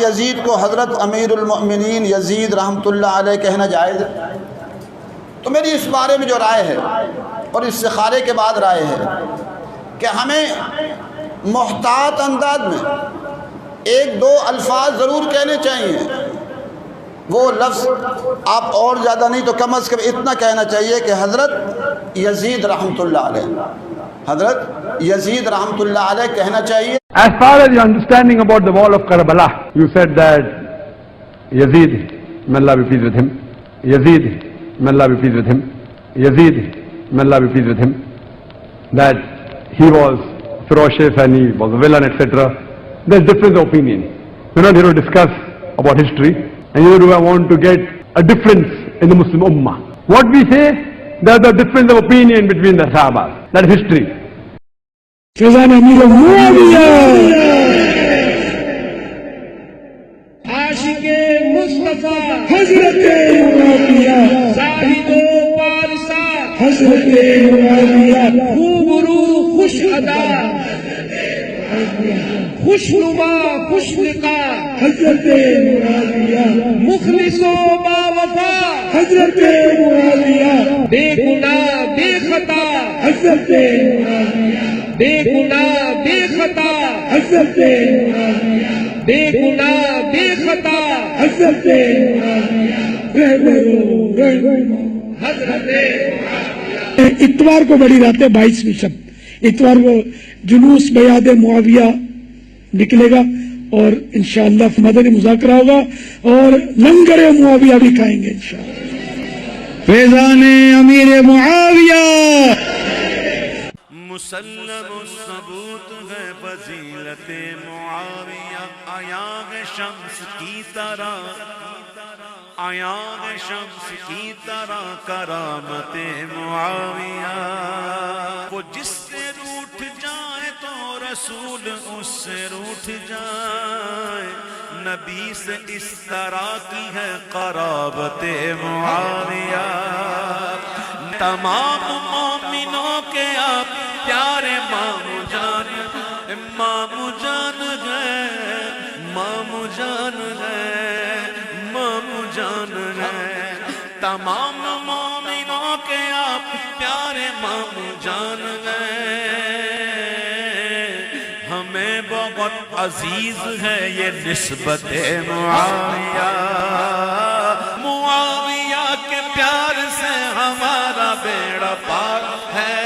یزید کو حضرت امیر المؤمنین یزید رحمۃ اللہ علیہ کہنا جائز ہے؟ تو میری اس بارے میں جو رائے ہے اور استخارے کے بعد رائے ہے کہ ہمیں محتاط انداز میں ایک دو الفاظ ضرور کہنے چاہیے. وہ لفظ آپ اور زیادہ نہیں تو کم از کم اتنا کہنا چاہیے کہ حضرت یزید رحمۃ اللہ علیہ، حضرت یزید رحمۃ اللہ علیہ کہنا چاہیے. As far as your understanding about the wall of Karbala, you said that Yazid, may Allah be pleased with him, Yazid, may Allah be pleased with him, Yazid, may Allah be pleased with him, that he was ferocious and he was a villain, etc. There's difference of opinion. We're not here to discuss about history, and neither do I want to get a difference in the Muslim Ummah. What we say, there's a difference of opinion between the Sahabas. That is history. فیضان امیر معاویہ عاشق مصطفیٰ حضرت معاویہ زاہد و پارسا حضرت معاویہ خوبرو خوش ادا خوش نما خوش لقا حضرت معاویہ مخلص و باوفا حضرت معاویہ بے گناہ بے خطا حضرت معاویہ بے گناہ بے خطا حضرت معاویہ بے گناہ بے خطا حضرت حضرت. اتوار کو بڑی رات ہے 22ویں شب، اتوار کو جلوس بیعت معاویہ نکلے گا اور انشاءاللہ مدنی مذاکرہ ہوگا اور لنگر معاویہ بھی کھائیں گے انشاءاللہ. فیضان امیر معاویہ مسلم الثبوت ہے فضیلت معاویہ، آیاغ شمس کی طرح، آیاغ شمس کی طرح کرامت معاویہ. وہ جس سے روٹھ جائے تو رسول اس سے روٹھ جائے، نبی سے اس طرح کی ہے قرابت معاویہ. تمام مومنوں کے آپ پیارے مامو جان، مامو جان ہے، مامو جان ہے، مامو جان ہے. تمام مومنوں کے آپ پیارے مامو جان ہے. ہمیں بہت عزیز ہے یہ نسبت معاویہ، معاویہ کے پیار سے ہمارا بیڑا پار ہے.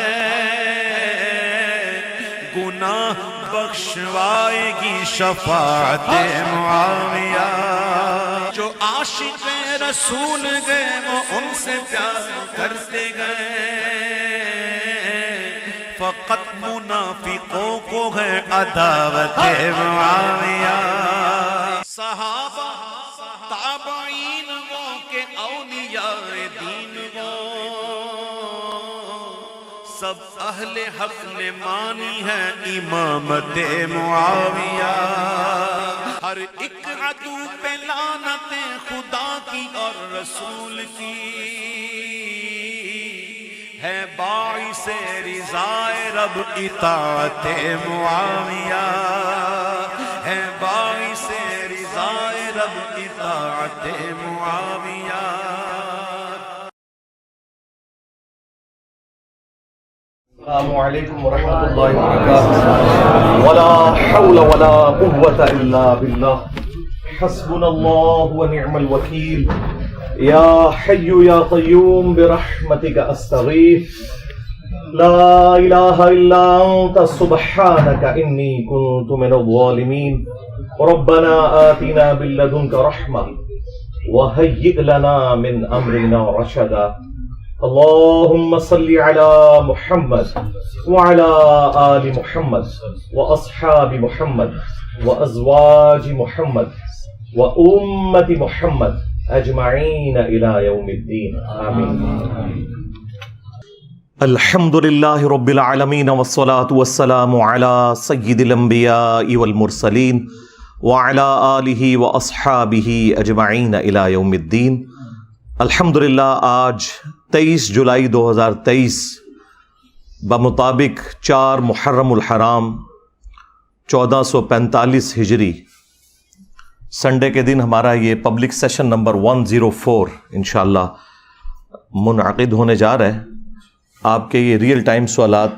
گناہ بخشوائے گی شفاعت معاویہ. جو عاشق رسول گئے وہ ان سے پیار کرتے گئے، فقط منافقوں کو ہے عداوت معاویہ. صحابہ تابعین وہ کہ اولیاء دین وہ، سب اہل حق نے مانی ہے امامت معاویہ. ہر ایک عدو پہ لعنت خدا کی اور رسول کی ہے، باعث رضائے رب اطاعت معاویہ ہے، باعث رضائے رب اطاعت معاویہ. السلام علیکم ورحمۃ اللہ وبرکاتہ. ولا حول ولا قوة الا باللہ، حسبنا اللہ ونعم الوکیل. یا حی یا قیوم برحمتک استغیث، لا الہ الا انت سبحانک انی کنت من الظالمین. ربنا آتنا من لدنک رحمہ وہیئ لنا من امرنا رشدا. اللهم صل على محمد وعلى آل محمد وأصحاب محمد وأزواج محمد وأمة محمد أجمعين إلى يوم الدين آمين. الحمد لله رب العالمين والصلاة والسلام على سيد الأنبياء والمرسلين وعلى آله وأصحابه أجمعين إلى يوم الدين. الحمدللہ آج 23 جولائی 2023 بمطابق 4 محرم الحرام 1445 ہجری سنڈے کے دن ہمارا یہ پبلک سیشن نمبر 104 انشاءاللہ منعقد ہونے جا رہا ہے. آپ کے یہ ریئل ٹائم سوالات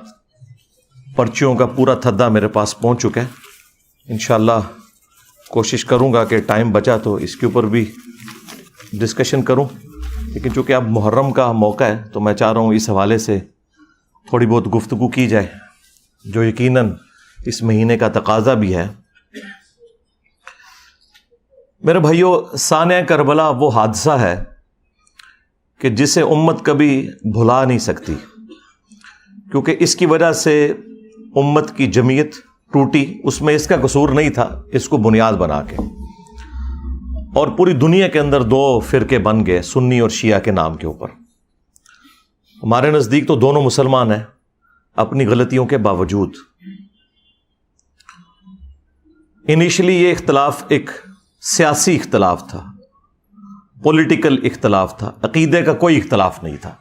پرچیوں کا پورا تھدا میرے پاس پہنچ چکا ہے. انشاءاللہ کوشش کروں گا کہ ٹائم بچا تو اس کے اوپر بھی ڈسکشن کروں، لیکن چونکہ اب محرم کا موقع ہے تو میں چاہ رہا ہوں اس حوالے سے تھوڑی بہت گفتگو کی جائے، جو یقیناً اس مہینے کا تقاضا بھی ہے. میرے بھائیوں، سانحہ کربلا وہ حادثہ ہے کہ جسے امت کبھی بھلا نہیں سکتی، کیونکہ اس کی وجہ سے امت کی جمعیت ٹوٹی. اس میں اس کا قصور نہیں تھا، اس کو بنیاد بنا کے، اور پوری دنیا کے اندر دو فرقے بن گئے، سنی اور شیعہ کے نام کے اوپر. ہمارے نزدیک تو دونوں مسلمان ہیں اپنی غلطیوں کے باوجود. انیشلی یہ اختلاف ایک سیاسی اختلاف تھا، پولیٹیکل اختلاف تھا، عقیدے کا کوئی اختلاف نہیں تھا.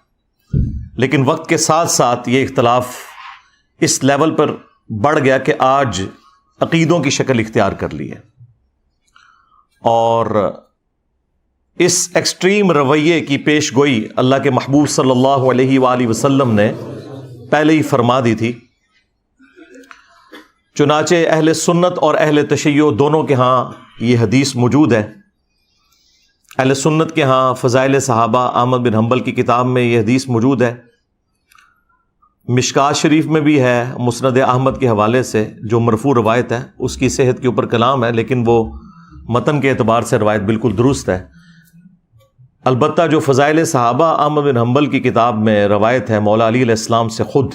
لیکن وقت کے ساتھ ساتھ یہ اختلاف اس لیول پر بڑھ گیا کہ آج عقیدوں کی شکل اختیار کر لی ہے. اور اس ایکسٹریم رویے کی پیش گوئی اللہ کے محبوب صلی اللہ علیہ وآلہ وسلم نے پہلے ہی فرما دی تھی. چنانچہ اہل سنت اور اہل تشیع دونوں کے ہاں یہ حدیث موجود ہے. اہل سنت کے ہاں فضائل صحابہ احمد بن حنبل کی کتاب میں یہ حدیث موجود ہے. مشکات شریف میں بھی ہے مسند احمد کے حوالے سے، جو مرفوع روایت ہے. اس کی صحت کے اوپر کلام ہے، لیکن وہ متن کے اعتبار سے روایت بالکل درست ہے. البتہ جو فضائل صحابہ احمد بن حنبل کی کتاب میں روایت ہے مولا علی علیہ السلام سے خود،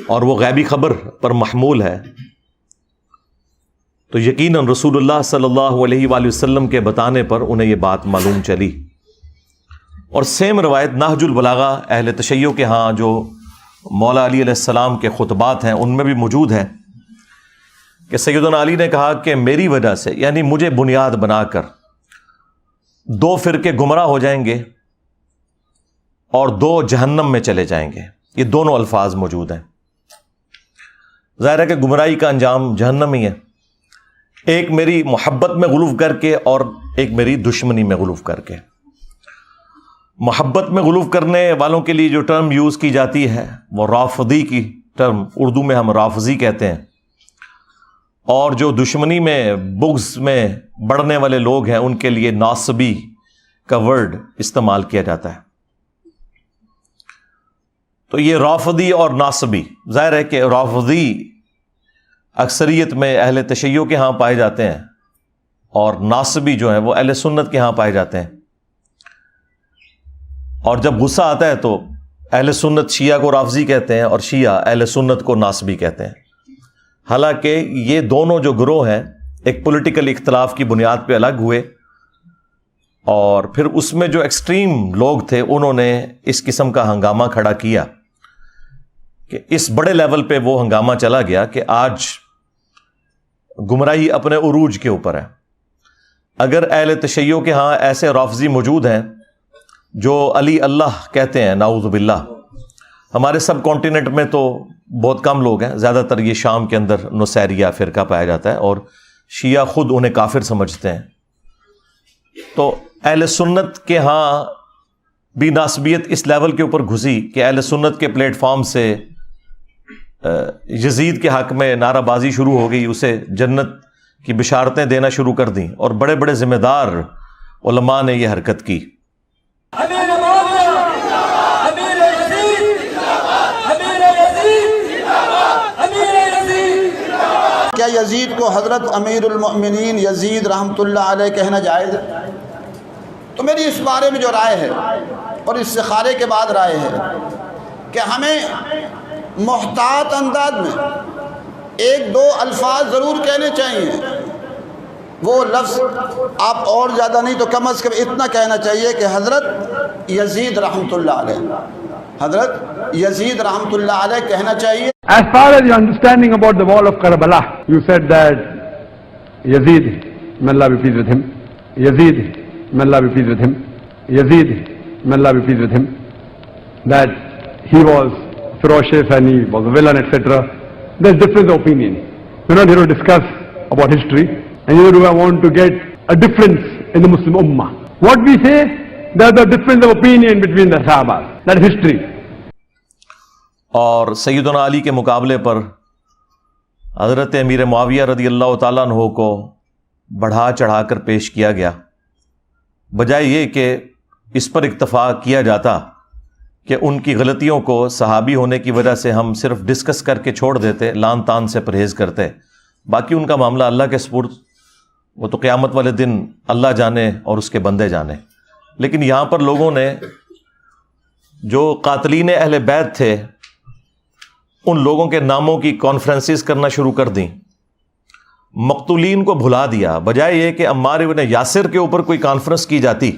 اور وہ غیبی خبر پر محمول ہے، تو یقیناً رسول اللہ صلی اللہ علیہ وآلہ وسلم کے بتانے پر انہیں یہ بات معلوم چلی. اور سیم روایت نہج البلاغہ اہل تشیع کے ہاں جو مولا علی علیہ السلام کے خطبات ہیں ان میں بھی موجود ہے کہ سیدنا علی نے کہا کہ میری وجہ سے، یعنی مجھے بنیاد بنا کر، دو فرقے گمراہ ہو جائیں گے اور دو جہنم میں چلے جائیں گے. یہ دونوں الفاظ موجود ہیں. ظاہر ہے کہ گمراہی کا انجام جہنم ہی ہے، ایک میری محبت میں غلو کر کے اور ایک میری دشمنی میں غلو کر کے. محبت میں غلو کرنے والوں کے لیے جو ٹرم یوز کی جاتی ہے وہ رافضی کی ٹرم، اردو میں ہم رافضی کہتے ہیں، اور جو دشمنی میں بغض میں بڑھنے والے لوگ ہیں ان کے لیے ناصبی کا ورڈ استعمال کیا جاتا ہے. تو یہ رافضی اور ناصبی، ظاہر ہے کہ رافضی اکثریت میں اہل تشیع کے ہاں پائے جاتے ہیں اور ناصبی جو ہیں وہ اہل سنت کے ہاں پائے جاتے ہیں. اور جب غصہ آتا ہے تو اہل سنت شیعہ کو رافضی کہتے ہیں اور شیعہ اہل سنت کو ناصبی کہتے ہیں. حالانکہ یہ دونوں جو گروہ ہیں ایک پولیٹیکل اختلاف کی بنیاد پہ الگ ہوئے، اور پھر اس میں جو ایکسٹریم لوگ تھے انہوں نے اس قسم کا ہنگامہ کھڑا کیا کہ اس بڑے لیول پہ وہ ہنگامہ چلا گیا کہ آج گمراہی اپنے عروج کے اوپر ہے. اگر اہل تشیع کے ہاں ایسے رافضی موجود ہیں جو علی اللہ کہتے ہیں، نعوذ باللہ، ہمارے سب کانٹیننٹ میں تو بہت کم لوگ ہیں، زیادہ تر یہ شام کے اندر نصیریہ فرقہ پایا جاتا ہے اور شیعہ خود انہیں کافر سمجھتے ہیں. تو اہل سنت کے ہاں بھی ناسبیت اس لیول کے اوپر گھسی کہ اہل سنت کے پلیٹ فارم سے یزید کے حق میں نعرہ بازی شروع ہو گئی، اسے جنت کی بشارتیں دینا شروع کر دیں، اور بڑے بڑے ذمہ دار علماء نے یہ حرکت کی. کیا یزید کو حضرت امیر المؤمنین یزید رحمۃ اللہ علیہ کہنا جائز ہے؟ تو میری اس بارے میں جو رائے ہے اور استخارے کے بعد رائے ہے کہ ہمیں محتاط انداز میں ایک دو الفاظ ضرور کہنے چاہیے. وہ لفظ آپ اور زیادہ نہیں تو کم از کم اتنا کہنا چاہیے کہ حضرت یزید رحمۃ اللہ علیہ، حضرت یزید رحمۃ اللہ علیہ کہنا چاہیے. As far as your understanding about the wall of Karbala, you said that Yazid, may Allah be pleased with him, Yazid, may Allah be pleased with him, Yazid, may Allah be pleased with him, that he was ferocious and he was a villain, etc. There's difference of opinion. We're not here to discuss about history. and neither do I want to get a difference in the Muslim Ummah. What we say, there's a difference of opinion between the Sahabas. That is history. اور سیدنا علی کے مقابلے پر حضرت امیر معاویہ رضی اللہ تعالیٰ عنہ کو بڑھا چڑھا کر پیش کیا گیا، بجائے یہ کہ اس پر اکتفا کیا جاتا کہ ان کی غلطیوں کو صحابی ہونے کی وجہ سے ہم صرف ڈسکس کر کے چھوڑ دیتے، لان تان سے پرہیز کرتے، باقی ان کا معاملہ اللہ کے سپرد، وہ تو قیامت والے دن اللہ جانے اور اس کے بندے جانے۔ لیکن یہاں پر لوگوں نے جو قاتلین اہل بیت تھے ان لوگوں کے ناموں کی کانفرنسز کرنا شروع کر دیں، مقتولین کو بھلا دیا، بجائے یہ کہ عمار ابن یاسر کے اوپر کوئی کانفرنس کی جاتی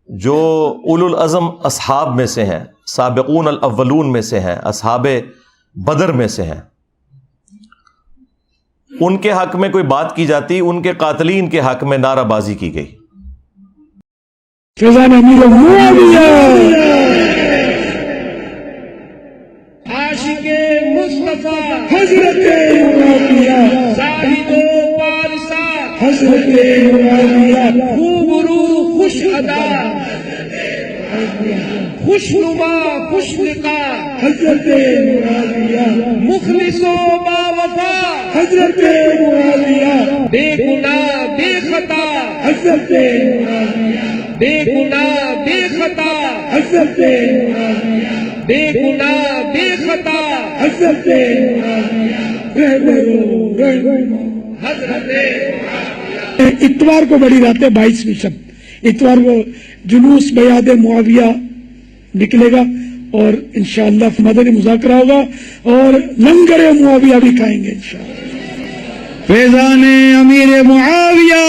جو اولو العزم اصحاب میں سے ہیں، سابقون الاولون میں سے ہیں، اصحاب بدر میں سے ہیں، ان کے حق میں کوئی بات کی جاتی، ان کے قاتلین کے حق میں نعرہ بازی کی گئی۔ فیضان امیر معاویہ عاشق مصطفیٰ حضرت معاویہ زاہد و پارسا حضرت معاویہ خوبرو خوش ادا خوش نما خوش لقا حضرت معاویہ مخلص و باوفا حضرت معاویہ بے گناہ بے خطا حضرت معاویہ بے گناہ بے خطا حضرت معاویہ بے گناہ بے خطا حضرت حضرت اتوار کو بڑی رات ہے، 22ویں شب اتوار کو جلوس بیعت معاویہ نکلے گا اور انشاءاللہ مدنی مذاکرہ ہوگا اور لنگر معاویہ بھی کھائیں گے انشاءاللہ۔ فیضان امیر معاویہ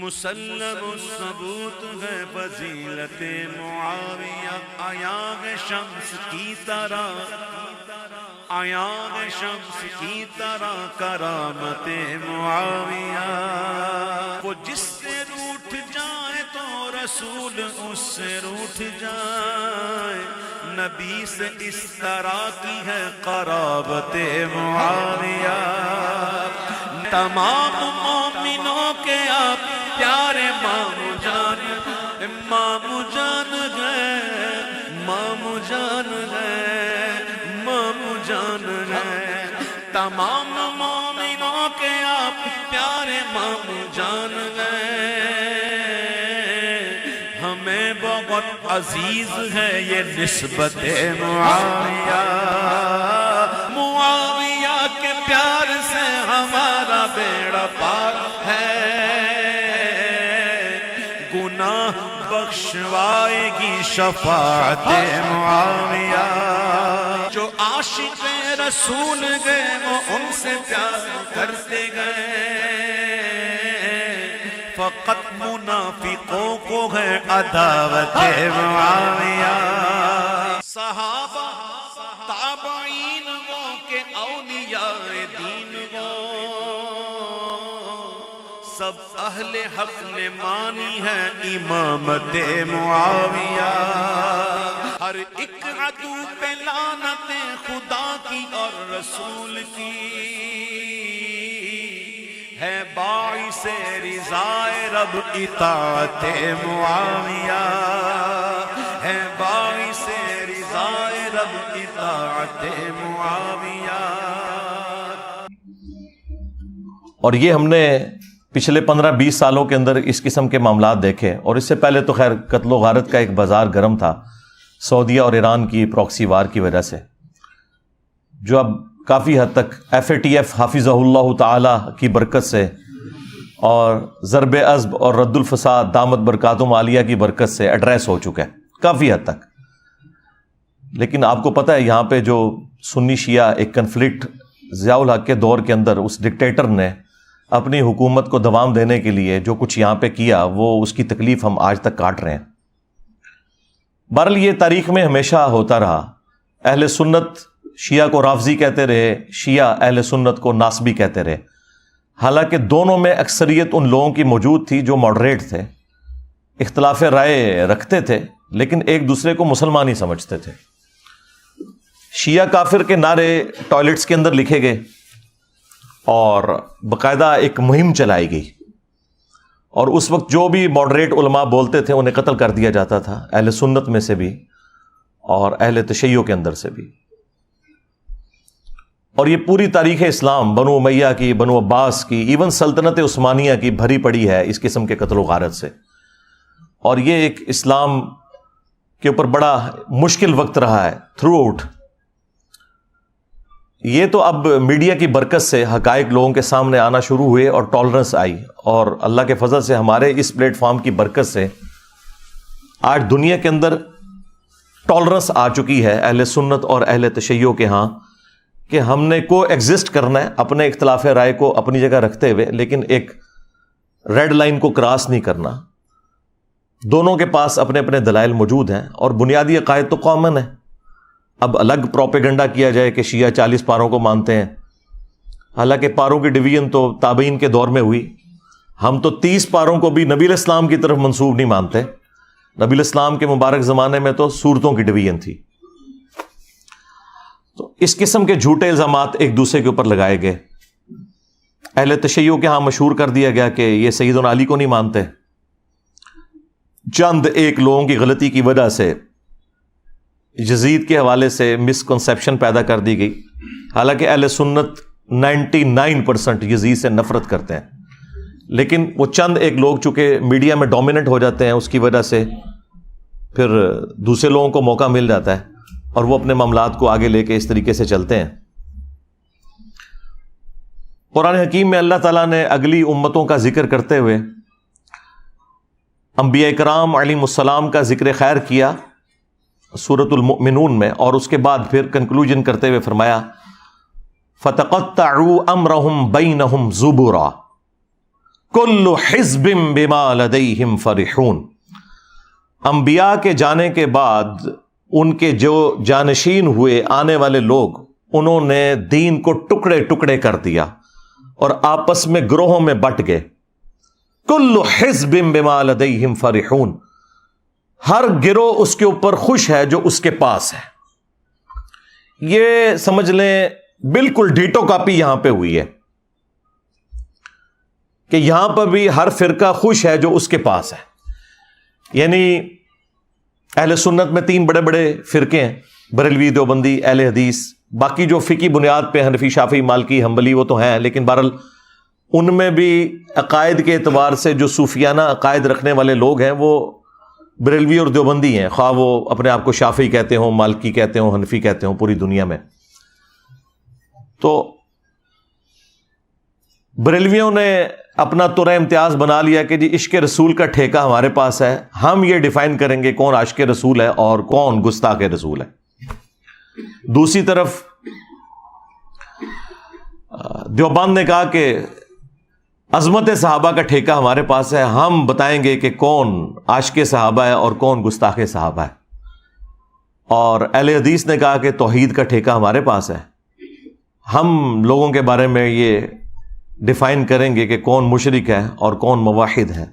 مسلم الثبوت ہے فضیلت معاویہ، آیا ہے شمس کی طرح، آیا ہے شمس کی طرح کرامت معاویہ، وہ جس سے روٹھ جائے تو رسول اس سے روٹھ جائے، نبی سے اس طرح کی ہے قرابت معاویہ، تمام مومنوں کے آپ پیارے مامو جان، مامو جان گئے، مامو جان گئے، مامو جان گئے، تمام مومنوں کے آپ پیارے مامو جان گئے، ہمیں بہت عزیز ہے یہ نسبت معاویہ، معاویہ کے پیار سے ہمارا بیڑا پار ہے، گناہ بخشوائے گی شفاعت معاویہ، جو عاشق رسول گئے وہ ان سے پیار کرتے گئے، فقط منافقوں کو ہے عداوت معاویہ، صحابہ تابعین وہ کہ اولیاء دین وہ، سب اہل حق نے مانی ہے امامت معاویہ، ہر ایک عدو پہ لعنت خدا کی اور رسول کی، ہے باعث رضائے رب اطاعت معاویہ، ہے باعث رضائے رب اطاعت معاویہ۔ اور یہ ہم نے پچھلے 15-20 سالوں کے اندر اس قسم کے معاملات دیکھے، اور اس سے پہلے تو خیر قتل و غارت کا ایک بازار گرم تھا سعودیہ اور ایران کی پراکسی وار کی وجہ سے، جو اب کافی حد تک FATF حافظہ اللہ تعالی کی برکت سے اور ضرب عزب اور رد الفساد دامت برکاتہم عالیہ کی برکت سے ایڈریس ہو چکا ہے کافی حد تک۔ لیکن آپ کو پتہ ہے یہاں پہ جو سنی شیعہ ایک کنفلکٹ ضیاء الحق کے دور کے اندر اس ڈکٹیٹر نے اپنی حکومت کو دوام دینے کے لیے جو کچھ یہاں پہ کیا، وہ اس کی تکلیف ہم آج تک کاٹ رہے ہیں۔ بہرحال یہ تاریخ میں ہمیشہ ہوتا رہا، اہل سنت شیعہ کو رافضی کہتے رہے، شیعہ اہل سنت کو ناصبی کہتے رہے، حالانکہ دونوں میں اکثریت ان لوگوں کی موجود تھی جو ماڈریٹ تھے، اختلاف رائے رکھتے تھے لیکن ایک دوسرے کو مسلمان ہی سمجھتے تھے۔ شیعہ کافر کے نعرے ٹوائلٹس کے اندر لکھے گئے، اور باقاعدہ ایک مہم چلائی گئی، اور اس وقت جو بھی ماڈریٹ علماء بولتے تھے انہیں قتل کر دیا جاتا تھا، اہل سنت میں سے بھی اور اہل تشیع کے اندر سے بھی۔ اور یہ پوری تاریخ اسلام بنو امیہ کی، بنو عباس کی، ایون سلطنت عثمانیہ کی بھری پڑی ہے اس قسم کے قتل و غارت سے، اور یہ ایک اسلام کے اوپر بڑا مشکل وقت رہا ہے تھرو آؤٹ۔ یہ تو اب میڈیا کی برکت سے حقائق لوگوں کے سامنے آنا شروع ہوئے اور ٹالرنس آئی، اور اللہ کے فضل سے ہمارے اس پلیٹ فارم کی برکت سے آج دنیا کے اندر ٹالرنس آ چکی ہے اہل سنت اور اہل تشیع کے ہاں، کہ ہم نے کو ایگزسٹ کرنا ہے اپنے اختلاف رائے کو اپنی جگہ رکھتے ہوئے، لیکن ایک ریڈ لائن کو کراس نہیں کرنا۔ دونوں کے پاس اپنے اپنے دلائل موجود ہیں اور بنیادی عقائد تو کامن ہے۔ اب الگ پروپیگنڈا کیا جائے کہ شیعہ 40 پاروں کو مانتے ہیں، حالانکہ پاروں کی ڈویژن تو تابعین کے دور میں ہوئی۔ ہم تو 30 پاروں کو بھی نبی الاسلام کی طرف منسوب نہیں مانتے، نبی الاسلام کے مبارک زمانے میں تو سورتوں کی ڈویژن تھی۔ تو اس قسم کے جھوٹے الزامات ایک دوسرے کے اوپر لگائے گئے۔ اہل تشیع کے ہاں مشہور کر دیا گیا کہ یہ سیدنا علی کو نہیں مانتے۔ چند ایک لوگوں کی غلطی کی وجہ سے یزید کے حوالے سے مسکنسیپشن پیدا کر دی گئی، حالانکہ اہل سنت 99% یزید سے نفرت کرتے ہیں، لیکن وہ چند ایک لوگ چونکہ میڈیا میں ڈومیننٹ ہو جاتے ہیں، اس کی وجہ سے پھر دوسرے لوگوں کو موقع مل جاتا ہے اور وہ اپنے معاملات کو آگے لے کے اس طریقے سے چلتے ہیں۔ قرآن حکیم میں اللہ تعالیٰ نے اگلی امتوں کا ذکر کرتے ہوئے انبیاء کرام علیہم السلام کا ذکر خیر کیا سورۃ المؤمنون میں، اور اس کے بعد پھر کنکلوژن کرتے ہوئے فرمایا فَتَقَطَّعُوا أَمْرَهُمْ بَيْنَهُمْ زُبُرًا كُلُّ حِزْبٍ بِمَا لَدَيْهِمْ فَرِحُونَ۔ انبیاء کے جانے کے بعد ان کے جو جانشین ہوئے آنے والے لوگ، انہوں نے دین کو ٹکڑے ٹکڑے کر دیا اور آپس میں گروہوں میں بٹ گئے۔ کل حزب بما لدیہم فرحون، ہر گروہ اس کے اوپر خوش ہے جو اس کے پاس ہے۔ یہ سمجھ لیں بالکل ڈیٹو کاپی یہاں پہ ہوئی ہے کہ یہاں پر بھی ہر فرقہ خوش ہے جو اس کے پاس ہے۔ یعنی اہل سنت میں 3 بڑے بڑے فرقے ہیں، بریلوی، دیوبندی، اہل حدیث۔ باقی جو فقہی بنیاد پہ حنفی، شافعی، مالکی، حنبلی وہ تو ہیں، لیکن بہرحال ان میں بھی عقائد کے اعتبار سے جو صوفیانہ عقائد رکھنے والے لوگ ہیں وہ بریلوی اور دیوبندی ہیں، خواہ وہ اپنے آپ کو شافعی کہتے ہوں، مالکی کہتے ہوں، حنفی کہتے ہوں، پوری دنیا میں۔ تو بریلویوں نے اپنا ترہ امتیاز بنا لیا کہ جی عشق رسول کا ٹھیکہ ہمارے پاس ہے، ہم یہ ڈیفائن کریں گے کون عاشق رسول ہے اور کون گستاخ رسول ہے۔ دوسری طرف دیوبند نے کہا کہ عظمت صحابہ کا ٹھیکہ ہمارے پاس ہے، ہم بتائیں گے کہ کون عاشق صحابہ ہے اور کون گستاخ صحابہ ہے۔ اور اہل حدیث نے کہا کہ توحید کا ٹھیکہ ہمارے پاس ہے، ہم لوگوں کے بارے میں یہ ڈیفائن کریں گے کہ کون مشرک ہے اور کون موحد ہے۔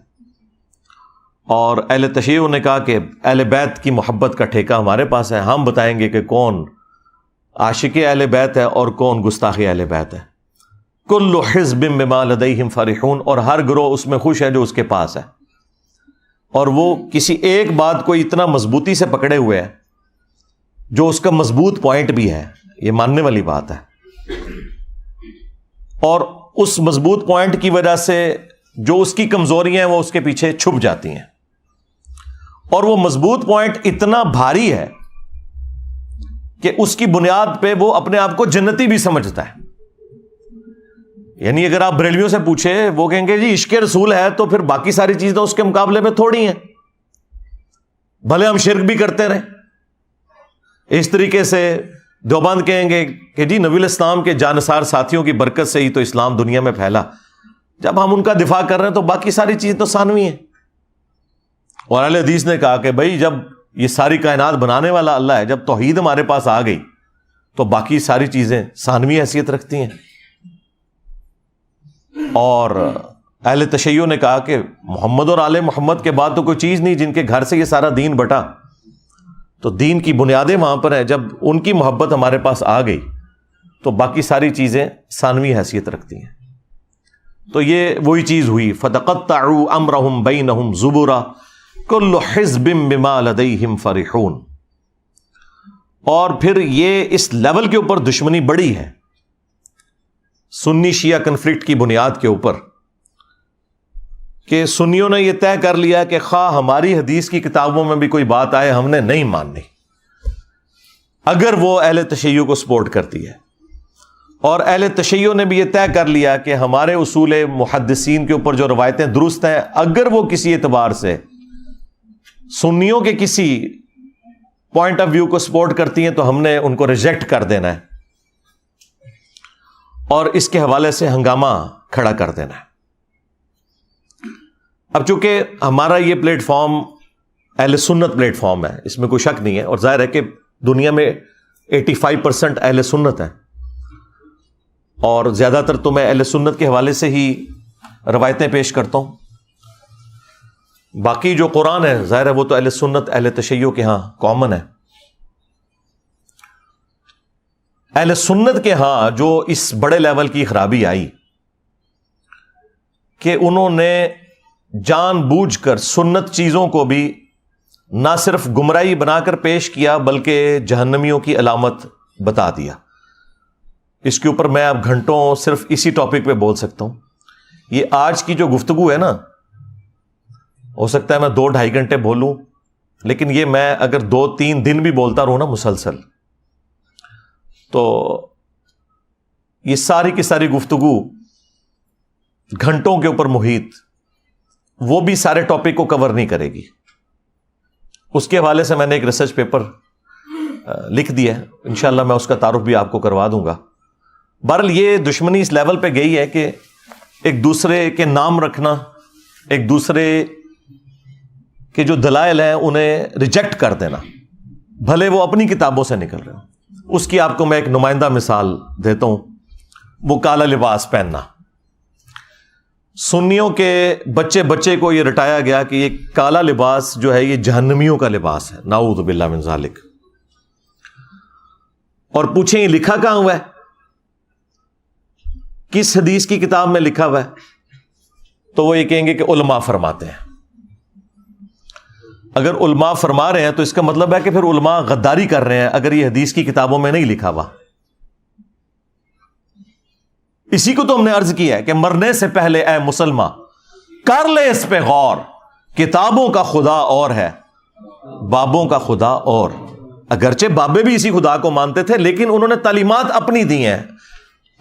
اور اہل تشیع نے کہا کہ اہل بیت کی محبت کا ٹھیکہ ہمارے پاس ہے، ہم بتائیں گے کہ کون عاشق اہل بیت ہے اور کون گستاخ اہل بیت ہے۔ کل حزب بما لدیہم فرحون، اور ہر گروہ اس میں خوش ہے جو اس کے پاس ہے، اور وہ کسی ایک بات کو اتنا مضبوطی سے پکڑے ہوئے ہے جو اس کا مضبوط پوائنٹ بھی ہے، یہ ماننے والی بات ہے۔ اور اس مضبوط پوائنٹ کی وجہ سے جو اس کی کمزوریاں ہیں وہ اس کے پیچھے چھپ جاتی ہیں، اور وہ مضبوط پوائنٹ اتنا بھاری ہے کہ اس کی بنیاد پہ وہ اپنے آپ کو جنتی بھی سمجھتا ہے۔ یعنی اگر آپ بریلویوں سے پوچھے، وہ کہیں گے جی عشق رسول ہے تو پھر باقی ساری چیزیں تو اس کے مقابلے میں تھوڑی ہیں، بھلے ہم شرک بھی کرتے رہیں۔ اس طریقے سے دیوبند کہیں گے کہ جی نبی الاسلام کے جانثار ساتھیوں کی برکت سے ہی تو اسلام دنیا میں پھیلا، جب ہم ان کا دفاع کر رہے ہیں تو باقی ساری چیزیں تو ثانوی ہیں۔ اور اہل حدیث نے کہا کہ بھائی جب یہ ساری کائنات بنانے والا اللہ ہے، جب توحید ہمارے پاس آ گئی تو باقی ساری چیزیں ثانوی حیثیت رکھتی ہیں۔ اور اہل تشیع نے کہا کہ محمد اور آل محمد کے بعد تو کوئی چیز نہیں جن کے گھر سے یہ سارا دین بٹا، تو دین کی بنیادیں وہاں پر ہیں۔ جب ان کی محبت ہمارے پاس آ گئی تو باقی ساری چیزیں ثانوی حیثیت رکھتی ہیں. تو یہ وہی چیز ہوئی. فَتَقَطَّعُوا أَمْرَهُمْ بَيْنَهُمْ زُبُرًا كُلُّ حِزْبٍ بِمَا لَدَيْهِمْ فَرِحُونَ. اور پھر یہ اس لیول کے اوپر دشمنی بڑی ہے سنی شیعہ کنفلکٹ کی بنیاد کے اوپر کہ سنیوں نے یہ طے کر لیا کہ خواہ ہماری حدیث کی کتابوں میں بھی کوئی بات آئے ہم نے نہیں ماننی اگر وہ اہل تشیع کو سپورٹ کرتی ہے. اور اہل تشیع نے بھی یہ طے کر لیا کہ ہمارے اصول محدثین کے اوپر جو روایتیں درست ہیں اگر وہ کسی اعتبار سے سنیوں کے کسی پوائنٹ آف ویو کو سپورٹ کرتی ہیں تو ہم نے ان کو ریجیکٹ کر دینا ہے اور اس کے حوالے سے ہنگامہ کھڑا کر دینا ہے. اب چونکہ ہمارا یہ پلیٹ فارم اہل سنت پلیٹ فارم ہے, اس میں کوئی شک نہیں ہے, اور ظاہر ہے کہ دنیا میں 85% اہل سنت ہیں اور زیادہ تر تو میں اہل سنت کے حوالے سے ہی روایتیں پیش کرتا ہوں. باقی جو قرآن ہے ظاہر ہے وہ تو اہل سنت اہل تشیع کے ہاں کامن ہے. اہل سنت کے ہاں جو اس بڑے لیول کی خرابی آئی کہ انہوں نے جان بوجھ کر سنت چیزوں کو بھی نہ صرف گمراہی بنا کر پیش کیا بلکہ جہنمیوں کی علامت بتا دیا. اس کے اوپر میں اب گھنٹوں صرف اسی ٹاپک پہ بول سکتا ہوں. یہ آج کی جو گفتگو ہے نا, ہو سکتا ہے میں 2-2.5 گھنٹے بولوں, لیکن یہ میں اگر 2-3 دن بھی بولتا رہوں نا مسلسل, تو یہ ساری کی ساری گفتگو گھنٹوں کے اوپر محیط, وہ بھی سارے ٹاپک کو کور نہیں کرے گی. اس کے حوالے سے میں نے ایک ریسرچ پیپر لکھ دیا ہے, انشاءاللہ میں اس کا تعارف بھی آپ کو کروا دوں گا. بہرحال یہ دشمنی اس لیول پہ گئی ہے کہ ایک دوسرے کے نام رکھنا, ایک دوسرے کے جو دلائل ہیں انہیں ریجیکٹ کر دینا, بھلے وہ اپنی کتابوں سے نکل رہے ہوں. اس کی آپ کو میں ایک نمائندہ مثال دیتا ہوں, وہ کالا لباس پہننا. سنیوں کے بچے بچے کو یہ رٹایا گیا کہ یہ کالا لباس جو ہے یہ جہنمیوں کا لباس ہے, نعوذ باللہ من ذالک. اور پوچھیں یہ لکھا کہاں ہوا ہے, کس حدیث کی کتاب میں لکھا ہوا ہے؟ تو وہ یہ کہیں گے کہ علماء فرماتے ہیں. اگر علماء فرما رہے ہیں تو اس کا مطلب ہے کہ پھر علماء غداری کر رہے ہیں اگر یہ حدیث کی کتابوں میں نہیں لکھا ہوا. اسی کو تو ہم نے عرض کیا ہے کہ مرنے سے پہلے اے مسلمان کر لے اس پہ غور, کتابوں کا خدا اور ہے, بابوں کا خدا اور. اگرچہ بابے بھی اسی خدا کو مانتے تھے لیکن انہوں نے تعلیمات اپنی دی ہیں.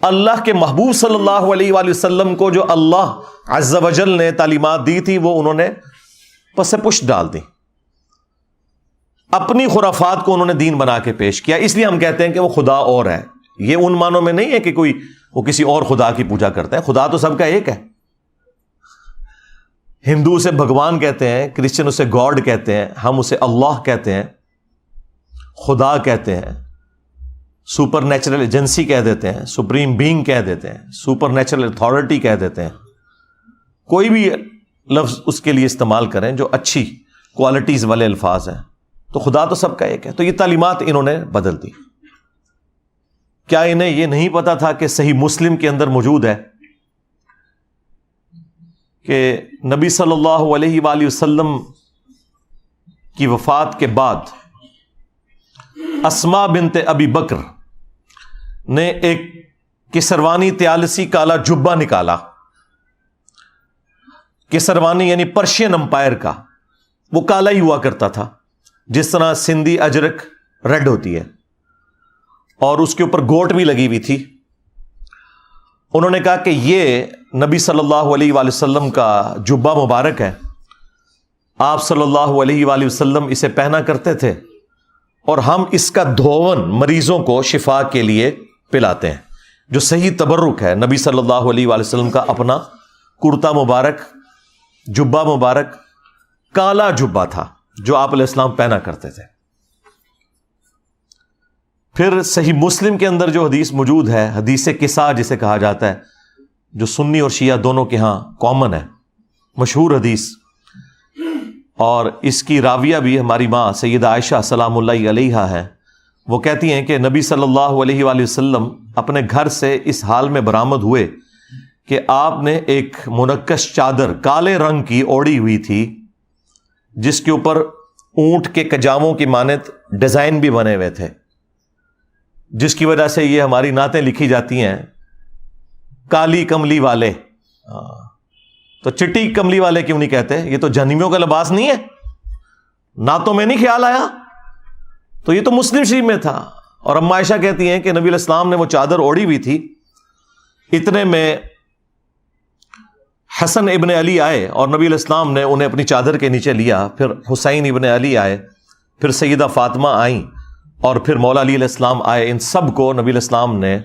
اللہ کے محبوب صلی اللہ علیہ وآلہ وسلم کو جو اللہ عز و جل نے تعلیمات دی تھی وہ انہوں نے پس پشت ڈال دی, اپنی خرافات کو انہوں نے دین بنا کے پیش کیا. اس لیے ہم کہتے ہیں کہ وہ خدا اور ہے. یہ ان معنوں میں نہیں ہے کہ کوئی وہ کسی اور خدا کی پوجا کرتا ہے, خدا تو سب کا ایک ہے. ہندو اسے بھگوان کہتے ہیں, کرسچن اسے گاڈ کہتے ہیں, ہم اسے اللہ کہتے ہیں, خدا کہتے ہیں, سپر نیچرل ایجنسی کہہ دیتے ہیں, سپریم بینگ کہہ دیتے ہیں, سپر نیچرل اتھارٹی کہہ دیتے ہیں. کوئی بھی لفظ اس کے لیے استعمال کریں جو اچھی کوالٹیز والے الفاظ ہیں, تو خدا تو سب کا ایک ہے. تو یہ تعلیمات انہوں نے بدل دی. کیا انہیں یہ نہیں پتا تھا کہ صحیح مسلم کے اندر موجود ہے کہ نبی صلی اللہ علیہ وآلہ وسلم کی وفات کے بعد اسماء بنت ابی بکر نے ایک کسروانی تیالسی کالا جبہ نکالا. کسروانی یعنی پرشین امپائر کا, وہ کالا ہی ہوا کرتا تھا جس طرح سندھی اجرک ریڈ ہوتی ہے, اور اس کے اوپر گوٹ بھی لگی ہوئی تھی. انہوں نے کہا کہ یہ نبی صلی اللہ علیہ وآلہ وسلم کا جبہ مبارک ہے, آپ صلی اللہ علیہ وآلہ وسلم اسے پہنا کرتے تھے اور ہم اس کا دھون مریضوں کو شفا کے لیے پلاتے ہیں. جو صحیح تبرک ہے نبی صلی اللہ علیہ وآلہ وسلم کا اپنا کرتا مبارک, جبہ مبارک, کالا جبہ تھا جو آپ علیہ السلام پہنا کرتے تھے. پھر صحیح مسلم کے اندر جو حدیث موجود ہے, حدیث قصہ جسے کہا جاتا ہے, جو سنی اور شیعہ دونوں کے ہاں کامن ہے, مشہور حدیث, اور اس کی راویہ بھی ہماری ماں سیدہ عائشہ سلام اللہ علیہا ہے. وہ کہتی ہیں کہ نبی صلی اللہ علیہ وآلہ وسلم اپنے گھر سے اس حال میں برآمد ہوئے کہ آپ نے ایک منقش چادر کالے رنگ کی اوڑی ہوئی تھی، جس کے اوپر اونٹ کے کجاووں کی مانند ڈیزائن بھی بنے ہوئے تھے، جس کی وجہ سے یہ ہماری نعتیں لکھی جاتی ہیں، کالی کملی والے۔ تو چٹی کملی والے کیوں نہیں کہتے؟ یہ تو جہنمیوں کا لباس نہیں ہے، نعتوں میں نہیں خیال آیا؟ تو یہ تو مسلم شریف میں تھا۔ اور اما عائشہ کہتی ہیں کہ نبی علیہ السلام نے وہ چادر اوڑی ہوئی تھی، اتنے میں حسن ابن علی آئے اور نبی علیہ السلام نے انہیں اپنی چادر کے نیچے لیا، پھر حسین ابن علی آئے، پھر سیدہ فاطمہ آئیں، اور پھر مولا علی علیہ السلام آئے۔ ان سب کو نبی علیہ السلام نے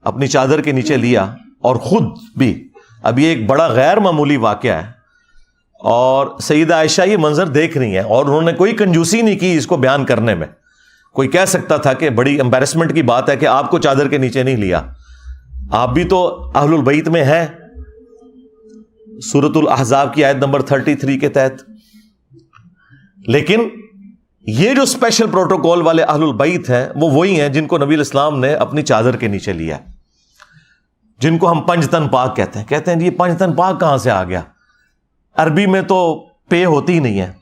اپنی چادر کے نیچے لیا اور خود بھی۔ اب یہ ایک بڑا غیر معمولی واقعہ ہے، اور سیدہ عائشہ یہ منظر دیکھ رہی ہیں، اور انہوں نے کوئی کنجوسی نہیں کی اس کو بیان کرنے میں۔ کوئی کہہ سکتا تھا کہ بڑی امبیرسمنٹ کی بات ہے کہ آپ کو چادر کے نیچے نہیں لیا، آپ بھی تو اہل البیت میں ہیں، سورۃ الاحزاب کی آیت نمبر 33 کے تحت۔ لیکن یہ جو اسپیشل پروٹوکول والے اہل البیت ہیں وہ وہی ہیں جن کو نبی علیہ السلام نے اپنی چادر کے نیچے لیا، جن کو ہم پنجتن پاک کہتے ہیں۔ کہتے ہیں جی پنجتن پاک کہاں سے آ گیا؟ عربی میں تو پے ہوتی ہی نہیں ہے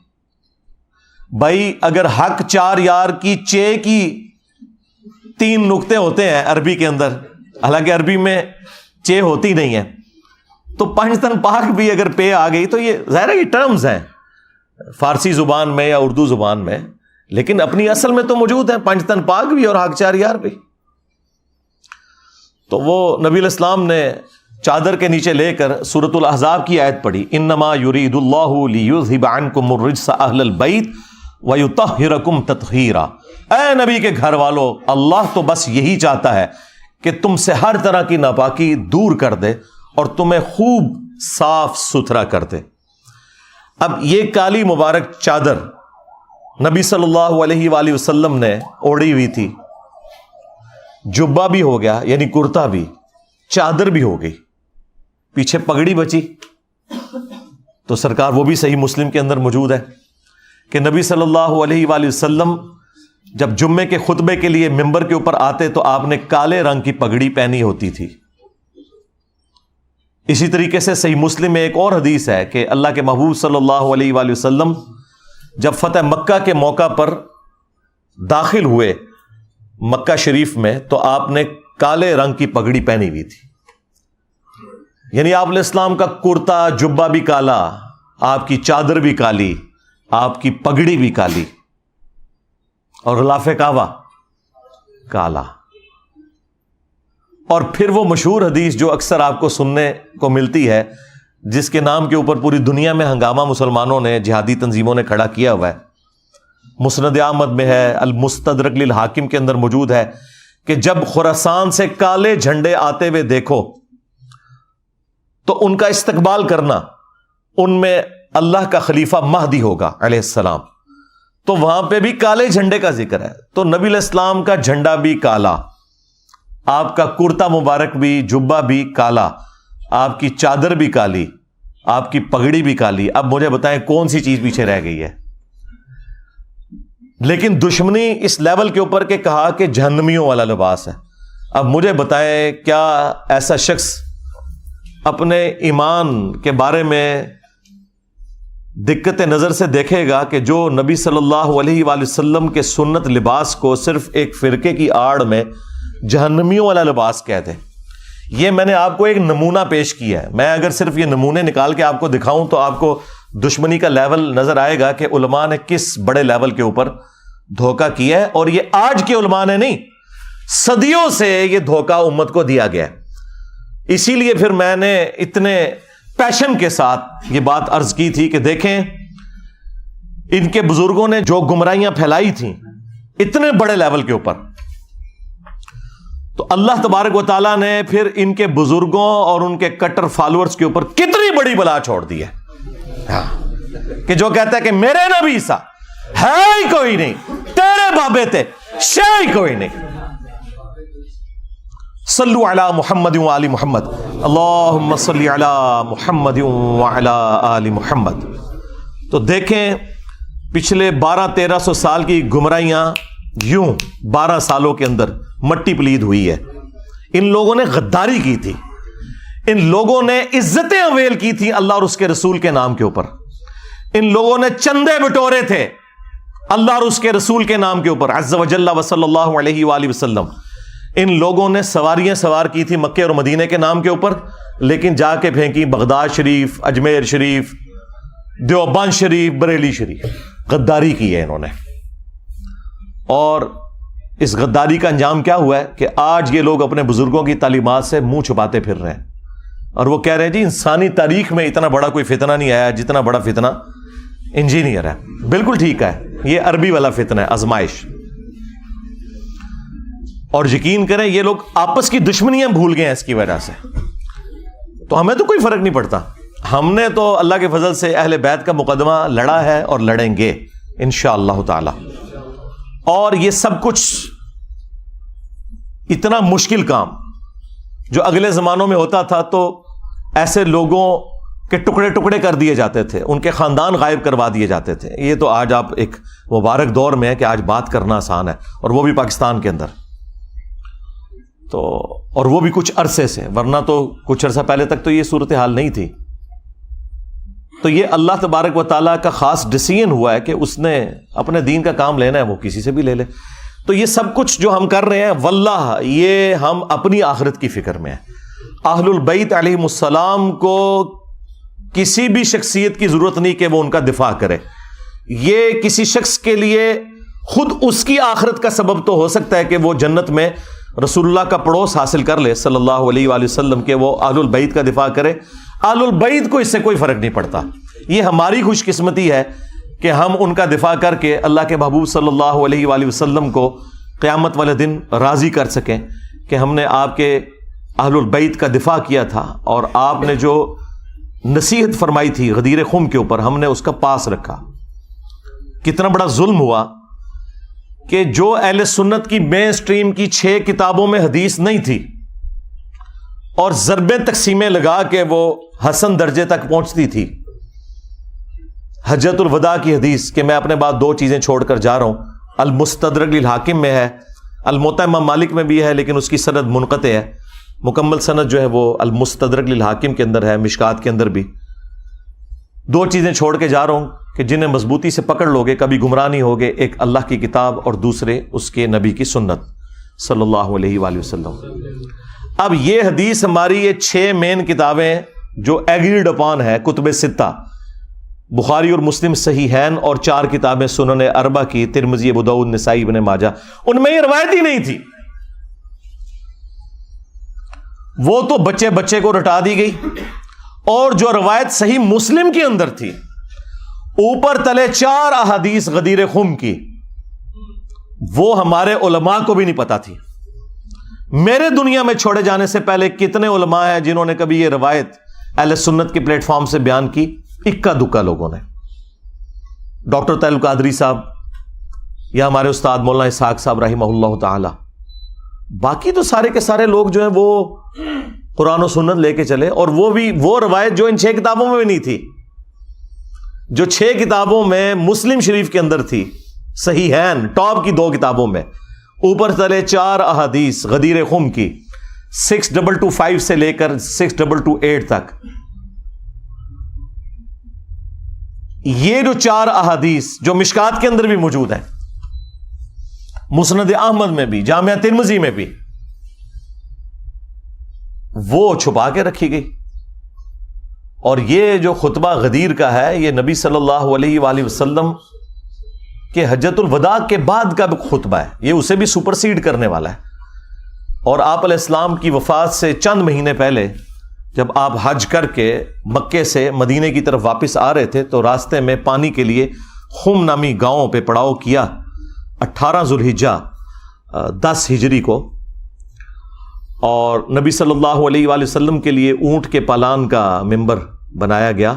بھائی۔ اگر حق چار یار کی چے کی 3 نقطے ہوتے ہیں عربی کے اندر، حالانکہ عربی میں چے ہوتی نہیں ہے، تو پنجتن پاک بھی اگر پے آ گئی تو یہ ظاہر ہے یہ ٹرمز ہیں فارسی زبان میں یا اردو زبان میں، لیکن اپنی اصل میں تو موجود ہیں پنجتن پاک بھی اور حق چار یار بھی۔ تو وہ نبی علیہ السلام نے چادر کے نیچے لے کر سورۃ الاحزاب کی آیت پڑھی، انما یرید اللہ لیذھب عنکم الرجس اہل البیت ویطہرکم تطہیرا۔ اے نبی کے گھر والو، اللہ تو بس یہی چاہتا ہے کہ تم سے ہر طرح کی ناپاکی دور کر دے اور تمہیں خوب صاف ستھرا کر دے۔ اب یہ کالی مبارک چادر نبی صلی اللہ علیہ وآلہ وسلم نے اوڑھی ہوئی تھی، جبہ بھی ہو گیا یعنی کرتا بھی، چادر بھی ہو گئی، پیچھے پگڑی بچی۔ تو سرکار وہ بھی صحیح مسلم کے اندر موجود ہے کہ نبی صلی اللہ علیہ وآلہ وسلم جب جمعے کے خطبے کے لیے ممبر کے اوپر آتے تو آپ نے کالے رنگ کی پگڑی پہنی ہوتی تھی۔ اسی طریقے سے صحیح مسلم میں ایک اور حدیث ہے کہ اللہ کے محبوب صلی اللہ علیہ وآلہ وسلم جب فتح مکہ کے موقع پر داخل ہوئے مکہ شریف میں تو آپ نے کالے رنگ کی پگڑی پہنی ہوئی تھی، یعنی آپ علیہ السلام کا کرتا جبہ بھی کالا، آپ کی چادر بھی کالی، آپ کی پگڑی بھی کالی، اور غلاف کعبہ کالا۔ اور پھر وہ مشہور حدیث جو اکثر آپ کو سننے کو ملتی ہے، جس کے نام کے اوپر پوری دنیا میں ہنگامہ مسلمانوں نے، جہادی تنظیموں نے کھڑا کیا ہوا ہے، مسند احمد میں ہے، المستدرک للحاکم کے اندر موجود ہے، کہ جب خراسان سے کالے جھنڈے آتے ہوئے دیکھو تو ان کا استقبال کرنا، ان میں اللہ کا خلیفہ مہدی ہوگا علیہ السلام، تو وہاں پہ بھی کالے جھنڈے کا ذکر ہے۔ تو نبی علیہ السلام کا جھنڈا بھی کالا، آپ کا کرتا مبارک بھی، جبہ بھی کالا، آپ کی چادر بھی کالی، آپ کی پگڑی بھی کالی۔ اب مجھے بتائیں کون سی چیز پیچھے رہ گئی ہے؟ لیکن دشمنی اس لیول کے اوپر کہ کہا کہ جہنمیوں والا لباس ہے۔ اب مجھے بتائیں کیا ایسا شخص اپنے ایمان کے بارے میں دقت نظر سے دیکھے گا کہ جو نبی صلی اللہ علیہ وآلہ وسلم کے سنت لباس کو صرف ایک فرقے کی آڑ میں جہنمیوں والا لباس کہتے ہیں؟ یہ میں نے آپ کو ایک نمونہ پیش کیا ہے۔ میں اگر صرف یہ نمونے نکال کے آپ کو دکھاؤں تو آپ کو دشمنی کا لیول نظر آئے گا کہ علماء نے کس بڑے لیول کے اوپر دھوکہ کیا ہے، اور یہ آج کے علماء نے نہیں، صدیوں سے یہ دھوکہ امت کو دیا گیا ہے۔ اسی لیے پھر میں نے اتنے پیشن کے ساتھ یہ بات عرض کی تھی کہ دیکھیں ان کے بزرگوں نے جو گمراہیاں پھیلائی تھیں اتنے بڑے لیول کے اوپر، تو اللہ تبارک و تعالیٰ نے پھر ان کے بزرگوں اور ان کے کٹر فالوورز کے اوپر کتنی بڑی بلا چھوڑ دی ہے کہ جو کہتا ہے کہ میرے نبی سا ہے ہی کوئی نہیں، تیرے بابے تھے شے ہی کوئی نہیں۔ صلو علی محمد وعلی محمد، اللہم صلی علی محمد وعلی آل محمد۔ تو دیکھیں پچھلے 1200-1300 سال کی گمراہیاں یوں 12 سالوں کے اندر مٹی پلید ہوئی ہے. ان لوگوں نے غداری کی تھی, ان لوگوں نے عزتیں اویل کی تھی اللہ اور اس کے رسول کے نام کے اوپر, ان لوگوں نے چندے بٹورے تھے اللہ اور اس کے رسول کے نام کے اوپر عز و جل و صلی اللہ علیہ وآلہ وسلم. ان لوگوں نے سواریاں سوار کی تھی مکے اور مدینے کے نام کے اوپر, لیکن جا کے پھینکی بغداد شریف, اجمیر شریف, دیوبند شریف, بریلی شریف. غداری کی ہے انہوں نے. اور اس غداری کا انجام کیا ہوا ہے کہ آج یہ لوگ اپنے بزرگوں کی تعلیمات سے منہ چھپاتے پھر رہے ہیں, اور وہ کہہ رہے ہیں جی انسانی تاریخ میں اتنا بڑا کوئی فتنہ نہیں آیا جتنا بڑا فتنہ انجینئر ہے. بالکل ٹھیک ہے, یہ عربی والا فتنہ ہے, آزمائش. اور یقین کریں یہ لوگ آپس کی دشمنیاں بھول گئے ہیں اس کی وجہ سے. تو ہمیں تو کوئی فرق نہیں پڑتا, ہم نے تو اللہ کے فضل سے اہل بیت کا مقدمہ لڑا ہے اور لڑیں گے انشاءاللہ تعالی. اور یہ سب کچھ اتنا مشکل کام جو اگلے زمانوں میں ہوتا تھا تو ایسے لوگوں کے ٹکڑے ٹکڑے کر دیے جاتے تھے, ان کے خاندان غائب کروا دیے جاتے تھے. یہ تو آج آپ ایک مبارک دور میں ہے کہ آج بات کرنا آسان ہے, اور وہ بھی پاکستان کے اندر. تو اور وہ بھی کچھ عرصے سے, ورنہ تو کچھ عرصہ پہلے تک تو یہ صورتحال نہیں تھی. تو یہ اللہ تبارک و تعالیٰ کا خاص ڈیسیژن ہوا ہے کہ اس نے اپنے دین کا کام لینا ہے, وہ کسی سے بھی لے لے. تو یہ سب کچھ جو ہم کر رہے ہیں واللہ یہ ہم اپنی آخرت کی فکر میں ہیں. اہل البیت علیہم السلام کو کسی بھی شخصیت کی ضرورت نہیں کہ وہ ان کا دفاع کرے. یہ کسی شخص کے لیے خود اس کی آخرت کا سبب تو ہو سکتا ہے کہ وہ جنت میں رسول اللہ کا پڑوس حاصل کر لے صلی اللہ علیہ وآلہ وسلم, کے وہ اہل البیت کا دفاع کرے. اہل البیت کو اس سے کوئی فرق نہیں پڑتا. یہ ہماری خوش قسمتی ہے کہ ہم ان کا دفاع کر کے اللہ کے محبوب صلی اللہ علیہ وآلہ وسلم کو قیامت والے دن راضی کر سکیں کہ ہم نے آپ کے اہل البیت کا دفاع کیا تھا, اور آپ نے جو نصیحت فرمائی تھی غدیر خم کے اوپر ہم نے اس کا پاس رکھا. کتنا بڑا ظلم ہوا کہ جو اہل سنت کی مین سٹریم کی 6 کتابوں میں حدیث نہیں تھی, اور ضربیں تقسیمیں لگا کے وہ حسن درجے تک پہنچتی تھی. حجۃ الوداع کی حدیث کہ میں اپنے بعد 2 چیزیں چھوڑ کر جا رہا ہوں, المستدرک للحاکم میں ہے, الموطا امام مالک میں بھی ہے لیکن اس کی سند منقطع ہے. مکمل سند جو ہے وہ المستدرک للحاکم کے اندر ہے, مشکات کے اندر بھی. 2 چیزیں چھوڑ کے جا رہا ہوں کہ جنہیں مضبوطی سے پکڑ لوگے کبھی گمراہ نہیں ہوگے, ایک اللہ کی کتاب اور دوسرے اس کے نبی کی سنت صلی اللہ علیہ وآلہ وسلم. اب یہ حدیث ہماری یہ 6 مین کتابیں جو ایگریڈ اپان ہے, کتب 6 بخاری اور مسلم صحیحین, اور 4 کتابیں سنن اربع کی ترمذی, ابو داؤد, نسائی, ابن ماجہ, ان میں یہ روایت ہی نہیں تھی. وہ تو بچے بچے کو رٹا دی گئی. اور جو روایت صحیح مسلم کے اندر تھی اوپر تلے 4 احادیث غدیر خم کی, وہ ہمارے علماء کو بھی نہیں پتا تھی. میرے دنیا میں چھوڑے جانے سے پہلے کتنے علماء ہیں جنہوں نے کبھی یہ روایت اہل سنت کے پلیٹ فارم سے بیان کی؟ اکا دکا لوگوں نے. ڈاکٹر طاہر القادری صاحب یا ہمارے استاد مولانا اسحاق صاحب رحمہ اللہ تعالی. باقی تو سارے کے سارے لوگ جو ہیں وہ قرآن و سنت لے کے چلے, اور وہ بھی وہ روایت جو ان 6 کتابوں میں بھی نہیں تھی, جو 6 کتابوں میں مسلم شریف کے اندر تھی, صحیحین ٹاپ کی 2 کتابوں میں, اوپر تلے 4 احادیث غدیر خم کی 6225 سے لے کر 6228 تک. یہ جو 4 احادیث جو مشکات کے اندر بھی موجود ہیں, مسند احمد میں بھی, جامعہ ترمذی میں بھی, وہ چھپا کے رکھی گئی. اور یہ جو خطبہ غدیر کا ہے یہ نبی صلی اللہ علیہ وآلہ وسلم کہ حجۃ الوداع کے بعد کا خطبہ ہے, یہ اسے بھی سپرسیڈ کرنے والا ہے. اور آپ علیہ السلام کی وفات سے چند مہینے پہلے جب آپ حج کر کے مکے سے مدینے کی طرف واپس آ رہے تھے تو راستے میں پانی کے لیے خم نامی گاؤں پہ پڑاؤ کیا 18 ذوالحجہ 10 ہجری کو. اور نبی صلی اللہ علیہ وآلہ وسلم کے لیے اونٹ کے پالان کا ممبر بنایا گیا.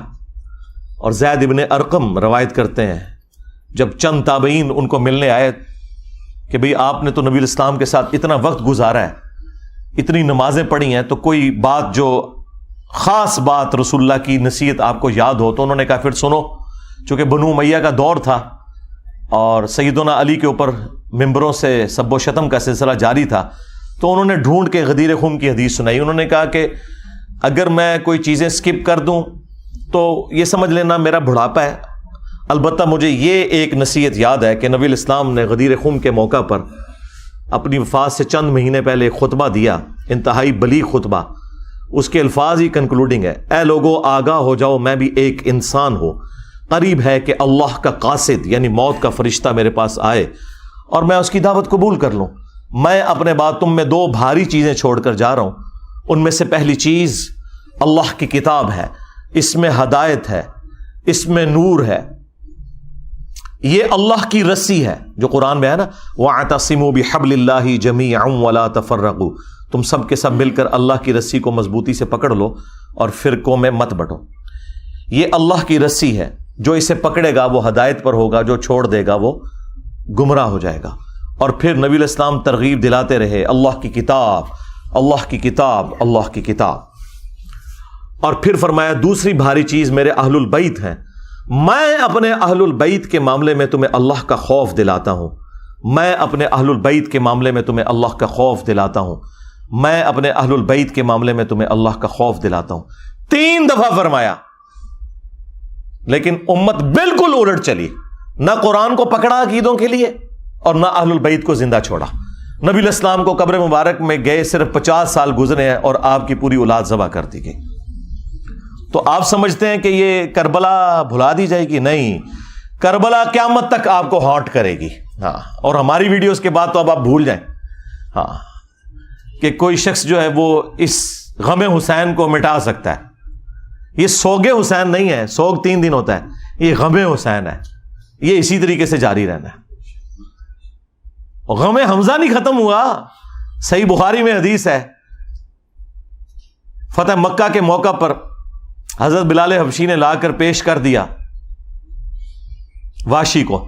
اور زید ابن ارقم روایت کرتے ہیں جب چند تابعین ان کو ملنے آئے کہ بھئی آپ نے تو نبی الاسلام کے ساتھ اتنا وقت گزارا ہے, اتنی نمازیں پڑھی ہیں, تو کوئی بات جو خاص بات رسول اللہ کی نصیحت آپ کو یاد ہو. تو انہوں نے کہا پھر سنو, چونکہ بنو امیہ کا دور تھا اور سیدنا علی کے اوپر ممبروں سے سب و شتم کا سلسلہ جاری تھا تو انہوں نے ڈھونڈ کے غدیر خم کی حدیث سنائی. انہوں نے کہا کہ اگر میں کوئی چیزیں سکپ کر دوں تو یہ سمجھ لینا میرا بڑھاپا ہے. البتہ مجھے یہ ایک نصیحت یاد ہے کہ نبی الاسلام نے غدیر خم کے موقع پر اپنی وفات سے چند مہینے پہلے ایک خطبہ دیا, انتہائی بلیغ خطبہ. اس کے الفاظ ہی کنکلوڈنگ ہے, اے لوگو آگاہ ہو جاؤ میں بھی ایک انسان ہوں, قریب ہے کہ اللہ کا قاصد یعنی موت کا فرشتہ میرے پاس آئے اور میں اس کی دعوت قبول کر لوں. میں اپنے بعد تم میں 2 بھاری چیزیں چھوڑ کر جا رہا ہوں. ان میں سے پہلی چیز اللہ کی کتاب ہے, اس میں ہدایت ہے, اس میں نور ہے. یہ اللہ کی رسی ہے جو قرآن میں ہے نا, وَاعْتَصِمُوا بِحَبْلِ اللَّهِ جَمِيعًا وَلَا تَفَرَّقُوا, تم سب کے سب مل کر اللہ کی رسی کو مضبوطی سے پکڑ لو اور فرقوں میں مت بٹو. یہ اللہ کی رسی ہے, جو اسے پکڑے گا وہ ہدایت پر ہوگا, جو چھوڑ دے گا وہ گمراہ ہو جائے گا. اور پھر نبی علیہ السلام ترغیب دلاتے رہے, اللہ کی کتاب, اللہ کی کتاب, اللہ کی کتاب. اور پھر فرمایا دوسری بھاری چیز میرے اہل البیت ہیں, میں اپنے اہل البیت کے معاملے میں تمہیں اللہ کا خوف دلاتا ہوں, میں اپنے اہل البیت کے معاملے میں تمہیں اللہ کا خوف دلاتا ہوں, میں اپنے اہل البیت کے معاملے میں تمہیں اللہ کا خوف دلاتا ہوں. 3 دفعہ فرمایا, لیکن امت بالکل الٹ چلی, نہ قرآن کو پکڑا عقیدوں کے لیے اور نہ اہل البیت کو زندہ چھوڑا. نبی علیہ السلام کو قبر مبارک میں گئے صرف 50 سال گزرے ہیں اور آپ کی پوری اولاد ذبح کر دی گئی. تو آپ سمجھتے ہیں کہ یہ کربلا بھلا دی جائے گی؟ نہیں, کربلا قیامت تک آپ کو ہانٹ کرے گی. ہاں, اور ہماری ویڈیوز کے بعد تو اب آپ بھول جائیں ہاں کہ کوئی شخص جو ہے وہ اس غم حسین کو مٹا سکتا ہے. یہ سوگ حسین نہیں ہے, سوگ 3 دن ہوتا ہے, یہ غم حسین ہے, یہ اسی طریقے سے جاری رہنا ہے. غم حمزہ نہیں ختم ہوا. صحیح بخاری میں حدیث ہے, فتح مکہ کے موقع پر حضرت بلال حبشی نے لا کر پیش کر دیا واشی کو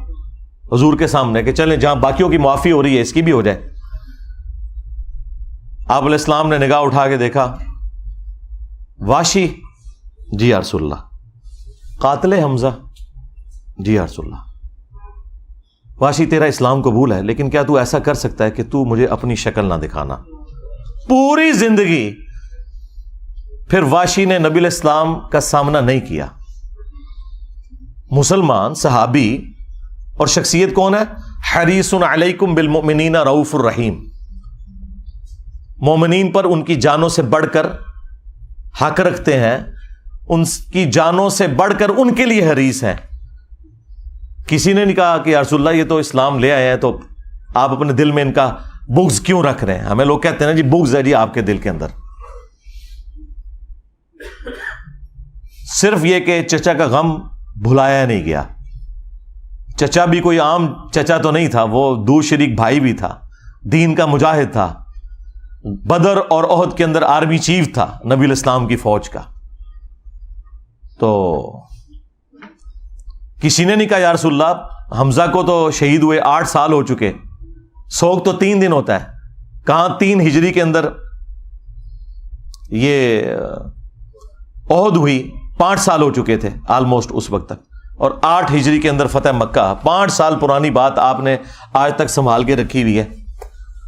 حضور کے سامنے کہ چلیں جہاں باقیوں کی معافی ہو رہی ہے اس کی بھی ہو جائے. آپ علیہ السلام نے نگاہ اٹھا کے دیکھا, واشی, جی یا رسول اللہ. قاتل حمزہ, جی یا رسول اللہ. واشی تیرا اسلام قبول ہے, لیکن کیا تو ایسا کر سکتا ہے کہ تو مجھے اپنی شکل نہ دکھانا؟ پوری زندگی پھر واشی نے نبی علیہ السلام کا سامنا نہیں کیا. مسلمان صحابی اور شخصیت کون ہے؟ حریص علیکم بالمؤمنین رؤوف الرحیم, مومنین پر ان کی جانوں سے بڑھ کر حق رکھتے ہیں, ان کی جانوں سے بڑھ کر ان کے لیے حریص ہیں. کسی نے نہیں کہا کہ یا رسول اللہ یہ تو اسلام لے آئے ہیں تو آپ اپنے دل میں ان کا بغض کیوں رکھ رہے ہیں؟ ہمیں لوگ کہتے ہیں نا جی بغض ہے جی آپ کے دل کے اندر. صرف یہ کہ چچا کا غم بھلایا نہیں گیا. چچا بھی کوئی عام چچا تو نہیں تھا, وہ دور شریک بھائی بھی تھا, دین کا مجاہد تھا, بدر اور احد کے اندر آرمی چیف تھا نبی علیہ السلام کی فوج کا. تو کسی نے نہیں کہا یا رسول اللہ حمزہ کو تو شہید ہوئے 8 سال ہو چکے, سوگ تو 3 دن ہوتا ہے. کہاں 3 ہجری کے اندر یہ احد ہوئی, 5 سال ہو چکے تھے آلموسٹ اس وقت تک, اور 8 ہجری کے اندر فتح مکہ. 5 سال پرانی بات آپ نے آج تک سنبھال کے رکھی ہوئی ہے.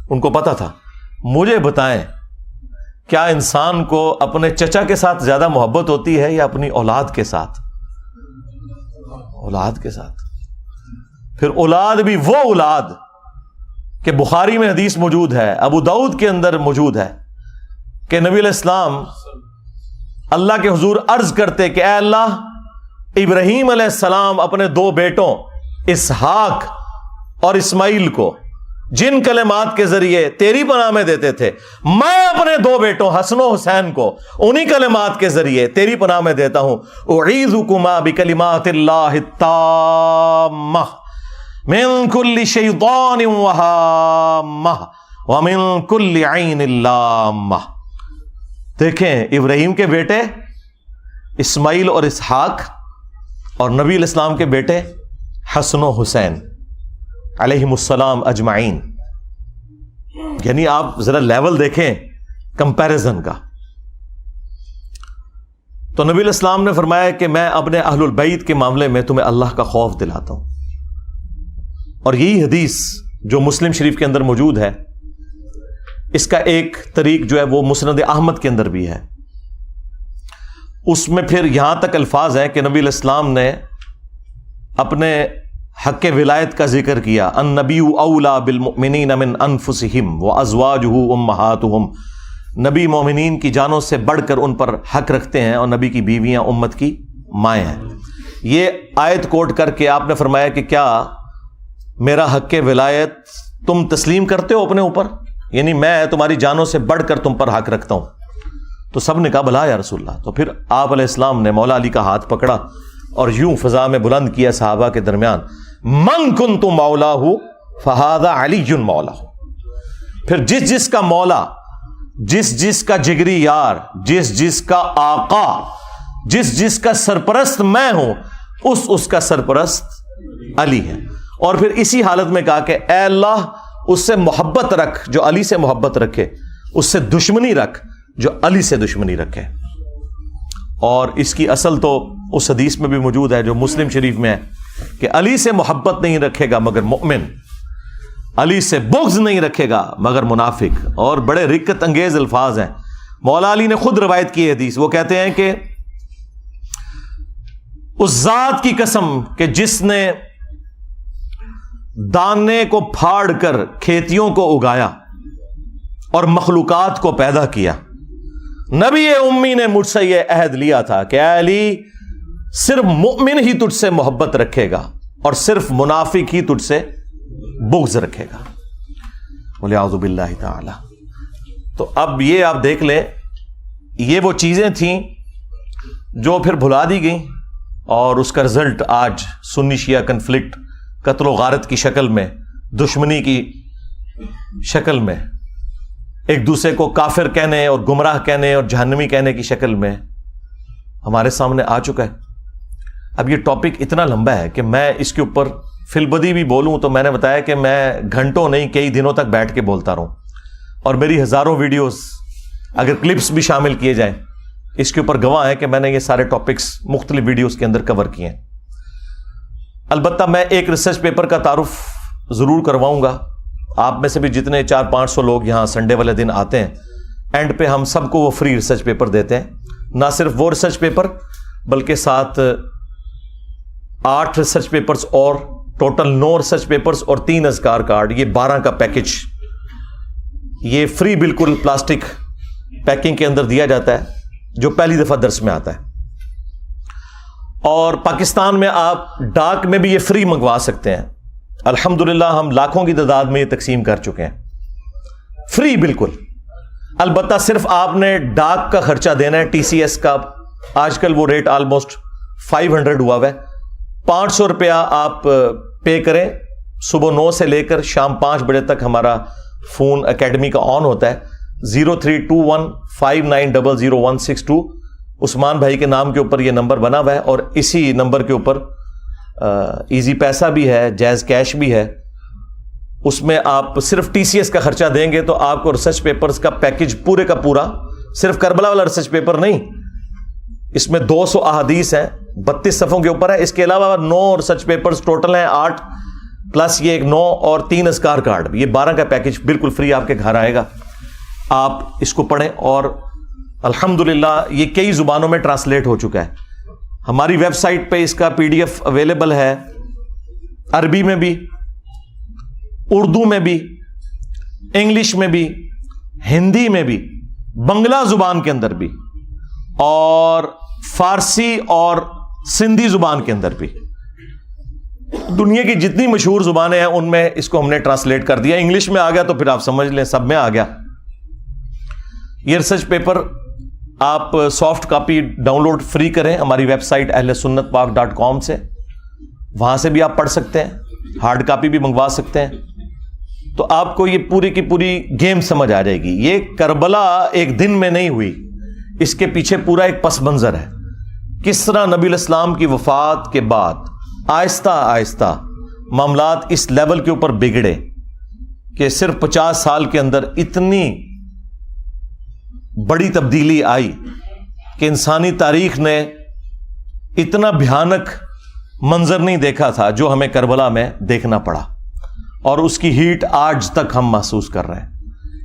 ان کو پتا تھا. مجھے بتائیں کیا انسان کو اپنے چچا کے ساتھ زیادہ محبت ہوتی ہے یا اپنی اولاد کے ساتھ؟ اولاد کے ساتھ. پھر اولاد بھی وہ اولاد کہ بخاری میں حدیث موجود ہے, ابو داؤد کے اندر موجود ہے کہ نبی علیہ السلام اللہ کے حضور عرض کرتے کہ اے اللہ, ابراہیم علیہ السلام اپنے 2 بیٹوں اسحاق اور اسماعیل کو جن کلمات کے ذریعے تیری پناہ میں دیتے تھے, میں اپنے 2 بیٹوں حسن و حسین کو انہی کلمات کے ذریعے تیری پناہ میں دیتا ہوں. اعیذکما بکلمات اللہ التامہ من کل شیطان وہامہ ومن کل عین لامہ. دیکھیں ابراہیم کے بیٹے اسماعیل اور اسحاق اور نبی علیہ السلام کے بیٹے حسن و حسین علیہم السلام اجمعین. یعنی آپ ذرا لیول دیکھیں کمپیریزن کا. تو نبی علیہ السلام نے فرمایا کہ میں اپنے اہل البیت کے معاملے میں تمہیں اللہ کا خوف دلاتا ہوں. اور یہی حدیث جو مسلم شریف کے اندر موجود ہے، اس کا ایک طریق جو ہے وہ مسند احمد کے اندر بھی ہے. اس میں پھر یہاں تک الفاظ ہیں کہ نبی علیہ السلام نے اپنے حق ولایت کا ذکر کیا. النبی اولا بالمؤمنین من انفسہم وازواجہ امہاتہم. نبی مومنین کی جانوں سے بڑھ کر ان پر حق رکھتے ہیں اور نبی کی بیویاں امت کی مائیں ہیں. یہ آیت کوٹ کر کے آپ نے فرمایا کہ کیا میرا حق ولایت تم تسلیم کرتے ہو اپنے اوپر؟ یعنی میں تمہاری جانوں سے بڑھ کر تم پر حق رکھتا ہوں. تو سب نے کہا بلا یا رسول اللہ. تو پھر آپ علیہ السلام نے مولا علی کا ہاتھ پکڑا اور یوں فضا میں بلند کیا صحابہ کے درمیان، من کنت مولاہ فہذا علی مولاہ. پھر جس جس کا مولا، جس جس کا جگری یار، جس جس کا آقا، جس جس کا سرپرست میں ہوں، اس کا سرپرست علی ہے. اور پھر اسی حالت میں کہا کہ اے اللہ اس سے محبت رکھ جو علی سے محبت رکھے، اس سے دشمنی رکھ جو علی سے دشمنی رکھے. اور اس کی اصل تو اس حدیث میں بھی موجود ہے جو مسلم شریف میں ہے کہ علی سے محبت نہیں رکھے گا مگر مومن، علی سے بغض نہیں رکھے گا مگر منافق. اور بڑے رقت انگیز الفاظ ہیں. مولا علی نے خود روایت کی ہے حدیث. وہ کہتے ہیں کہ اس ذات کی قسم کہ جس نے دانے کو پھاڑ کر کھیتیوں کو اگایا اور مخلوقات کو پیدا کیا، نبی امی نے مجھ سے یہ عہد لیا تھا کہ اے علی صرف مومن ہی تجھ سے محبت رکھے گا اور صرف منافق ہی تجھ سے بغض رکھے گا. وَلِعَوْذُ بِاللَّهِ تَعَالَى. تو اب یہ آپ دیکھ لیں، یہ وہ چیزیں تھیں جو پھر بھلا دی گئیں اور اس کا رزلٹ آج سنی شیعہ کنفلکٹ، قتل و غارت کی شکل میں، دشمنی کی شکل میں، ایک دوسرے کو کافر کہنے اور گمراہ کہنے اور جہنمی کہنے کی شکل میں ہمارے سامنے آ چکا ہے. اب یہ ٹاپک اتنا لمبا ہے کہ میں اس کے اوپر فی البدی بھی بولوں تو میں نے بتایا کہ میں گھنٹوں نہیں کئی دنوں تک بیٹھ کے بولتا رہوں. اور میری ہزاروں ویڈیوز اگر کلپس بھی شامل کیے جائیں اس کے اوپر گواہ ہے کہ میں نے یہ سارے ٹاپکس مختلف ویڈیوز کے اندر کور کیے ہیں. البتہ میں ایک ریسرچ پیپر کا تعارف ضرور کرواؤں گا. آپ میں سے بھی جتنے 400-500 لوگ یہاں سنڈے والے دن آتے ہیں، اینڈ پہ ہم سب کو وہ فری ریسرچ پیپر دیتے ہیں. نہ صرف وہ ریسرچ پیپر بلکہ ساتھ 8 ریسرچ پیپرز اور ٹوٹل 9 ریسرچ پیپرز اور 3 اذکار کارڈ، یہ 12 کا پیکج یہ فری بالکل پلاسٹک پیکنگ کے اندر دیا جاتا ہے جو پہلی دفعہ درس میں آتا ہے. اور پاکستان میں آپ ڈاک میں بھی یہ فری منگوا سکتے ہیں. الحمدللہ ہم لاکھوں کی تعداد میں یہ تقسیم کر چکے ہیں فری بالکل. البتہ صرف آپ نے ڈاک کا خرچہ دینا ہے. ٹی سی ایس کا آج کل وہ ریٹ آلموسٹ 500 ہوا ہے. 500 روپیہ آپ پے کریں. صبح 9 سے لے کر شام 5 بجے تک ہمارا فون اکیڈمی کا آن ہوتا ہے. 032159000162 عثمان بھائی کے نام کے اوپر یہ نمبر بنا ہوا ہے. اور اسی نمبر کے اوپر ایزی پیسہ بھی ہے، جائز کیش بھی ہے. اس میں آپ صرف ٹی سی ایس کا خرچہ دیں گے تو آپ کو ریسرچ پیپرز کا پیکج پورے کا پورا، صرف کربلا والا ریسرچ پیپر نہیں، اس میں 200 احادیث ہیں، 32 صفحوں کے اوپر ہے. اس کے علاوہ 9 ریسرچ پیپرز ٹوٹل ہیں 8 پلس یہ 9 اور 3 اذکار کارڈ، یہ 12 کا پیکج بالکل فری آپ کے گھر آئے گا. آپ اس کو پڑھیں. اور الحمدللہ یہ کئی زبانوں میں ٹرانسلیٹ ہو چکا ہے. ہماری ویب سائٹ پہ اس کا PDF اویلیبل ہے، عربی میں بھی، اردو میں بھی، انگلش میں بھی، ہندی میں بھی، بنگلہ زبان کے اندر بھی، اور فارسی اور سندھی زبان کے اندر بھی. دنیا کی جتنی مشہور زبانیں ہیں ان میں اس کو ہم نے ٹرانسلیٹ کر دیا. انگلش میں آ گیا تو پھر آپ سمجھ لیں سب میں آ گیا. یہ ریسرچ پیپر آپ soft copy download free کریں ہماری ویب سائٹ ahlsunnatpak.com سے، وہاں سے بھی آپ پڑھ سکتے ہیں. ہارڈ کاپی بھی منگوا سکتے ہیں. تو آپ کو یہ پوری کی پوری گیم سمجھ آ جائے گی. یہ کربلا ایک دن میں نہیں ہوئی، اس کے پیچھے پورا ایک پس منظر ہے. کس طرح نبی علیہ السلام کی وفات کے بعد آہستہ آہستہ معاملات اس لیول کے اوپر بگڑے کہ صرف 50 سال کے اندر اتنی بڑی تبدیلی آئی کہ انسانی تاریخ نے اتنا بھیانک منظر نہیں دیکھا تھا جو ہمیں کربلا میں دیکھنا پڑا. اور اس کی ہیٹ آج تک ہم محسوس کر رہے ہیں.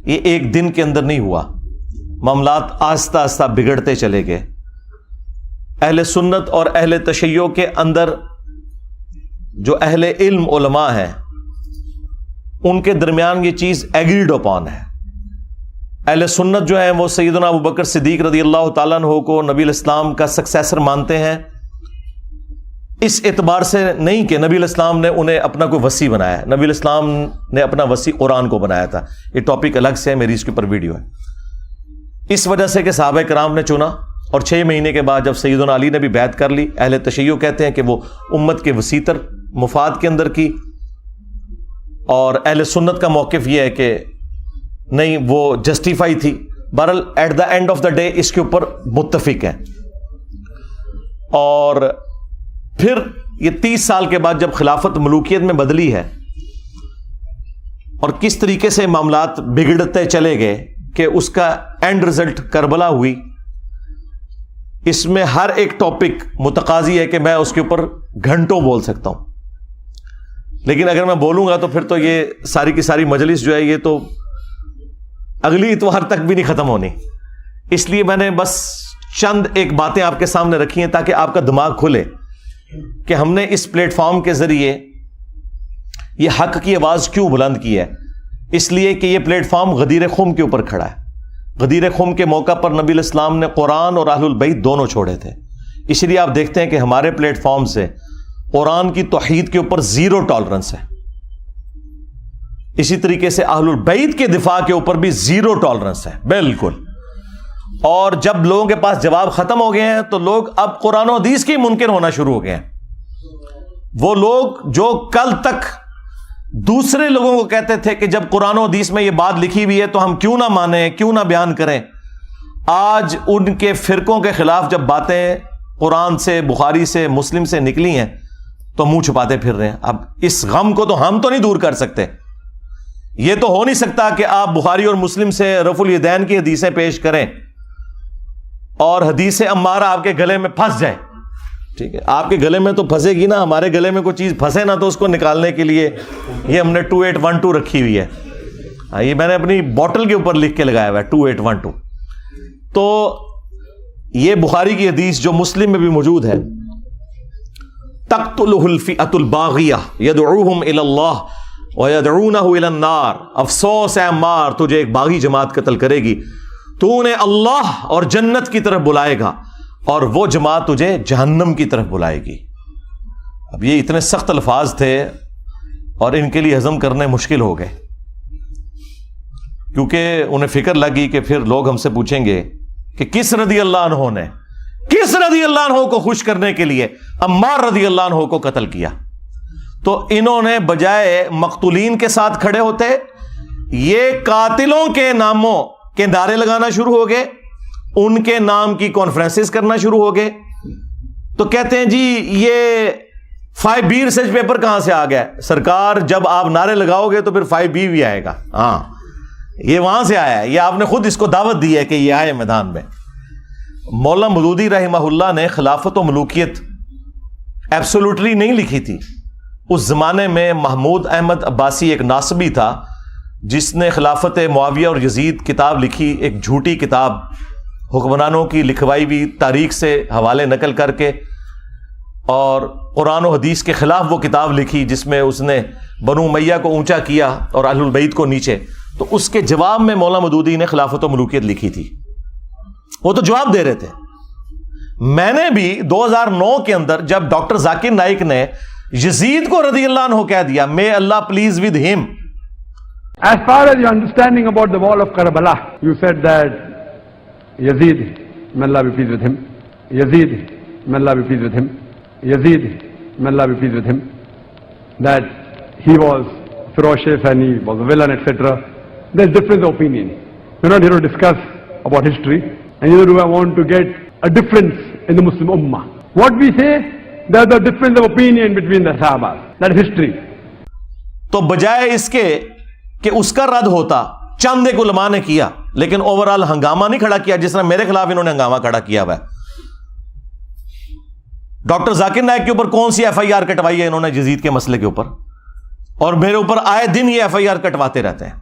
یہ ایک دن کے اندر نہیں ہوا، معاملات آہستہ آہستہ بگڑتے چلے گئے. اہل سنت اور اہل تشیع کے اندر جو اہل علم علماء ہیں ان کے درمیان یہ چیز ایگریڈ اپون ہے. اہل سنت جو ہیں وہ سیدنا ابوبکر صدیق رضی اللہ تعالیٰ عنہ کو نبی الاسلام کا سکسیسر مانتے ہیں، اس اعتبار سے نہیں کہ نبی الاسلام نے انہیں اپنا کوئی وصی بنایا ہے. نبی الاسلام نے اپنا وصی قرآن کو بنایا تھا. یہ ٹاپک الگ سے ہے، میری اس کے اوپر ویڈیو ہے. اس وجہ سے کہ صحابہ کرام نے چنا، اور 6 مہینے کے بعد جب سیدنا علی نے بھی بیعت کر لی، اہل تشیع کہتے ہیں کہ وہ امت کے وسیع تر مفاد کے اندر کی، اور اہل سنت کا موقف یہ ہے کہ نہیں، وہ جسٹیفائی تھی. بہرحال at the end of the day اس کے اوپر متفق ہیں. اور پھر یہ 30 سال کے بعد جب خلافت ملوکیت میں بدلی ہے اور کس طریقے سے معاملات بگڑتے چلے گئے کہ اس کا اینڈ رزلٹ کربلا ہوئی، اس میں ہر ایک ٹاپک متقاضی ہے کہ میں اس کے اوپر گھنٹوں بول سکتا ہوں. لیکن اگر میں بولوں گا تو پھر تو یہ ساری کی ساری مجلس جو ہے یہ تو اگلی اتوار تک بھی نہیں ختم ہونی. اس لیے میں نے بس چند ایک باتیں آپ کے سامنے رکھی ہیں تاکہ آپ کا دماغ کھلے کہ ہم نے اس پلیٹ فارم کے ذریعے یہ حق کی آواز کیوں بلند کی ہے. اس لیے کہ یہ پلیٹ فارم غدیر خم کے اوپر کھڑا ہے. غدیر خم کے موقع پر نبی الاسلام نے قرآن اور اہل البیت دونوں چھوڑے تھے. اسی لیے آپ دیکھتے ہیں کہ ہمارے پلیٹ فارم سے قرآن کی توحید کے اوپر 0 ٹالرنس ہے. اسی طریقے سے اہل البیت کے دفاع کے اوپر بھی 0 ٹالرنس ہے بالکل. اور جب لوگوں کے پاس جواب ختم ہو گئے ہیں تو لوگ اب قرآن و حدیث کے منکر ہونا شروع ہو گئے ہیں. وہ لوگ جو کل تک دوسرے لوگوں کو کہتے تھے کہ جب قرآن و حدیث میں یہ بات لکھی ہوئی ہے تو ہم کیوں نہ مانیں، کیوں نہ بیان کریں، آج ان کے فرقوں کے خلاف جب باتیں قرآن سے، بخاری سے، مسلم سے نکلی ہیں تو منہ چھپاتے پھر رہے ہیں. اب اس غم کو تو ہم تو نہیں دور کر سکتے. یہ تو ہو نہیں سکتا کہ آپ بخاری اور مسلم سے رفع الیدین کی حدیثیں پیش کریں اور حدیث عمارہ آپ کے گلے میں پھنس جائے. ٹھیک ہے، آپ کے گلے میں تو پھنسے گی نا، ہمارے گلے میں کوئی چیز پھنسے نا تو اس کو نکالنے کے لیے یہ ہم نے 2812 رکھی ہوئی ہے. یہ میں نے اپنی بوٹل کے اوپر لکھ کے لگایا ہوا ہے 2812. تو یہ بخاری کی حدیث جو مسلم میں بھی موجود ہے، تقتلہ الفئۃ الباغیہ یدعوہم الی اللہ ویدعونہ الی النار. افسوس ہے عمار، تجھے ایک باغی جماعت قتل کرے گی، تو انہیں اللہ اور جنت کی طرف بلائے گا اور وہ جماعت تجھے جہنم کی طرف بلائے گی. اب یہ اتنے سخت الفاظ تھے اور ان کے لیے ہضم کرنے مشکل ہو گئے، کیونکہ انہیں فکر لگی کہ پھر لوگ ہم سے پوچھیں گے کہ کس رضی اللہ عنہ نے، کس رضی اللہ عنہ کو خوش کرنے کے لیے عمار رضی اللہ عنہ کو قتل کیا. تو انہوں نے بجائے مقتولین کے ساتھ کھڑے ہوتے یہ قاتلوں کے ناموں کے نعرے لگانا شروع ہو گئے، ان کے نام کی کانفرنسز کرنا شروع ہو گئے. تو کہتے ہیں جی یہ 5B ریسرچ پیپر کہاں سے آ گیا؟ سرکار جب آپ نعرے لگاؤ گے تو پھر 5B بھی آئے گا. ہاں یہ وہاں سے آیا ہے، یہ آپ نے خود اس کو دعوت دی ہے کہ یہ آئے میدان میں. مولانا مودودی رحمہ اللہ نے خلافت و ملوکیت ایبسولوٹلی نہیں لکھی تھی. اس زمانے میں محمود احمد عباسی ایک ناصبی تھا جس نے خلافت معاویہ اور یزید کتاب لکھی، ایک جھوٹی کتاب حکمرانوں کی لکھوائی ہوئی تاریخ سے حوالے نقل کر کے، اور قرآن و حدیث کے خلاف وہ کتاب لکھی جس میں اس نے بنو امیہ کو اونچا کیا اور اہل البیت کو نیچے. تو اس کے جواب میں مولانا مودودی نے خلافت و ملوکیت لکھی تھی. وہ تو جواب دے رہے تھے. میں نے بھی 2009 کے اندر جب ڈاکٹر ذاکر نائک نے یزید کو رضی اللہ عنہ کہہ دیا، may Allah please with him. As far as your understanding about the wall of Karbala, you said that Yazid, may Allah be pleased with him, Yazid, may Allah be pleased with him, Yazid, may Allah be pleased with him, that he was ferocious and he was a villain, etc. There's difference of opinion. We're not here to discuss about history, and neither do I want to get a difference in the Muslim Ummah. What we say, there's a difference of opinion between the Sahaba. That is history. تو بجائے اس کے کہ اس کا رد ہوتا، چند ایک علماء نے کیا، لیکن اوورال ہنگامہ نہیں کھڑا کیا جس طرح میرے خلاف انہوں نے ہنگامہ کھڑا کیا ہوا ہے. ڈاکٹر ذاکر نائک کے اوپر کون سی FIR کٹوائی ہے انہوں نے یزید کے مسئلے کے اوپر؟ اور میرے اوپر آئے دن یہ FIR کٹواتے رہتے ہیں.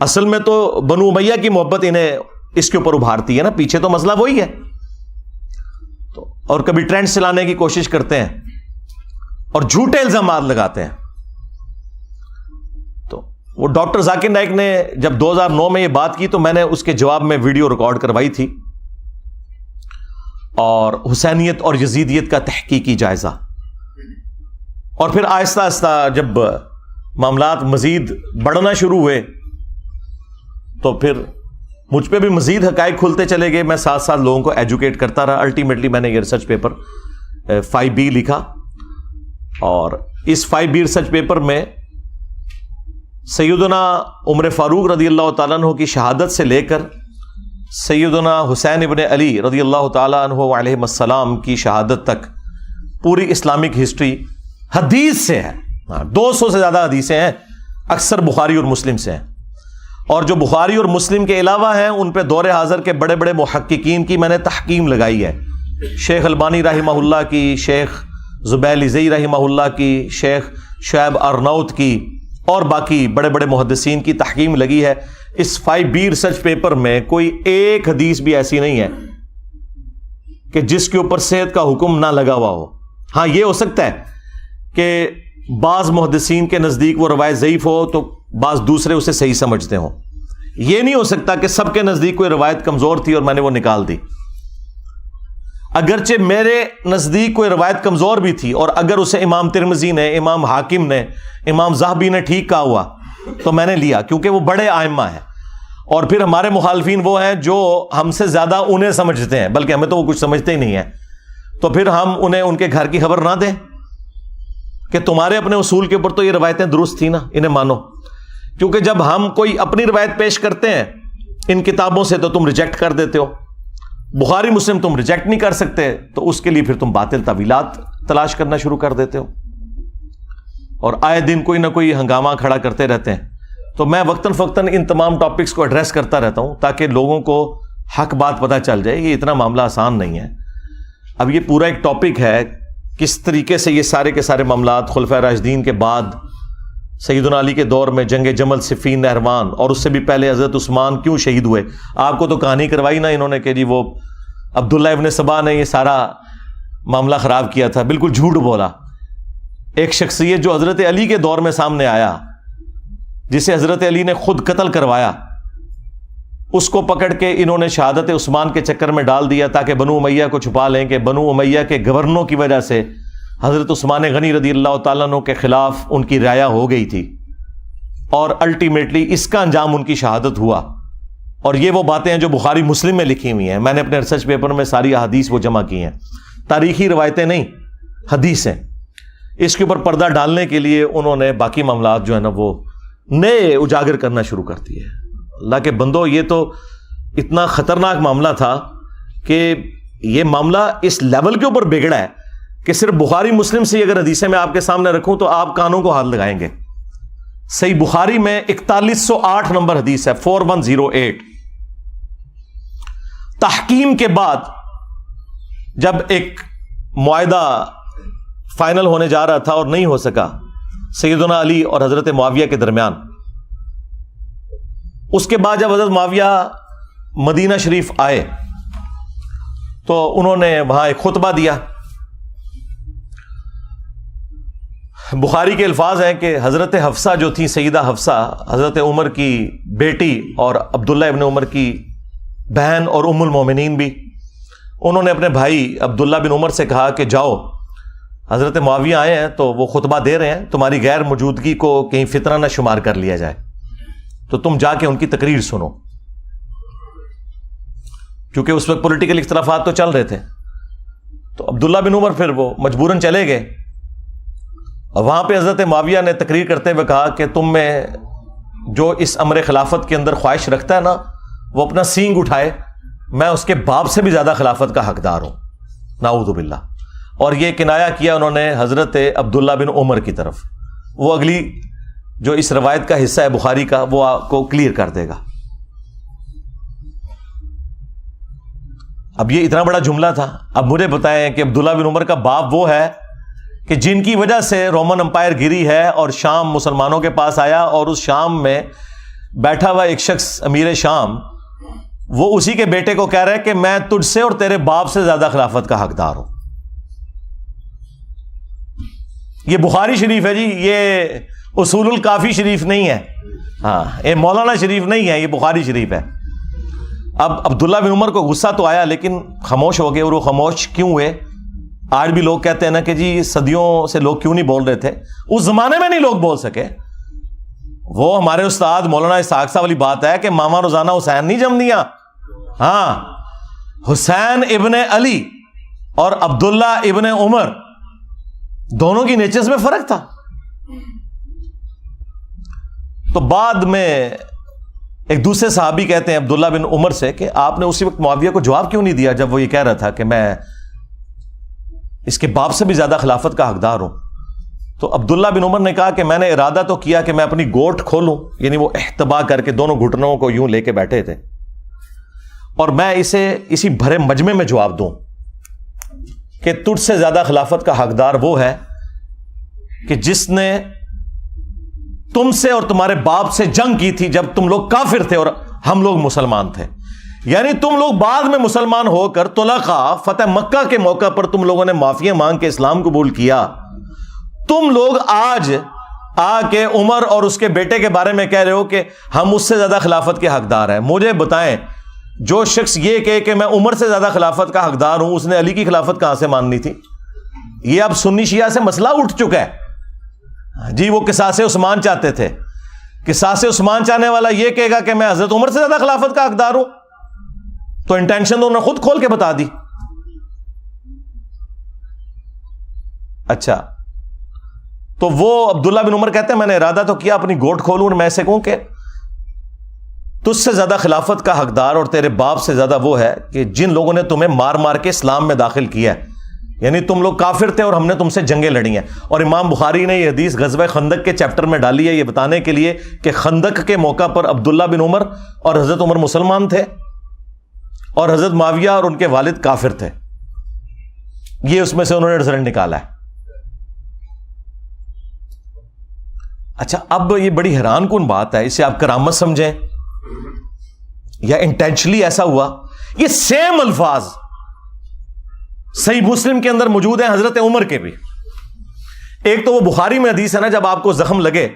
اصل میں تو بنو امیہ کی محبت انہیں اس کے اوپر ابھارتی ہے نا, پیچھے تو مسئلہ وہی ہے. تو اور کبھی ٹرینڈ چلانے کی کوشش کرتے ہیں اور جھوٹے الزامات لگاتے ہیں. تو وہ ڈاکٹر ذاکر نائک نے جب 2009 میں یہ بات کی تو میں نے اس کے جواب میں ویڈیو ریکارڈ کروائی تھی, اور حسینیت اور یزیدیت کا تحقیقی جائزہ. اور پھر آہستہ آہستہ جب معاملات مزید بڑھنا شروع ہوئے تو پھر مجھ پہ بھی مزید حقائق کھلتے چلے گئے. میں ساتھ ساتھ لوگوں کو ایجوکیٹ کرتا رہا. الٹیمیٹلی میں نے یہ ریسرچ پیپر 5B لکھا, اور اس 5B ریسرچ پیپر میں سیدنا عمر فاروق رضی اللہ تعالیٰ عنہ کی شہادت سے لے کر سیدنا حسین ابن علی رضی اللہ تعالیٰ عنہ علیہ السلام کی شہادت تک پوری اسلامک ہسٹری حدیث سے ہے. 200 سے زیادہ حدیثیں ہیں, اکثر بخاری اور مسلم سے ہیں. اور جو بخاری اور مسلم کے علاوہ ہیں ان پہ دور حاضر کے بڑے بڑے محققین کی میں نے تحکیم لگائی ہے. شیخ البانی رحمہ اللہ کی, شیخ زبیل ازئی رحمہ اللہ کی, شیخ شعیب ارناؤت کی, اور باقی بڑے بڑے محدثین کی تحکیم لگی ہے. اس 5B ریسرچ پیپر میں کوئی ایک حدیث بھی ایسی نہیں ہے کہ جس کے اوپر صحت کا حکم نہ لگا ہوا ہو. ہاں یہ ہو سکتا ہے کہ بعض محدثین کے نزدیک وہ روایت ضعیف ہو تو بعض دوسرے اسے صحیح سمجھتے ہوں. یہ نہیں ہو سکتا کہ سب کے نزدیک کوئی روایت کمزور تھی اور میں نے وہ نکال دی. اگرچہ میرے نزدیک کوئی روایت کمزور بھی تھی اور اگر اسے امام ترمذی نے, امام حاکم نے, امام ذہبی نے ٹھیک کہا ہوا تو میں نے لیا, کیونکہ وہ بڑے ائمہ ہیں. اور پھر ہمارے مخالفین وہ ہیں جو ہم سے زیادہ انہیں سمجھتے ہیں, بلکہ ہمیں تو وہ کچھ سمجھتے ہی نہیں ہیں. تو پھر ہم انہیں ان کے گھر کی خبر نہ دیں کہ تمہارے اپنے اصول کے اوپر تو یہ روایتیں درست تھیں نا, انہیں مانو. کیونکہ جب ہم کوئی اپنی روایت پیش کرتے ہیں ان کتابوں سے تو تم ریجیکٹ کر دیتے ہو. بخاری مسلم تم ریجیکٹ نہیں کر سکتے تو اس کے لیے پھر تم باطل تعویلات تلاش کرنا شروع کر دیتے ہو, اور آئے دن کوئی نہ کوئی ہنگامہ کھڑا کرتے رہتے ہیں. تو میں وقتاً فوقتاً ان تمام ٹاپکس کو ایڈریس کرتا رہتا ہوں تاکہ لوگوں کو حق بات پتہ چل جائے. یہ اتنا معاملہ آسان نہیں ہے. اب یہ پورا ایک ٹاپک ہے کس طریقے سے یہ سارے کے سارے معاملات خلفائے راشدین کے بعد سیدنا علی کے دور میں جنگ جمل, صفین, نہروان, اور اس سے بھی پہلے حضرت عثمان کیوں شہید ہوئے. آپ کو تو کہانی کروائی نا انہوں نے کہ جی وہ عبداللہ ابن سبا نے یہ سارا معاملہ خراب کیا تھا. بالکل جھوٹ بولا. ایک شخصیت جو حضرت علی کے دور میں سامنے آیا, جسے حضرت علی نے خود قتل کروایا, اس کو پکڑ کے انہوں نے شہادت عثمان کے چکر میں ڈال دیا تاکہ بنو امیہ کو چھپا لیں کہ بنو امیہ کے گورنروں کی وجہ سے حضرت عثمان غنی رضی اللہ تعالیٰ عنہ کے خلاف ان کی رعایا ہو گئی تھی, اور الٹیمیٹلی اس کا انجام ان کی شہادت ہوا. اور یہ وہ باتیں ہیں جو بخاری مسلم میں لکھی ہوئی ہیں. میں نے اپنے ریسرچ پیپر میں ساری احادیث وہ جمع کی ہیں, تاریخی روایتیں نہیں, حدیثیں. اس کے اوپر پردہ ڈالنے کے لیے انہوں نے باقی معاملات جو ہے نا وہ نئے اجاگر کرنا شروع کر دیے. اللہ کے بندو, یہ تو اتنا خطرناک معاملہ تھا کہ یہ معاملہ اس لیول کے اوپر بگڑا ہے کہ صرف بخاری مسلم سے اگر حدیثیں میں آپ کے سامنے رکھوں تو آپ کانوں کو ہاتھ لگائیں گے. صحیح بخاری میں 4108 نمبر حدیث ہے, 4108. تحکیم کے بعد جب ایک معاہدہ فائنل ہونے جا رہا تھا اور نہیں ہو سکا سیدنا علی اور حضرت معاویہ کے درمیان, اس کے بعد جب حضرت معاویہ مدینہ شریف آئے تو انہوں نے وہاں ایک خطبہ دیا. بخاری کے الفاظ ہیں کہ حضرت حفصہ جو تھی, سیدہ حفصہ, حضرت عمر کی بیٹی اور عبداللہ ابن عمر کی بہن اور ام المومنین بھی, انہوں نے اپنے بھائی عبداللہ بن عمر سے کہا کہ جاؤ, حضرت معاویہ آئے ہیں تو وہ خطبہ دے رہے ہیں, تمہاری غیر موجودگی کو کہیں فتنہ نہ شمار کر لیا جائے, تو تم جا کے ان کی تقریر سنو. کیونکہ اس وقت پولیٹیکل اختلافات تو چل رہے تھے. تو عبداللہ بن عمر پھر وہ مجبوراً چلے گئے, اور وہاں پہ حضرت معاویہ نے تقریر کرتے ہوئے کہا کہ تم میں جو اس امر خلافت کے اندر خواہش رکھتا ہے نا وہ اپنا سینگ اٹھائے, میں اس کے باپ سے بھی زیادہ خلافت کا حقدار ہوں, نعوذ باللہ. اور یہ کنایا کیا انہوں نے حضرت عبداللہ بن عمر کی طرف. وہ اگلی جو اس روایت کا حصہ ہے بخاری کا وہ آپ کو کلیئر کر دے گا. اب یہ اتنا بڑا جملہ تھا. اب مجھے بتائیں کہ عبداللہ بن عمر کا باپ وہ ہے کہ جن کی وجہ سے رومن امپائر گری ہے اور شام مسلمانوں کے پاس آیا، اور اس شام میں بیٹھا ہوا ایک شخص امیر شام وہ اسی کے بیٹے کو کہہ رہا ہے کہ میں تجھ سے اور تیرے باپ سے زیادہ خلافت کا حقدار ہوں. یہ بخاری شریف ہے جی، یہ اصول الکافی شریف نہیں ہے، ہاں یہ مولانا شریف نہیں ہے، یہ بخاری شریف ہے. اب عبداللہ بن عمر کو غصہ تو آیا لیکن خاموش ہو گئے. اور وہ خاموش کیوں ہوئے؟ آج بھی لوگ کہتے ہیں نا کہ جی صدیوں سے لوگ کیوں نہیں بول رہے تھے، اس زمانے میں نہیں لوگ بول سکے. وہ ہمارے استاد مولانا اسحاق صاحب والی بات ہے کہ ماما روزانہ حسین نہیں جم دیا. ہاں، حسین ابن علی اور عبداللہ ابن عمر دونوں کی نیچرز میں فرق تھا. تو بعد میں ایک دوسرے صحابی کہتے ہیں عبداللہ بن عمر سے کہ آپ نے اسی وقت معاویہ کو جواب کیوں نہیں دیا جب وہ یہ کہہ رہا تھا کہ میں اس کے باپ سے بھی زیادہ خلافت کا حقدار ہوں. تو عبداللہ بن عمر نے کہا کہ میں نے ارادہ تو کیا کہ میں اپنی گوٹ کھولوں، یعنی وہ احتبا کر کے دونوں گھٹنوں کو یوں لے کے بیٹھے تھے، اور میں اسے اسی بھرے مجمع میں جواب دوں کہ تجھ سے زیادہ خلافت کا حقدار وہ ہے کہ جس نے تم سے اور تمہارے باپ سے جنگ کی تھی جب تم لوگ کافر تھے اور ہم لوگ مسلمان تھے. یعنی تم لوگ بعد میں مسلمان ہو کر طلقاء فتح مکہ کے موقع پر تم لوگوں نے معافی مانگ کے اسلام قبول کیا. تم لوگ آج آ کے عمر اور اس کے بیٹے کے بارے میں کہہ رہے ہو کہ ہم اس سے زیادہ خلافت کے حقدار ہیں. مجھے بتائیں، جو شخص یہ کہے کہ میں عمر سے زیادہ خلافت کا حقدار ہوں، اس نے علی کی خلافت کہاں سے ماننی تھی؟ یہ اب سنی شیعہ سے مسئلہ اٹھ چکا ہے جی. وہ قصاص عثمان چاہتے تھے، قصاص عثمان چاہنے والا یہ کہے گا کہ میں حضرت عمر سے زیادہ خلافت کا حقدار ہوں، تو انٹینشن تو انہوں نے خود کھول کے بتا دی. اچھا، تو وہ عبداللہ بن عمر کہتے ہیں میں نے ارادہ تو کیا اپنی گوٹ کھولوں اور میں ایسے کہوں کہ تجھ سے زیادہ خلافت کا حقدار اور تیرے باپ سے زیادہ وہ ہے کہ جن لوگوں نے تمہیں مار مار کے اسلام میں داخل کیا ہے. یعنی تم لوگ کافر تھے اور ہم نے تم سے جنگیں لڑی ہیں. اور امام بخاری نے یہ حدیث غزوہ خندق کے چیپٹر میں ڈالی ہے یہ بتانے کے لیے کہ خندق کے موقع پر عبداللہ بن عمر اور حضرت عمر مسلمان تھے اور حضرت معاویہ اور ان کے والد کافر تھے. یہ اس میں سے انہوں نے رزلٹ نکالا ہے. اچھا، اب یہ بڑی حیران کن بات ہے، اسے آپ کرامت سمجھیں یا انٹینشنلی ایسا ہوا. یہ سیم الفاظ صحیح مسلم کے اندر موجود ہیں حضرت عمر کے بھی. ایک تو وہ بخاری میں حدیث ہے نا، جب آپ کو زخم لگے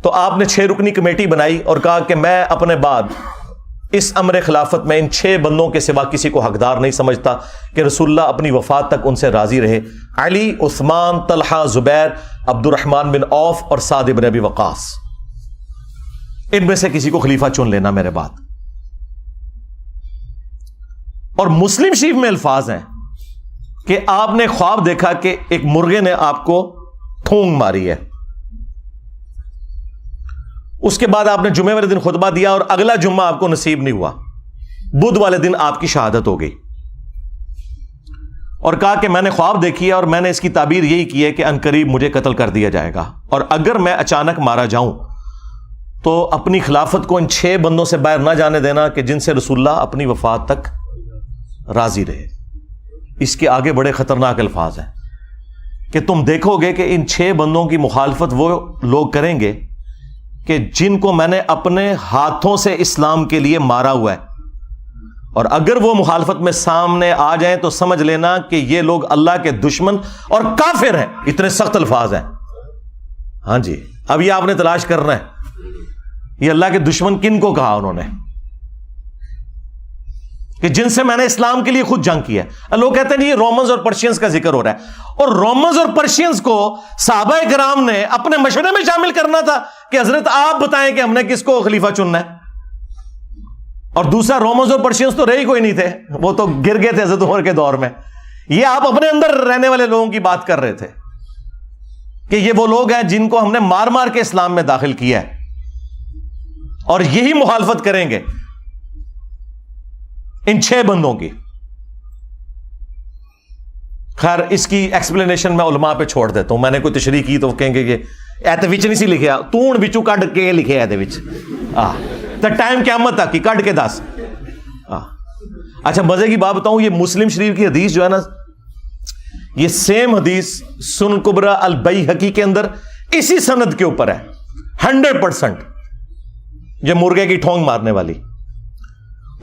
تو آپ نے 6 رکنی کمیٹی بنائی اور کہا کہ میں اپنے بعد اس امر خلافت میں ان 6 بندوں کے سوا کسی کو حقدار نہیں سمجھتا کہ رسول اللہ اپنی وفات تک ان سے راضی رہے. علی، عثمان، طلحہ، زبیر، عبد الرحمن بن عوف اور سعد بن ابی وقاص، ان میں سے کسی کو خلیفہ چن لینا میرے بعد. اور مسلم شریف میں الفاظ ہیں کہ آپ نے خواب دیکھا کہ ایک مرغے نے آپ کو ٹھونگ ماری ہے. اس کے بعد آپ نے جمعے والے دن خطبہ دیا اور اگلا جمعہ آپ کو نصیب نہیں ہوا. بدھ والے دن آپ کی شہادت ہو گئی اور کہا کہ میں نے خواب دیکھی ہے اور میں نے اس کی تعبیر یہی کی ہے کہ عنقریب مجھے قتل کر دیا جائے گا، اور اگر میں اچانک مارا جاؤں تو اپنی خلافت کو ان 6 بندوں سے باہر نہ جانے دینا کہ جن سے رسول اللہ اپنی وفات تک راضی رہے. اس کے آگے بڑے خطرناک الفاظ ہیں کہ تم دیکھو گے کہ ان 6 بندوں کی مخالفت وہ لوگ کریں گے کہ جن کو میں نے اپنے ہاتھوں سے اسلام کے لیے مارا ہوا ہے، اور اگر وہ مخالفت میں سامنے آ جائیں تو سمجھ لینا کہ یہ لوگ اللہ کے دشمن اور کافر ہیں. اتنے سخت الفاظ ہیں. ہاں جی، اب یہ آپ نے تلاش کرنا ہے یہ اللہ کے دشمن کن کو کہا انہوں نے کہ جن سے میں نے اسلام کے لیے خود جنگ کی ہے. لوگ کہتے ہیں یہ رومنز اور پرشینز کا ذکر ہو رہا ہے، اور رومنز اور پرشینز کو صحابہ کرام نے اپنے مشورے میں شامل کرنا تھا کہ حضرت آپ بتائیں کہ ہم نے کس کو خلیفہ چننا ہے. اور دوسرا، رومنز اور پرشینز تو رہے ہی کوئی نہیں تھے، وہ تو گر گئے تھے حضرت عمر کے دور میں. یہ آپ اپنے اندر رہنے والے لوگوں کی بات کر رہے تھے کہ یہ وہ لوگ ہیں جن کو ہم نے مار مار کے اسلام میں داخل کیا ہے اور یہی مخالفت کریں گے ان 6 بندوں کی. خیر، اس کی ایکسپلینیشن میں علماء پہ چھوڑ دیتا ہوں. میں نے کوئی تشریح کی تو وہ کہیں گے کہ ایتے وچ نہیں سی لکھیا، تون وچوں کڈ کے لکھے ایتے وچ تے ٹائم قیامت تک کی کڈ کے دس. اچھا، مزے کی بات بتاؤں، یہ مسلم شریف کی حدیث جو ہے نا، یہ سیم حدیث سنن کبری البیہقی کے اندر اسی سند کے اوپر ہے 100%، یہ مرغے کی ٹھونگ مارنے والی،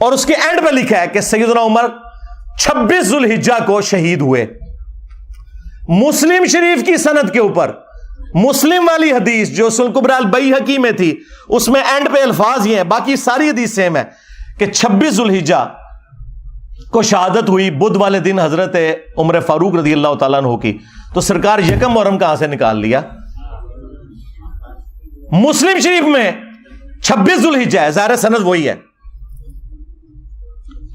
اور اس کے اینڈ پہ لکھا ہے کہ سیدنا عمر 26 ذوالحجہ کو شہید ہوئے۔ مسلم شریف کی سند کے اوپر مسلم والی حدیث جو سنن کبری البیہقی میں تھی، اس میں اینڈ پہ الفاظ یہ ہیں، باقی ساری حدیث سیم ہے کہ 26 ذوالحجہ کو شہادت ہوئی بدھ والے دن حضرت عمر فاروق رضی اللہ تعالیٰ عنہ کی، تو سرکار یکم محرم کہاں سے نکال لیا؟ مسلم شریف میں 26 ذوالحجہ ہے، ظاہر سند وہی ہے۔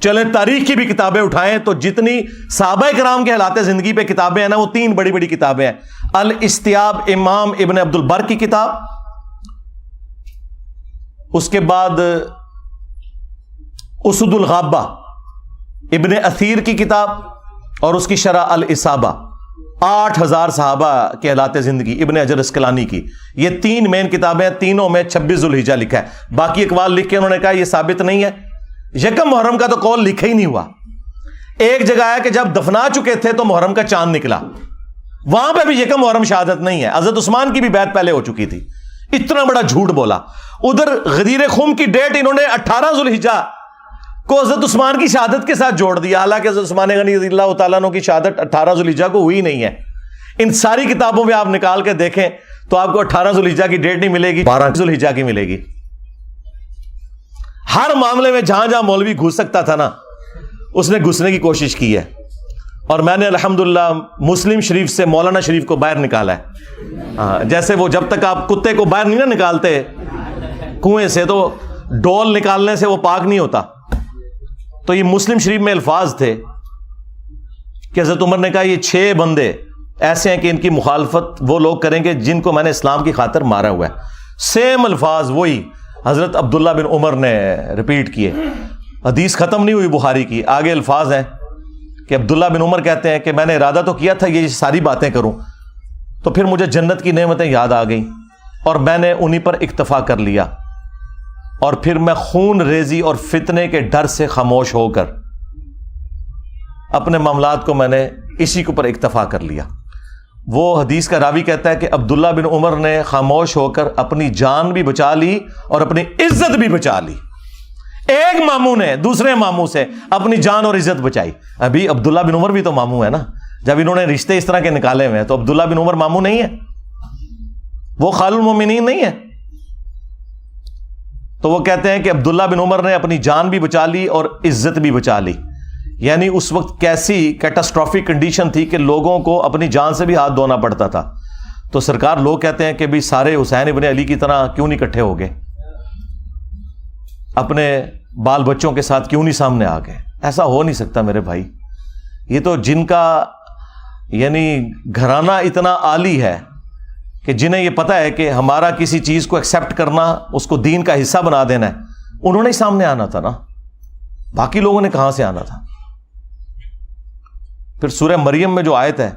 چلیں تاریخ کی بھی کتابیں اٹھائیں تو جتنی صحابہ کرام کے حالات زندگی پہ کتابیں ہیں نا، وہ 3 بڑی بڑی کتابیں ہیں، الاستیاب امام ابن عبد البر کی کتاب، اس کے بعد اسد الغابہ ابن اثیر کی کتاب، اور اس کی شرح الاصابہ 8000 صحابہ کے حالات زندگی ابن حجر اسقلانی کی، یہ 3 مین کتابیں ہیں، تینوں میں 26 ذوالحجہ لکھا ہے۔ باقی اقوال لکھ کے انہوں نے کہا یہ ثابت نہیں ہے، یکم محرم کا تو قول لکھا ہی نہیں ہوا۔ ایک جگہ ہے کہ جب دفنا چکے تھے تو محرم کا چاند نکلا، وہاں پہ بھی یکم محرم شہادت نہیں ہے، حضرت عثمان کی بھی بیعت پہلے ہو چکی تھی، اتنا بڑا جھوٹ بولا۔ ادھر غدیر خم کی ڈیٹ انہوں نے 18 ذوالحجہ کو حضرت عثمان کی شہادت کے ساتھ جوڑ دیا، حالانکہ حضرت عثمان غنی رضی اللہ تعالیٰ عنہ کی شہادت 18 ذوالحجہ کو ہوئی نہیں ہے۔ ان ساری کتابوں میں آپ نکال کے دیکھیں تو آپ کو 18 ذوالحجہ کی ڈیٹ نہیں ملے گی، 12 ذوالحجہ کی ملے گی۔ ہر معاملے میں جہاں جہاں مولوی گھس سکتا تھا نا، اس نے گھسنے کی کوشش کی ہے، اور میں نے الحمدللہ مسلم شریف سے مولانا شریف کو باہر نکالا ہے۔ جیسے وہ جب تک آپ کتے کو باہر نہیں نا نکالتے کنویں سے، تو ڈول نکالنے سے وہ پاک نہیں ہوتا، تو یہ مسلم شریف میں الفاظ تھے کہ حضرت عمر نے کہا یہ 6 بندے ایسے ہیں کہ ان کی مخالفت وہ لوگ کریں گے جن کو میں نے اسلام کی خاطر مارا ہوا ہے۔ سیم الفاظ وہی حضرت عبداللہ بن عمر نے ریپیٹ کیے۔ حدیث ختم نہیں ہوئی بخاری کی، آگے الفاظ ہیں کہ عبداللہ بن عمر کہتے ہیں کہ میں نے ارادہ تو کیا تھا یہ ساری باتیں کروں، تو پھر مجھے جنت کی نعمتیں یاد آ گئیں اور میں نے انہی پر اکتفا کر لیا، اور پھر میں خون ریزی اور فتنے کے ڈر سے خاموش ہو کر اپنے معاملات کو میں نے اسی کے اوپر اکتفا کر لیا۔ وہ حدیث کا راوی کہتا ہے کہ عبداللہ بن عمر نے خاموش ہو کر اپنی جان بھی بچا لی اور اپنی عزت بھی بچا لی۔ ایک ماموں نے دوسرے ماموں سے اپنی جان اور عزت بچائی۔ ابھی عبداللہ بن عمر بھی تو ماموں ہے نا، جب انہوں نے رشتے اس طرح کے نکالے ہوئے ہیں تو عبداللہ بن عمر ماموں نہیں ہے، وہ خال المومنین نہیں ہے۔ تو وہ کہتے ہیں کہ عبداللہ بن عمر نے اپنی جان بھی بچا لی اور عزت بھی بچا لی، یعنی اس وقت کیسی کیٹاسٹرافک کنڈیشن تھی کہ لوگوں کو اپنی جان سے بھی ہاتھ دھونا پڑتا تھا۔ تو سرکار لوگ کہتے ہیں کہ بھی سارے حسین ابن علی کی طرح کیوں نہیں اکٹھے ہو گئے، اپنے بال بچوں کے ساتھ کیوں نہیں سامنے آ گئے؟ ایسا ہو نہیں سکتا میرے بھائی، یہ تو جن کا یعنی گھرانہ اتنا عالی ہے کہ جنہیں یہ پتا ہے کہ ہمارا کسی چیز کو ایکسیپٹ کرنا، اس کو دین کا حصہ بنا دینا ہے، انہوں نے سامنے آنا تھا نا، باقی لوگوں نے کہاں سے آنا تھا؟ پھر سورہ مریم میں جو آیت ہے،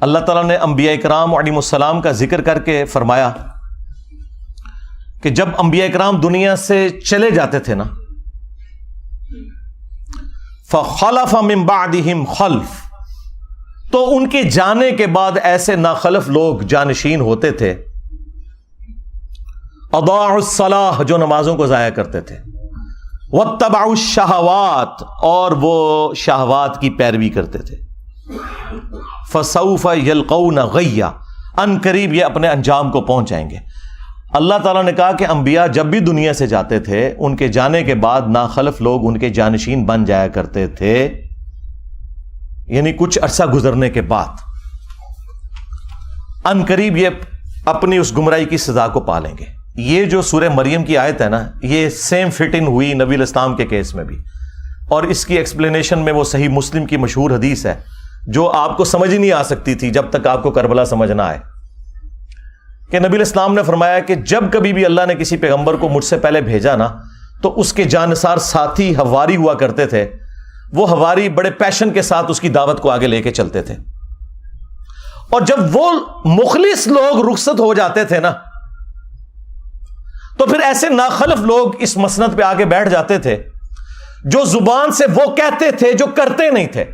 اللہ تعالیٰ نے انبیاء کرام علیہم السلام کا ذکر کر کے فرمایا کہ جب انبیاء کرام دنیا سے چلے جاتے تھے نا، فَخَلَفَ مِن بَعْدِهِمْ خَلْفٌ، تو ان کے جانے کے بعد ایسے ناخلف لوگ جانشین ہوتے تھے، اضاعوا الصلاۃ، جو نمازوں کو ضائع کرتے تھے، واتبعوا الشہوات، اور وہ شہوات کی پیروی کرتے تھے، فسوف یلقون غیا، ان قریب یہ اپنے انجام کو پہنچ جائیں گے۔ اللہ تعالیٰ نے کہا کہ انبیاء جب بھی دنیا سے جاتے تھے، ان کے جانے کے بعد ناخلف لوگ ان کے جانشین بن جایا کرتے تھے، یعنی کچھ عرصہ گزرنے کے بعد ان قریب یہ اپنی اس گمراہی کی سزا کو پالیں گے۔ یہ جو سورہ مریم کی آیت ہے نا، یہ سیم فٹ ان ہوئی نبی الاسلام کے کیس میں بھی، اور اس کی ایکسپلینیشن میں وہ صحیح مسلم کی مشہور حدیث ہے جو آپ کو سمجھ ہی نہیں آ سکتی تھی جب تک آپ کو کربلا سمجھ نہ آئے، کہ نبی الاسلام نے فرمایا کہ جب کبھی بھی اللہ نے کسی پیغمبر کو مجھ سے پہلے بھیجا نا، تو اس کے جانثار ساتھی حواری ہوا کرتے تھے، وہ حواری بڑے پیشن کے ساتھ اس کی دعوت کو آگے لے کے چلتے تھے، اور جب وہ مخلص لوگ رخصت ہو جاتے تھے نا، تو پھر ایسے ناخلف لوگ اس مسند پہ آگے بیٹھ جاتے تھے جو زبان سے وہ کہتے تھے جو کرتے نہیں تھے۔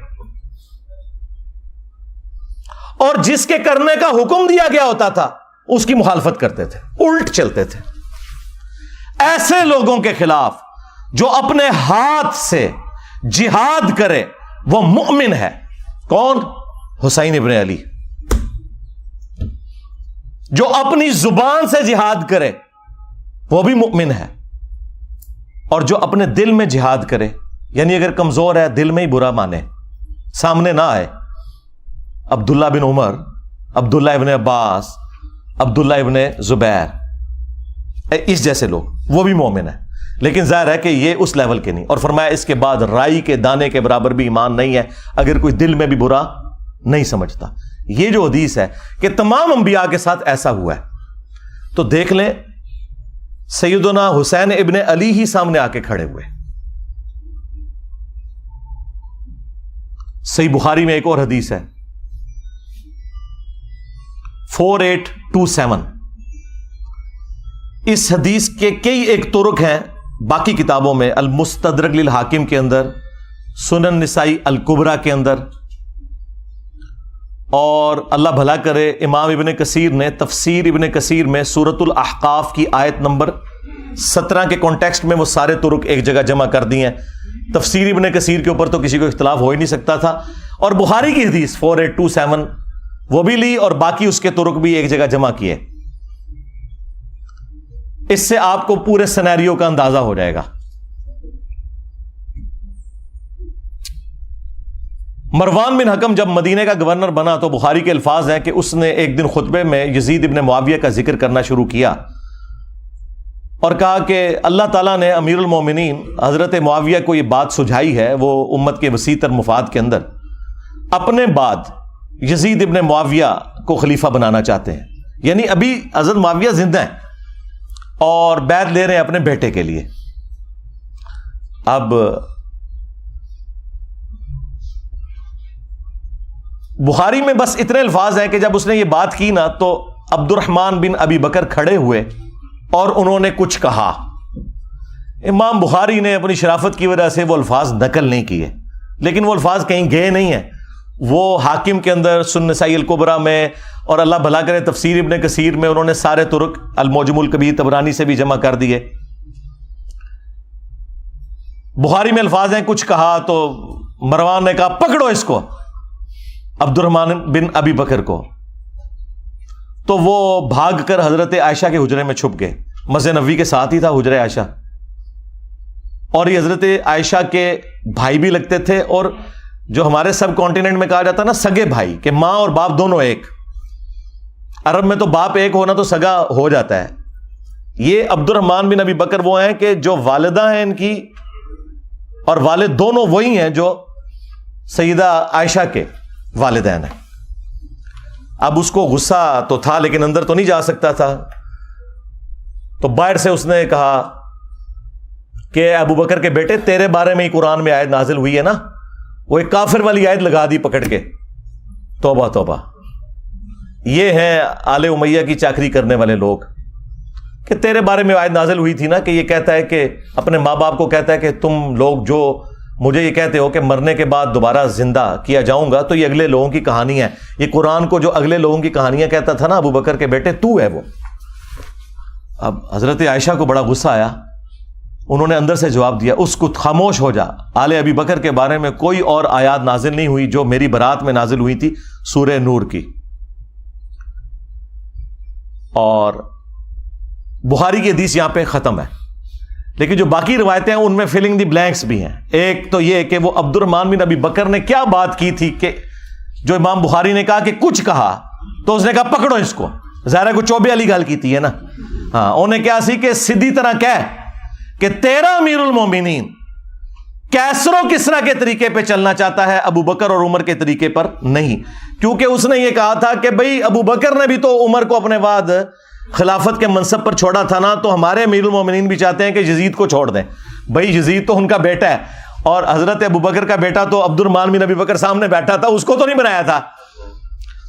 اور جس کے کرنے کا حکم دیا گیا ہوتا تھا اس کی مخالفت کرتے تھے، الٹ چلتے تھے. ایسے لوگوں کے خلاف جو اپنے ہاتھ سے جہاد کرے وہ مؤمن ہے. کون؟ حسین ابن علی. جو اپنی زبان سے جہاد کرے وہ بھی مؤمن ہے. اور جو اپنے دل میں جہاد کرے، یعنی اگر کمزور ہے دل میں ہی برا مانے، سامنے نہ آئے. عبداللہ بن عمر، عبداللہ ابن عباس، عبداللہ ابن زبیر، اس جیسے لوگ، وہ بھی مومن ہیں. لیکن ظاہر ہے کہ یہ اس لیول کے نہیں. اور فرمایا اس کے بعد رائی کے دانے کے برابر بھی ایمان نہیں ہے اگر کوئی دل میں بھی برا نہیں سمجھتا. یہ جو حدیث ہے کہ تمام انبیاء کے ساتھ ایسا ہوا ہے، تو دیکھ لیں سیدنا حسین ابن علی ہی سامنے آ کے کھڑے ہوئے. صحیح بخاری میں ایک اور حدیث ہے 4827. اس حدیث کے کئی ایک طرق ہیں باقی کتابوں میں، المستدرک للحاکم کے اندر، سنن نسائی الکبریٰ کے اندر، اور اللہ بھلا کرے امام ابن کثیر نے تفسیر ابن کثیر میں سورۃ الاحقاف کی آیت نمبر 17 کے کانٹیکسٹ میں وہ سارے طرق ایک جگہ جمع کر دی ہیں. تفسیر ابن کثیر کے اوپر تو کسی کو اختلاف ہو ہی نہیں سکتا تھا. اور بخاری کی حدیث 4827 وہ بھی لی اور باقی اس کے طرق بھی ایک جگہ جمع کیے. اس سے آپ کو پورے سینیریو کا اندازہ ہو جائے گا. مروان بن حکم جب مدینے کا گورنر بنا تو بخاری کے الفاظ ہیں کہ اس نے ایک دن خطبے میں یزید ابن معاویہ کا ذکر کرنا شروع کیا اور کہا کہ اللہ تعالیٰ نے امیر المومنین حضرت معاویہ کو یہ بات سجھائی ہے، وہ امت کے وسیع تر مفاد کے اندر اپنے بعد یزید ابن معاویہ کو خلیفہ بنانا چاہتے ہیں. یعنی ابھی حضرت معاویہ زندہ ہیں اور بیعت لے رہے ہیں اپنے بیٹے کے لیے. اب بخاری میں بس اتنے الفاظ ہیں کہ جب اس نے یہ بات کی نا تو عبد الرحمن بن ابی بکر کھڑے ہوئے اور انہوں نے کچھ کہا. امام بخاری نے اپنی شرافت کی وجہ سے وہ الفاظ نقل نہیں کیے، لیکن وہ الفاظ کہیں گئے نہیں ہیں. وہ حاکم کے اندر، سنن نسائی الکبریٰ میں، اور اللہ بھلا کرے تفسیر ابن کثیر میں انہوں نے سارے طرق، المعجم الکبیر طبرانی سے بھی جمع کر دیے. بخاری میں الفاظ ہیں کچھ کہا تو مروان نے کہا پکڑو اس کو، عبد الرحمن بن ابی بکر کو. تو وہ بھاگ کر حضرت عائشہ کے حجرے میں چھپ گئے. مسجد نبوی کے ساتھ ہی تھا حجرہ عائشہ، اور یہ حضرت عائشہ کے بھائی بھی لگتے تھے، اور جو ہمارے سب کانٹیننٹ میں کہا جاتا ہے نا سگے بھائی، کہ ماں اور باپ دونوں ایک. عرب میں تو باپ ایک ہونا تو سگا ہو جاتا ہے. یہ عبد الرحمن بن ابی بکر وہ ہیں کہ جو والدہ ہیں ان کی اور والد دونوں وہی ہیں جو سیدہ عائشہ کے والدین ہیں. اب اس کو غصہ تو تھا لیکن اندر تو نہیں جا سکتا تھا، تو باہر سے اس نے کہا کہ ابو بکر کے بیٹے تیرے بارے میں ہی قرآن میں آیت نازل ہوئی ہے نا. وہ ایک کافر والی آیت لگا دی پکڑ کے. توبہ توبہ. یہ ہیں آل امیہ کی چاکری کرنے والے لوگ کہ تیرے بارے میں آیت نازل ہوئی تھی نا کہ یہ کہتا ہے کہ اپنے ماں باپ کو کہتا ہے کہ تم لوگ جو مجھے یہ کہتے ہو کہ مرنے کے بعد دوبارہ زندہ کیا جاؤں گا، تو یہ اگلے لوگوں کی کہانی ہے. یہ قرآن کو جو اگلے لوگوں کی کہانیاں کہتا تھا نا ابو بکر کے بیٹے، تو ہے وہ. اب حضرت عائشہ کو بڑا غصہ آیا. انہوں نے اندر سے جواب دیا اس کو خاموش ہو جا، آل ابی بکر کے بارے میں کوئی اور آیات نازل نہیں ہوئی جو میری برات میں نازل ہوئی تھی، سورہ نور کی. اور بخاری کی حدیث یہاں پہ ختم ہے، لیکن جو باقی روایتیں ہیں ان میں فلنگ دی بلینکس بھی ہیں. ایک تو یہ کہ وہ عبد الرحمن بن ابی بکر نے کیا بات کی تھی کہ جو امام بخاری نے کہا کہ کچھ کہا تو اس نے کہا پکڑو اس کو. ظاہر ہے کو چوبے والی گل کی ہے نا. ہاں انہیں کیا سی کہ سیدھی طرح کہہ کہ تیرا امیر المومنین کیسر و کسرا کے طریقے پہ چلنا چاہتا ہے، ابو بکر اور عمر کے طریقے پر نہیں. کیونکہ اس نے یہ کہا تھا کہ بھئی ابو بکر نے بھی تو عمر کو اپنے بعد خلافت کے منصب پر چھوڑا تھا نا، تو ہمارے امیر المومنین بھی چاہتے ہیں کہ یزید کو چھوڑ دیں. بھئی یزید تو ان کا بیٹا ہے، اور حضرت ابو بکر کا بیٹا تو عبد الرحمن بن ابی بکر سامنے بیٹھا تھا، اس کو تو نہیں بنایا تھا.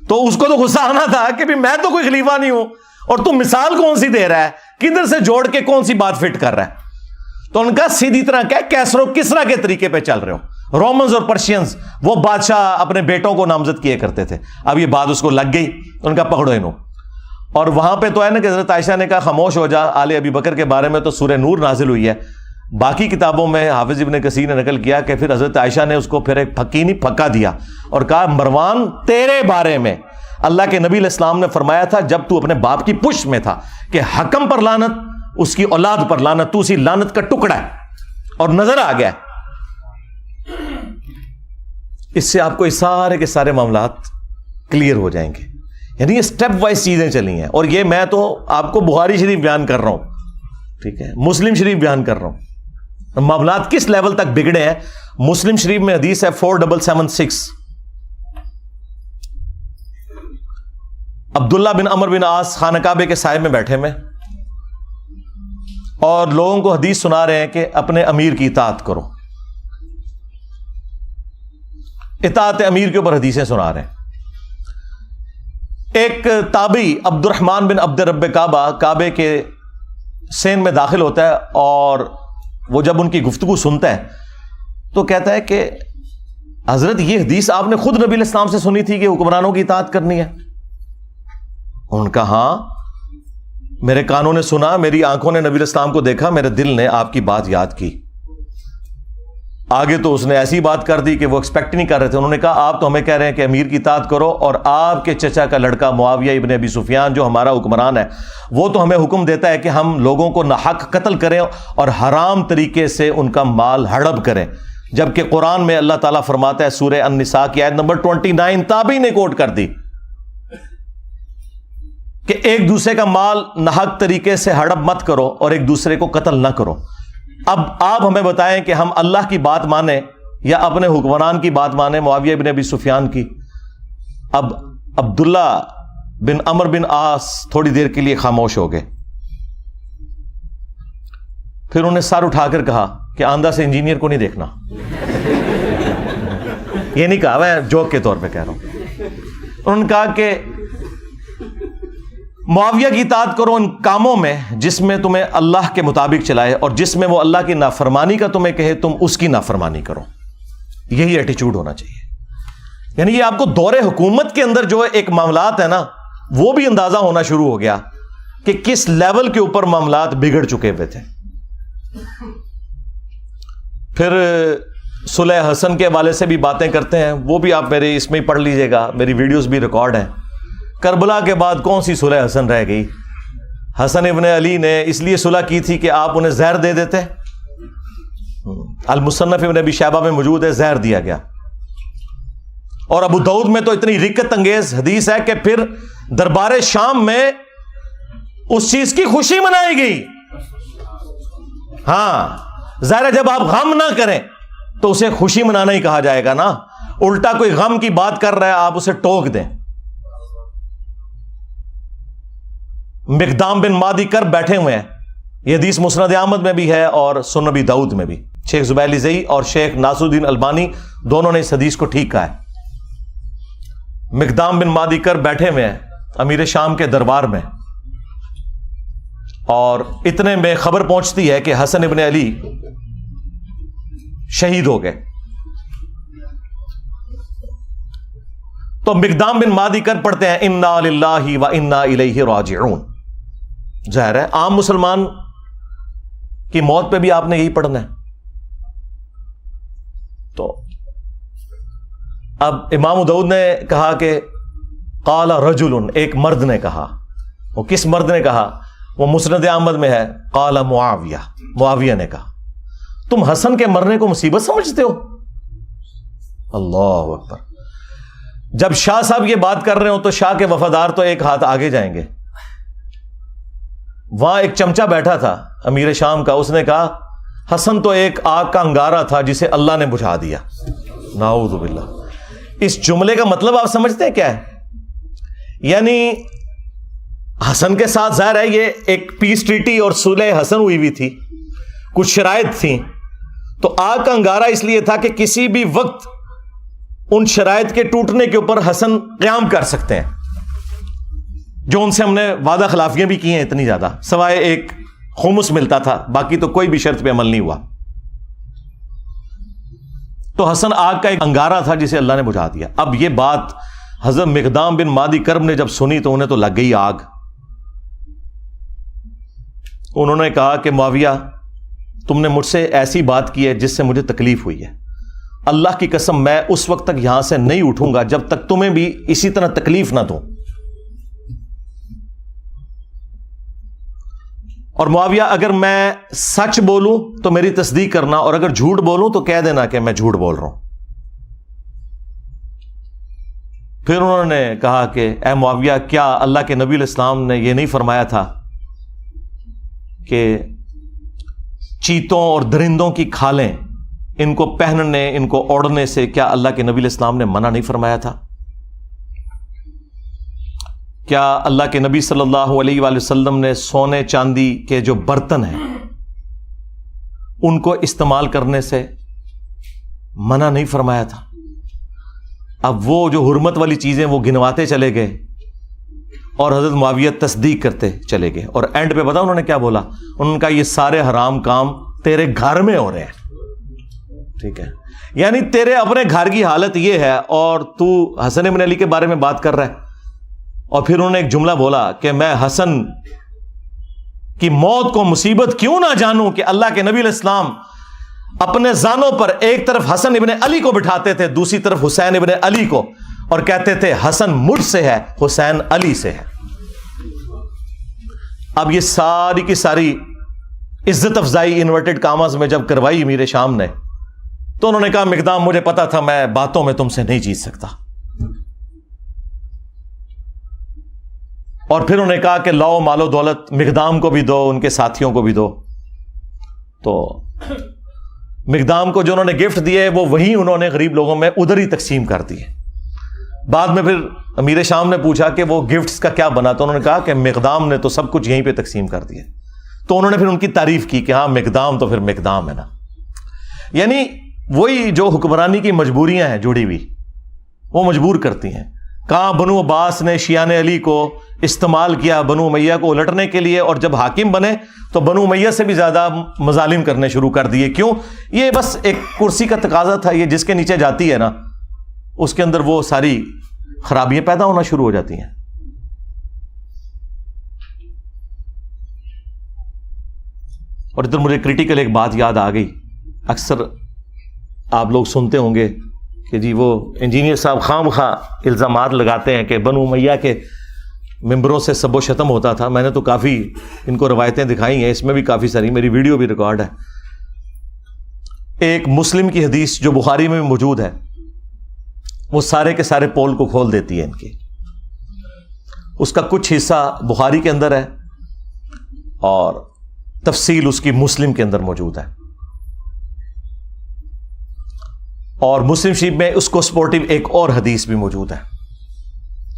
تو اس کو تو غصہ آنا تھا کہ بھی میں تو کوئی خلیفہ نہیں ہوں اور تم مثال کون سی دے رہا ہے، کدھر سے جوڑ کے کون سی بات فٹ کر رہا ہے. تو ان کا سیدھی طرح کیا کیسر و کسرا کے طریقے پہ چل رہے ہو. رومنز اور پرشینز وہ بادشاہ اپنے بیٹوں کو نامزد کیے کرتے تھے. اب یہ بات اس کو لگ گئی, ان کا پکڑو انہوں. اور وہاں پہ تو ہے نا کہ حضرت عائشہ نے کہا خاموش ہو جا, آل ابی بکر کے بارے میں تو سورہ نور نازل ہوئی ہے. باقی کتابوں میں حافظ ابن کثیر نے نقل کیا کہ پھر حضرت عائشہ نے اس کو پھر ایک پھکا دیا اور کہا مروان تیرے بارے میں اللہ کے نبی علیہ السلام نے فرمایا تھا جب تو اپنے باپ کی پشت میں تھا کہ حکم پر لعنت, اس کی اولاد پر لعنت, تو اسی لعنت کا ٹکڑا ہے. اور نظر آ گیا. اس سے آپ کو اس سارے کے سارے معاملات کلیئر ہو جائیں گے. یعنی یہ سٹیپ وائز چیزیں چلی ہیں. اور یہ میں تو آپ کو بخاری شریف بیان کر رہا ہوں, ٹھیک ہے, مسلم شریف بیان کر رہا ہوں. معاملات کس لیول تک بگڑے ہیں. مسلم شریف میں حدیث ہے 4776, عبداللہ بن عمر بن عاص خانہ کعبے کے سائے میں بیٹھے میں اور لوگوں کو حدیث سنا رہے ہیں کہ اپنے امیر کی اطاعت کرو. اطاعت امیر کے اوپر حدیثیں سنا رہے ہیں. ایک تابعی عبد الرحمن بن عبد رب کعبہ کعبے کے سین میں داخل ہوتا ہے اور وہ جب ان کی گفتگو سنتا ہے تو کہتا ہے کہ حضرت یہ حدیث آپ نے خود نبی علیہ السلام سے سنی تھی کہ حکمرانوں کی اطاعت کرنی ہے؟ ان کا ہاں, میرے کانوں نے سنا, میری آنکھوں نے نبی علیہ السلام کو دیکھا, میرے دل نے آپ کی بات یاد کی. آگے تو اس نے ایسی بات کر دی کہ وہ ایکسپیکٹ نہیں کر رہے تھے. انہوں نے کہا آپ تو ہمیں کہہ رہے ہیں کہ امیر کی اطاعت کرو, اور آپ کے چچا کا لڑکا معاویہ ابن ابی سفیان جو ہمارا حکمران ہے وہ تو ہمیں حکم دیتا ہے کہ ہم لوگوں کو ناحق قتل کریں اور حرام طریقے سے ان کا مال ہڑپ کریں, جبکہ قرآن میں اللہ تعالیٰ فرماتا ہے سورہ النساء کی آیت نمبر 29 تابعی نے کوٹ کر دی کہ ایک دوسرے کا مال ناحق طریقے سے ہڑپ مت کرو اور ایک دوسرے کو قتل نہ کرو. اب آپ ہمیں بتائیں کہ ہم اللہ کی بات مانیں یا اپنے حکمران کی بات مانیں, معاویہ بن ابی سفیان کی. اب عبداللہ بن عمر بن عاص تھوڑی دیر کے لیے خاموش ہو گئے. پھر انہیں سر اٹھا کر کہا کہ آندھا سے انجینئر کو نہیں دیکھنا. یہ نہیں کہا, میں جوک کے طور پہ کہہ رہا ہوں. انہوں نے کہا کہ معاویہ کی اطاعت کرو ان کاموں میں جس میں تمہیں اللہ کے مطابق چلائے, اور جس میں وہ اللہ کی نافرمانی کا تمہیں کہے تم اس کی نافرمانی کرو. یہی ایٹیچیوڈ ہونا چاہیے. یعنی یہ آپ کو دور حکومت کے اندر جو ایک معاملات ہے نا وہ بھی اندازہ ہونا شروع ہو گیا کہ کس لیول کے اوپر معاملات بگڑ چکے ہوئے تھے. پھر صلح حسن کے حوالے سے بھی باتیں کرتے ہیں, وہ بھی آپ میرے اس میں ہی پڑھ لیجئے گا, میری ویڈیوز بھی ریکارڈ ہیں. کربلا کے بعد کون سی صلح حسن رہ گئی؟ حسن ابن علی نے اس لیے صلح کی تھی کہ آپ انہیں زہر دے دیتے. المصنف ابن ابی شیبہ میں موجود ہے, زہر دیا گیا. اور ابو داؤد میں تو اتنی رکت انگیز حدیث ہے کہ پھر دربار شام میں اس چیز کی خوشی منائی گئی. ہاں ظاہر ہے جب آپ غم نہ کریں تو اسے خوشی منانا ہی کہا جائے گا نا. الٹا کوئی غم کی بات کر رہا ہے آپ اسے ٹوک دیں. مقدام بن مادی کر بیٹھے ہوئے ہیں, یہ حدیث مسند احمد میں بھی ہے اور سنن ابی داؤد میں بھی. شیخ زبیلی زئی اور شیخ ناصر الدین البانی دونوں نے اس حدیث کو ٹھیک کہا ہے. مقدام بن مادی کر بیٹھے ہوئے ہیں امیر شام کے دربار میں, اور اتنے میں خبر پہنچتی ہے کہ حسن ابن علی شہید ہو گئے. تو مقدام بن مادی کر پڑھتے ہیں انا للہ و انا الیہ راجعون. ظاہر ہے عام مسلمان کی موت پہ بھی آپ نے یہی پڑھنا ہے. تو اب امام داؤد نے کہا کہ قال رجل, ایک مرد نے کہا. وہ کس مرد نے کہا؟ وہ مسند احمد میں ہے. قال معاویہ, معاویہ نے کہا تم حسن کے مرنے کو مصیبت سمجھتے ہو؟ اللہ اکبر. جب شاہ صاحب یہ بات کر رہے ہو تو شاہ کے وفادار تو ایک ہاتھ آگے جائیں گے. وہاں ایک چمچا بیٹھا تھا امیر شام کا, اس نے کہا حسن تو ایک آگ کا انگارہ تھا جسے اللہ نے بجھا دیا. نعوذ باللہ. اس جملے کا مطلب آپ سمجھتے ہیں کیا ہے؟ یعنی حسن کے ساتھ ظاہر ہے یہ ایک پیس ٹریٹی اور صلح حسن ہوئی ہوئی تھی, کچھ شرائط تھیں, تو آگ کا انگارہ اس لیے تھا کہ کسی بھی وقت ان شرائط کے ٹوٹنے کے اوپر حسن قیام کر سکتے ہیں, جو ان سے ہم نے وعدہ خلافیاں بھی کی ہیں اتنی زیادہ, سوائے ایک خمس ملتا تھا, باقی تو کوئی بھی شرط پہ عمل نہیں ہوا. تو حسن آگ کا ایک انگارہ تھا جسے اللہ نے بجھا دیا. اب یہ بات حضرت مقدام بن مادی کرب نے جب سنی تو انہیں تو لگ گئی آگ. انہوں نے کہا کہ معاویہ تم نے مجھ سے ایسی بات کی ہے جس سے مجھے تکلیف ہوئی ہے. اللہ کی قسم میں اس وقت تک یہاں سے نہیں اٹھوں گا جب تک تمہیں بھی اسی طرح تکلیف نہ دوں. اور معاویہ اگر میں سچ بولوں تو میری تصدیق کرنا، اور اگر جھوٹ بولوں تو کہہ دینا کہ میں جھوٹ بول رہا ہوں. پھر انہوں نے کہا کہ اے معاویہ کیا اللہ کے نبی علیہ السلام نے یہ نہیں فرمایا تھا کہ چیتوں اور درندوں کی کھالیں ان کو پہننے ان کو اوڑھنے سے کیا اللہ کے نبی علیہ السلام نے منع نہیں فرمایا تھا؟ کیا اللہ کے نبی صلی اللہ علیہ وآلہ وسلم نے سونے چاندی کے جو برتن ہیں ان کو استعمال کرنے سے منع نہیں فرمایا تھا؟ اب وہ جو حرمت والی چیزیں وہ گنواتے چلے گئے اور حضرت معاویہ تصدیق کرتے چلے گئے، اور اینڈ پہ بتا انہوں نے کیا بولا؟ انہوں نے کہا یہ سارے حرام کام تیرے گھر میں ہو رہے ہیں. ٹھیک ہے، یعنی تیرے اپنے گھر کی حالت یہ ہے اور تو حسن بن علی کے بارے میں بات کر رہا ہے. اور پھر انہوں نے ایک جملہ بولا کہ میں حسن کی موت کو مصیبت کیوں نہ جانوں کہ اللہ کے نبی علیہ السلام اپنے زانوں پر ایک طرف حسن ابن علی کو بٹھاتے تھے، دوسری طرف حسین ابن علی کو، اور کہتے تھے حسن مجھ سے ہے، حسین علی سے ہے. اب یہ ساری کی ساری عزت افزائی انورٹڈ کاماز میں جب کروائی امیر شام نے تو انہوں نے کہا مقدام مجھے پتا تھا میں باتوں میں تم سے نہیں جیت سکتا. اور پھر انہوں نے کہا کہ لاؤ مال و دولت مقدام کو بھی دو، ان کے ساتھیوں کو بھی دو. تو مقدام کو جو انہوں نے گفٹ دیے وہ وہیں انہوں نے غریب لوگوں میں ادھر ہی تقسیم کر دیے. بعد میں پھر امیر شام نے پوچھا کہ وہ گفٹس کا کیا بنا، تو انہوں نے کہا کہ مقدام نے تو سب کچھ یہیں پہ تقسیم کر دیا. تو انہوں نے پھر ان کی تعریف کی کہ ہاں مقدام تو پھر مقدام ہے نا. یعنی وہی جو حکمرانی کی مجبوریاں ہیں جڑی ہوئی وہ مجبور کرتی ہیں. کہاں بنو عباس نے شیعان علی کو استعمال کیا بنو امیہ کو الٹنے کے لیے، اور جب حاکم بنے تو بنو امیہ سے بھی زیادہ مظالم کرنے شروع کر دیے. کیوں؟ یہ بس ایک کرسی کا تقاضا تھا، یہ جس کے نیچے جاتی ہے نا اس کے اندر وہ ساری خرابیاں پیدا ہونا شروع ہو جاتی ہیں. اور ادھر مجھے کریٹیکل ایک بات یاد آ گئی. اکثر آپ لوگ سنتے ہوں گے کہ جی وہ انجینئر صاحب خام خواہ الزامات لگاتے ہیں کہ بنو امیہ کے ممبروں سے سب و شتم ہوتا تھا. میں نے تو کافی ان کو روایتیں دکھائی ہیں، اس میں بھی کافی ساری میری ویڈیو بھی ریکارڈ ہے. ایک مسلم کی حدیث جو بخاری میں بھی موجود ہے وہ سارے کے سارے پول کو کھول دیتی ہے ان کی. اس کا کچھ حصہ بخاری کے اندر ہے اور تفصیل اس کی مسلم کے اندر موجود ہے. اور مسلم شریف میں اس کو سپورٹیو ایک اور حدیث بھی موجود ہے.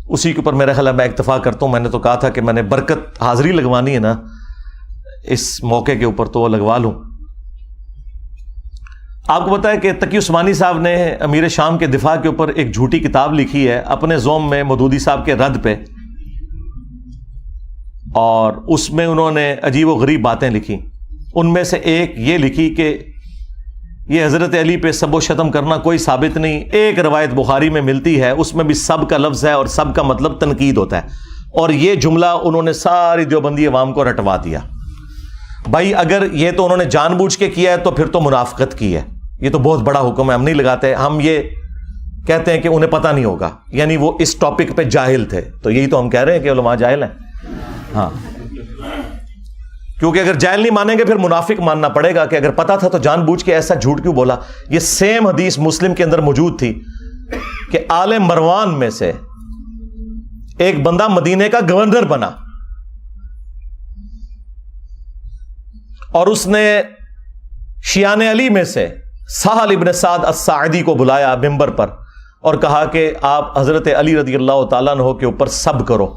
اسی کے اوپر میرا خیال ہے میں اکتفا کرتا ہوں. میں نے تو کہا تھا کہ میں نے برکت حاضری لگوانی ہے نا اس موقع کے اوپر تو وہ لگوا لوں. آپ کو پتا ہے کہ تقی عثمانی صاحب نے امیر شام کے دفاع کے اوپر ایک جھوٹی کتاب لکھی ہے اپنے زوم میں مودودی صاحب کے رد پہ، اور اس میں انہوں نے عجیب و غریب باتیں لکھی. ان میں سے ایک یہ لکھی کہ یہ حضرت علی پہ سب و شتم کرنا کوئی ثابت نہیں. ایک روایت بخاری میں ملتی ہے اس میں بھی سب کا لفظ ہے اور سب کا مطلب تنقید ہوتا ہے، اور یہ جملہ انہوں نے ساری دیوبندی عوام کو رٹوا دیا. بھائی اگر یہ تو انہوں نے جان بوجھ کے کیا ہے تو پھر تو منافقت کی ہے. یہ تو بہت بڑا حکم ہے، ہم نہیں لگاتے. ہم یہ کہتے ہیں کہ انہیں پتہ نہیں ہوگا، یعنی وہ اس ٹاپک پہ جاہل تھے. تو یہی تو ہم کہہ رہے ہیں کہ علماء جاہل ہیں. ہاں، کیونکہ اگر جاہل نہیں مانیں گے پھر منافق ماننا پڑے گا کہ اگر پتا تھا تو جان بوجھ کے ایسا جھوٹ کیوں بولا. یہ سیم حدیث مسلم کے اندر موجود تھی کہ آل مروان میں سے ایک بندہ مدینے کا گورنر بنا اور اس نے شیعان علی میں سے سہل ابن سعد الساعدی کو بلایا ممبر پر اور کہا کہ آپ حضرت علی رضی اللہ تعالیٰ عنہ کے اوپر سب کرو.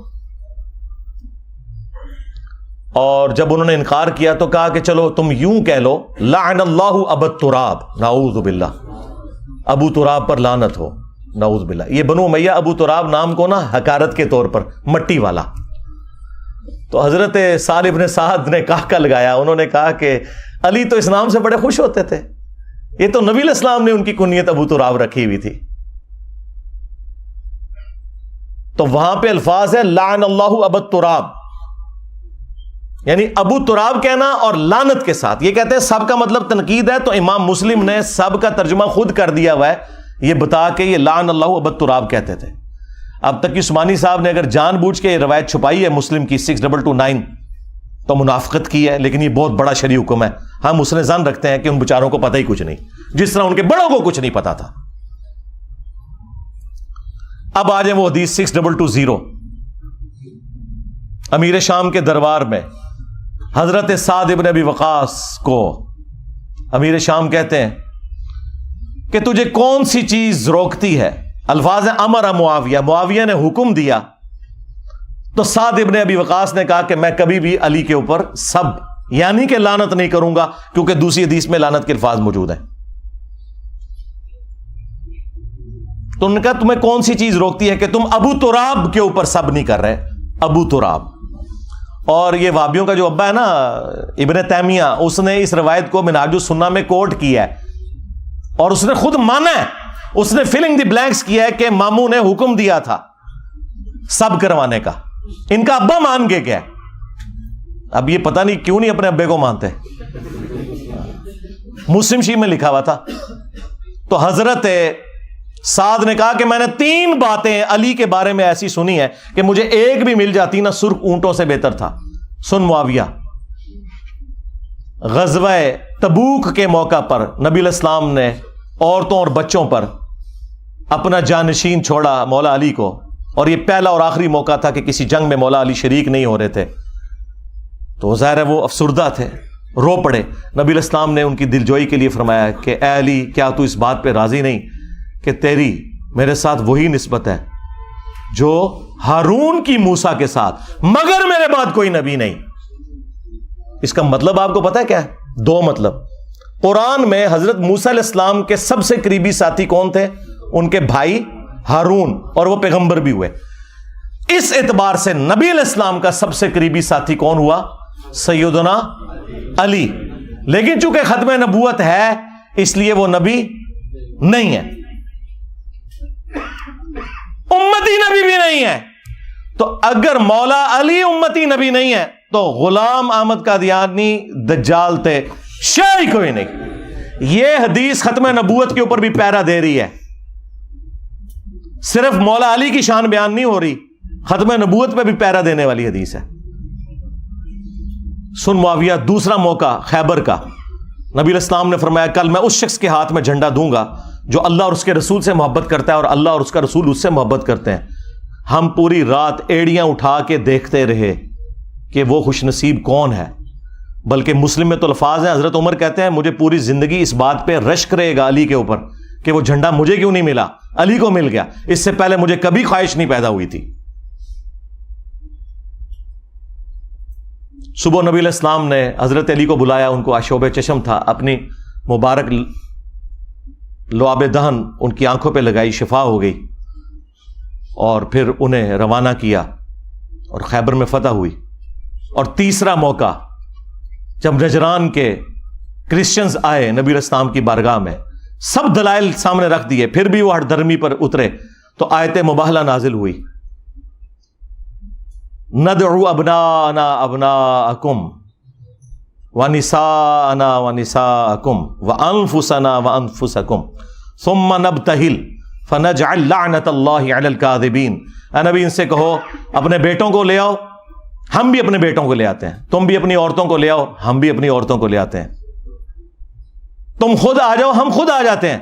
اور جب انہوں نے انکار کیا تو کہا کہ چلو تم یوں کہہ لو لعن اللہ ابا تراب، نعوذ باللہ، ابو تراب پر لعنت ہو، نعوذ باللہ. یہ بنو امیہ ابو تراب نام کو نا حقارت کے طور پر مٹی والا. تو حضرت سہل ابن سعد نے کہا لگایا، انہوں نے کہا کہ علی تو اس نام سے بڑے خوش ہوتے تھے، یہ تو نبی علیہ السلام نے ان کی کنیت ابو تراب رکھی ہوئی تھی. تو وہاں پہ الفاظ ہے لعن اللہ ابا تراب، یعنی ابو تراب کہنا اور لعنت کے ساتھ. یہ کہتے ہیں سب کا مطلب تنقید ہے، تو امام مسلم نے سب کا ترجمہ خود کر دیا ہوا ہے یہ بتا کے یہ لعن اللہ ابا تراب کہتے تھے. اب تک عثمانی صاحب نے اگر جان بوجھ کے یہ روایت چھپائی ہے مسلم کی 6229 تو منافقت کی ہے، لیکن یہ بہت بڑا شرعی حکم ہے. ہم اس نے ظن رکھتے ہیں کہ ان بیچاروں کو پتہ ہی کچھ نہیں، جس طرح ان کے بڑوں کو کچھ نہیں پتا تھا. اب آ جائیں وہ حدیث 6220. امیر شام کے دربار میں حضرت سعد ابن ابی وقاص کو امیر شام کہتے ہیں کہ تجھے کون سی چیز روکتی ہے؟ الفاظ امر معاویہ، معاویہ نے حکم دیا. تو سعد ابن ابی وقاص نے کہا کہ میں کبھی بھی علی کے اوپر سب یعنی کہ لعنت نہیں کروں گا، کیونکہ دوسری حدیث میں لعنت کے الفاظ موجود ہیں. تو انہوں نے کہا تمہیں کون سی چیز روکتی ہے کہ تم ابو تراب کے اوپر سب نہیں کر رہے؟ ابو تراب. اور یہ وابیوں کا جو ابا ہے نا ابن تیمیہ، اس نے اس روایت کو منہاج السنہ میں کوٹ کیا ہے اور اس نے خود مانا ہے، اس نے فلنگ دی بلینکس کیا ہے کہ ماموں نے حکم دیا تھا سب کروانے کا. ان کا ابا مان کے گیا. اب یہ پتہ نہیں کیوں نہیں اپنے ابے کو مانتے. مسلم شریف میں لکھا ہوا تھا. تو حضرت سعد نے کہا کہ میں نے 3 باتیں علی کے بارے میں ایسی سنی ہے کہ مجھے ایک بھی مل جاتی نا سرخ اونٹوں سے بہتر تھا. سن معاویہ، غزوہ تبوک کے موقع پر نبی علیہ السلام نے عورتوں اور بچوں پر اپنا جانشین چھوڑا مولا علی کو، اور یہ پہلا اور آخری موقع تھا کہ کسی جنگ میں مولا علی شریک نہیں ہو رہے تھے. تو ظاہر ہے وہ افسردہ تھے، رو پڑے. نبی علیہ السلام نے ان کی دلجوئی کے لیے فرمایا کہ اے علی، کیا تو اس بات پہ راضی نہیں کہ تیری میرے ساتھ وہی نسبت ہے جو ہارون کی موسیٰ کے ساتھ، مگر میرے بعد کوئی نبی نہیں. اس کا مطلب آپ کو پتا ہے کیا ہے؟ 2 مطلب. قرآن میں حضرت موسیٰ علیہ السلام کے سب سے قریبی ساتھی کون تھے؟ ان کے بھائی ہارون، اور وہ پیغمبر بھی ہوئے. اس اعتبار سے نبی علیہ السلام کا سب سے قریبی ساتھی کون ہوا؟ سیدنا علی. لیکن چونکہ ختم نبوت ہے اس لیے وہ نبی نہیں ہے، امتی نبی بھی نہیں ہے. تو اگر مولا علی امتی نبی نہیں ہے تو غلام احمد قادیانی دجال تھے، شے کوئی نہیں. یہ حدیث ختم نبوت کے اوپر بھی پیرا دے رہی ہے. صرف مولا علی کی شان بیان نہیں ہو رہی، ختم نبوت پہ بھی پیرا دینے والی حدیث ہے. سن معاویہ، دوسرا موقع خیبر کا. نبی علیہ السلام نے فرمایا کل میں اس شخص کے ہاتھ میں جھنڈا دوں گا جو اللہ اور اس کے رسول سے محبت کرتا ہے اور اللہ اور اس کا رسول اس سے محبت کرتے ہیں. ہم پوری رات ایڑیاں اٹھا کے دیکھتے رہے کہ وہ خوش نصیب کون ہے. بلکہ مسلم میں تو الفاظ ہیں، حضرت عمر کہتے ہیں مجھے پوری زندگی اس بات پہ رشک رہے گا علی کے اوپر کہ وہ جھنڈا مجھے کیوں نہیں ملا، علی کو مل گیا. اس سے پہلے مجھے کبھی خواہش نہیں پیدا ہوئی تھی. صبح نبی علیہ السلام نے حضرت علی کو بلایا، ان کو آشوب چشم تھا، اپنی مبارک لعاب دہن ان کی آنکھوں پہ لگائی، شفا ہو گئی، اور پھر انہیں روانہ کیا اور خیبر میں فتح ہوئی. اور تیسرا موقع جب نجران کے کرسچنز آئے نبی علیہ السلام کی بارگاہ میں، سب دلائل سامنے رکھ دیے، پھر بھی وہ ہٹ دھرمی پر اترے، تو آیت مباہلہ نازل ہوئی، ندعو ابناءنا ابناءکم ونساءنا ونساءکم وانفسنا وانفسکم ثم نبتہل فنجعل لعنت اللہ علی الکاذبین. اے نبی ان سے کہو اپنے بیٹوں کو لے آؤ، ہم بھی اپنے بیٹوں کو لے آتے ہیں، تم بھی اپنی عورتوں کو لے آؤ، ہم بھی اپنی عورتوں کو لے آتے ہیں، تم خود آ جاؤ، ہم خود آ جاتے ہیں،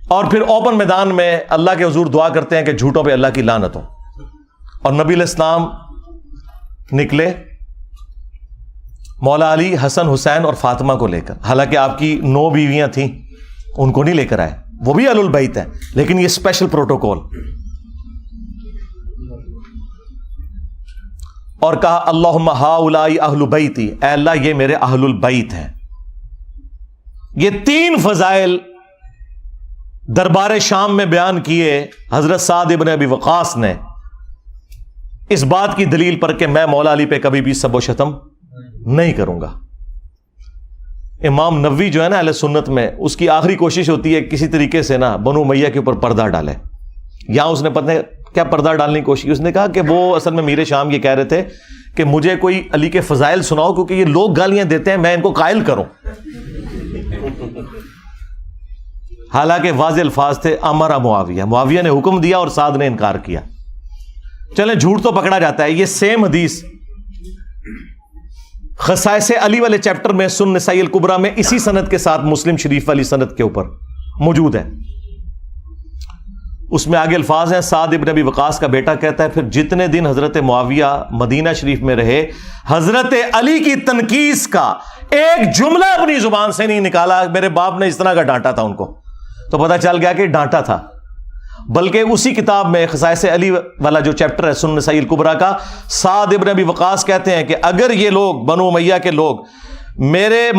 اور پھر اوپن میدان میں اللہ کے حضور دعا کرتے ہیں کہ جھوٹوں پہ اللہ کی لعنت ہو. اور نبی علیہ السلام نکلے مولا علی، حسن، حسین اور فاطمہ کو لے کر. حالانکہ آپ کی 9 بیویاں تھیں، ان کو نہیں لے کر آئے، وہ بھی اہل البیت ہیں، لیکن یہ اسپیشل پروٹوکول. اور کہا اللہم ہؤلاء اہل بیتی، اے اللہ یہ میرے اہل البیت ہیں. یہ 3 فضائل دربار شام میں بیان کیے حضرت سعد ابن ابی وقاص نے، اس بات کی دلیل پر کہ میں مولا علی پہ کبھی بھی سب و شتم نہیں کروں گا. امام نووی جو ہے نا اہل سنت میں، اس کی آخری کوشش ہوتی ہے کسی طریقے سے نا بنو امیہ کے اوپر پردہ ڈالے. یہاں اس نے پتہ ہے کیا پردہ ڈالنے کی کوشش کی؟ اس نے کہا کہ وہ اصل میں میر شام یہ کہہ رہے تھے کہ مجھے کوئی علی کے فضائل سناؤ کیونکہ یہ لوگ گالیاں دیتے ہیں، میں ان کو قائل کروں. حالانکہ واضح الفاظ تھے امر معاویہ، معاویہ نے حکم دیا اور سعد نے انکار کیا. چلیں جھوٹ تو پکڑا جاتا ہے. یہ سیم حدیث خصائص علی والے چیپٹر میں سنن نسائی الکبریٰ میں اسی سند کے ساتھ مسلم شریف والی سند کے اوپر موجود ہے. اس میں آگے الفاظ ہیں، سعد ابن ابی وقاص کا بیٹا کہتا ہے پھر جتنے دن حضرت معاویہ مدینہ شریف میں رہے حضرت علی کی تنقیص کا ایک جملہ اپنی زبان سے نہیں نکالا. میرے باپ نے اس طرح کا ڈانٹا تھا ان کو، تو پتہ چل گیا کہ ڈانٹا تھا. بلکہ اسی کتاب میں خصائص علی والا جو چیپٹر ہے سنن نسائی الکبریٰ کا، سعد ابن ابی وقاص کہتے ہیں کہ اگر یہ لوگ بنو امیہ کے لوگ میرے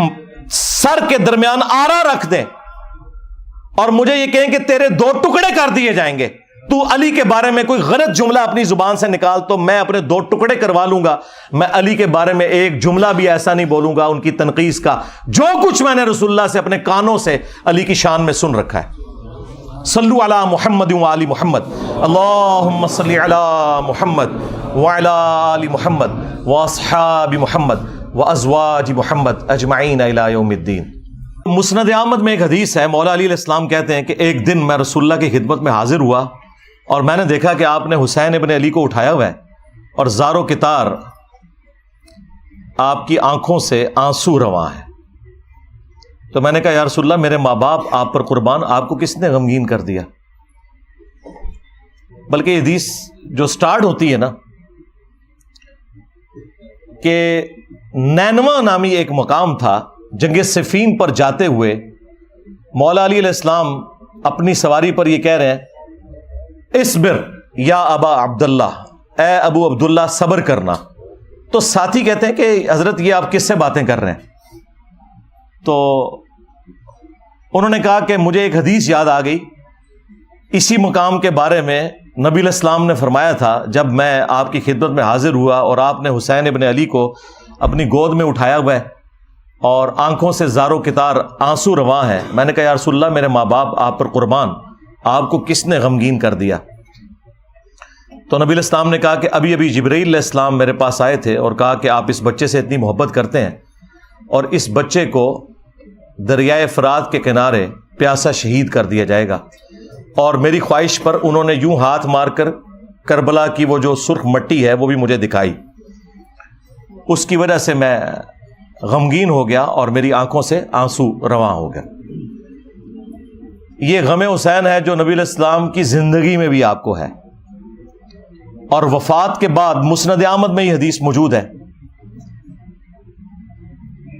سر کے درمیان آرا رکھ دیں اور مجھے یہ کہیں کہ تیرے 2 ٹکڑے کر دیے جائیں گے، تو علی کے بارے میں کوئی غلط جملہ اپنی زبان سے نکال تو میں اپنے 2 ٹکڑے کروا لوں گا. میں علی کے بارے میں ایک جملہ بھی ایسا نہیں بولوں گا ان کی تنقیص کا جو کچھ میں نے رسول اللہ سے اپنے کانوں سے علی کی شان میں سن رکھا ہے. صلو علی محمد وآل محمد، اللہم صلی علی محمد وعلی آل محمد واصحاب محمد وازواج محمد اجمعین الی یوم الدین. مسند احمد میں ایک حدیث ہے، مولا علی علیہ السلام کہتے ہیں کہ ایک دن میں رسول اللہ کی خدمت میں حاضر ہوا اور میں نے دیکھا کہ آپ نے حسین ابن علی کو اٹھایا ہوا ہے اور زار و کتار آپ کی آنکھوں سے آنسو رواں ہے. تو میں نے کہا یا رسول اللہ میرے ماں باپ آپ پر قربان، آپ کو کس نے غمگین کر دیا؟ بلکہ یہ حدیث جو سٹارٹ ہوتی ہے نا کہ نینوا نامی ایک مقام تھا، جنگ صفین پر جاتے ہوئے مولا علی علیہ السلام اپنی سواری پر یہ کہہ رہے ہیں اصبر یا ابا عبداللہ، اے ابو عبداللہ صبر کرنا. تو ساتھی کہتے ہیں کہ حضرت یہ آپ کس سے باتیں کر رہے ہیں؟ تو انہوں نے کہا کہ مجھے ایک حدیث یاد آ گئی، اسی مقام کے بارے میں نبی علیہ السلام نے فرمایا تھا جب میں آپ کی خدمت میں حاضر ہوا اور آپ نے حسین ابن علی کو اپنی گود میں اٹھایا ہوا ہے اور آنکھوں سے زارو کتار آنسو رواں ہے. میں نے کہا یا رسول اللہ میرے ماں باپ آپ پر قربان، آپ کو کس نے غمگین کر دیا؟ تو نبی علیہ السلام نے کہا کہ ابھی ابھی جبرائیل علیہ السلام میرے پاس آئے تھے اور کہا کہ آپ اس بچے سے اتنی محبت کرتے ہیں اور اس بچے کو دریائے فرات کے کنارے پیاسا شہید کر دیا جائے گا. اور میری خواہش پر انہوں نے یوں ہاتھ مار کر کربلا کی وہ جو سرخ مٹی ہے وہ بھی مجھے دکھائی. اس کی وجہ سے میں غمگین ہو گیا اور میری آنکھوں سے آنسو رواں ہو گیا. یہ غم حسین ہے جو نبی علیہ السلام کی زندگی میں بھی آپ کو ہے اور وفات کے بعد مسند احمد میں یہ حدیث موجود ہے.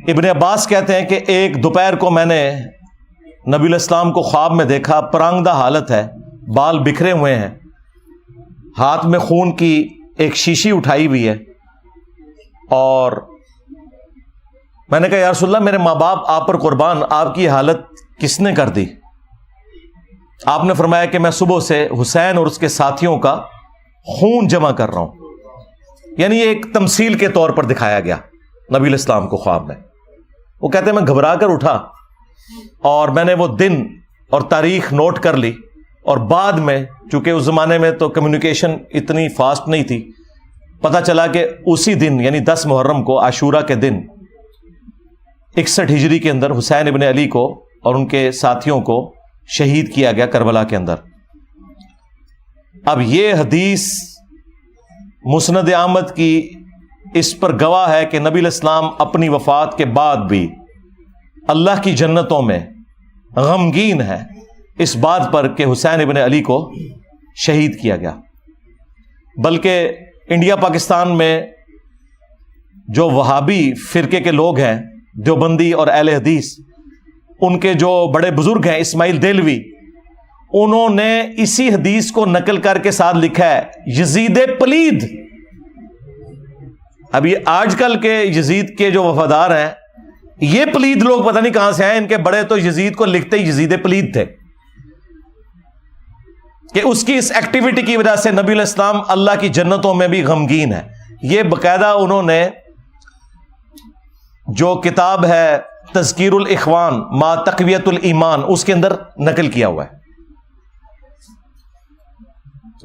ابن عباس کہتے ہیں کہ ایک دوپہر کو میں نے نبی علیہ السلام کو خواب میں دیکھا، پرانگدہ حالت ہے، بال بکھرے ہوئے ہیں، ہاتھ میں خون کی ایک شیشی اٹھائی ہوئی ہے. اور میں نے کہا یا رسول اللہ میرے ماں باپ آپ پر قربان، آپ کی حالت کس نے کر دی؟ آپ نے فرمایا کہ میں صبح سے حسین اور اس کے ساتھیوں کا خون جمع کر رہا ہوں. یعنی یہ ایک تمثیل کے طور پر دکھایا گیا نبی علیہ السلام کو خواب میں. وہ کہتے ہیں میں گھبرا کر اٹھا اور میں نے وہ دن اور تاریخ نوٹ کر لی اور بعد میں چونکہ اس زمانے میں تو کمیونیکیشن اتنی فاسٹ نہیں تھی، پتہ چلا کہ اسی دن یعنی 10 محرم کو عاشورہ کے دن 61 ہجری کے اندر حسین ابن علی کو اور ان کے ساتھیوں کو شہید کیا گیا کربلا کے اندر. اب یہ حدیث مسند احمد کی اس پر گواہ ہے کہ نبی علیہ السلام اپنی وفات کے بعد بھی اللہ کی جنتوں میں غمگین ہے اس بات پر کہ حسین ابن علی کو شہید کیا گیا. بلکہ انڈیا پاکستان میں جو وہابی فرقے کے لوگ ہیں، دیوبندی اور اہل حدیث، ان کے جو بڑے بزرگ ہیں اسماعیل دہلوی، انہوں نے اسی حدیث کو نقل کر کے ساتھ لکھا ہے یزید پلید. اب یہ آج کل کے یزید کے جو وفادار ہیں یہ پلید لوگ پتہ نہیں کہاں سے آئے، ان کے بڑے تو یزید کو لکھتے ہی یزید پلید تھے کہ اس کی اس ایکٹیویٹی کی وجہ سے نبی علیہ السلام اللہ کی جنتوں میں بھی غمگین ہے. یہ باقاعدہ انہوں نے جو کتاب ہے تذکیر الاخوان ما تقویت الایمان اس کے اندر نقل کیا ہوا ہے.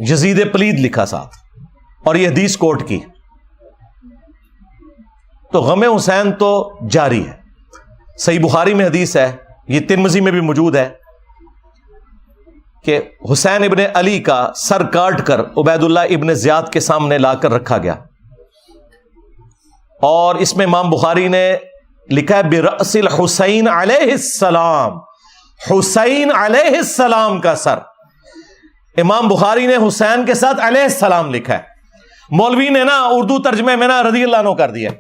یزید پلید لکھا ساتھ اور یہ حدیث کوٹ کی. تو غم حسین تو جاری ہے. صحیح بخاری میں حدیث ہے, یہ ترمذی میں بھی موجود ہے, کہ حسین ابن علی کا سر کاٹ کر عبید اللہ ابن زیاد کے سامنے لا کر رکھا گیا, اور اس میں امام بخاری نے لکھا ہے برأس الحسین علیہ السلام, حسین علیہ السلام کا سر. امام بخاری نے حسین کے ساتھ علیہ السلام لکھا ہے. مولوی نے نا اردو ترجمے میں نا رضی اللہ عنہ کر دیا.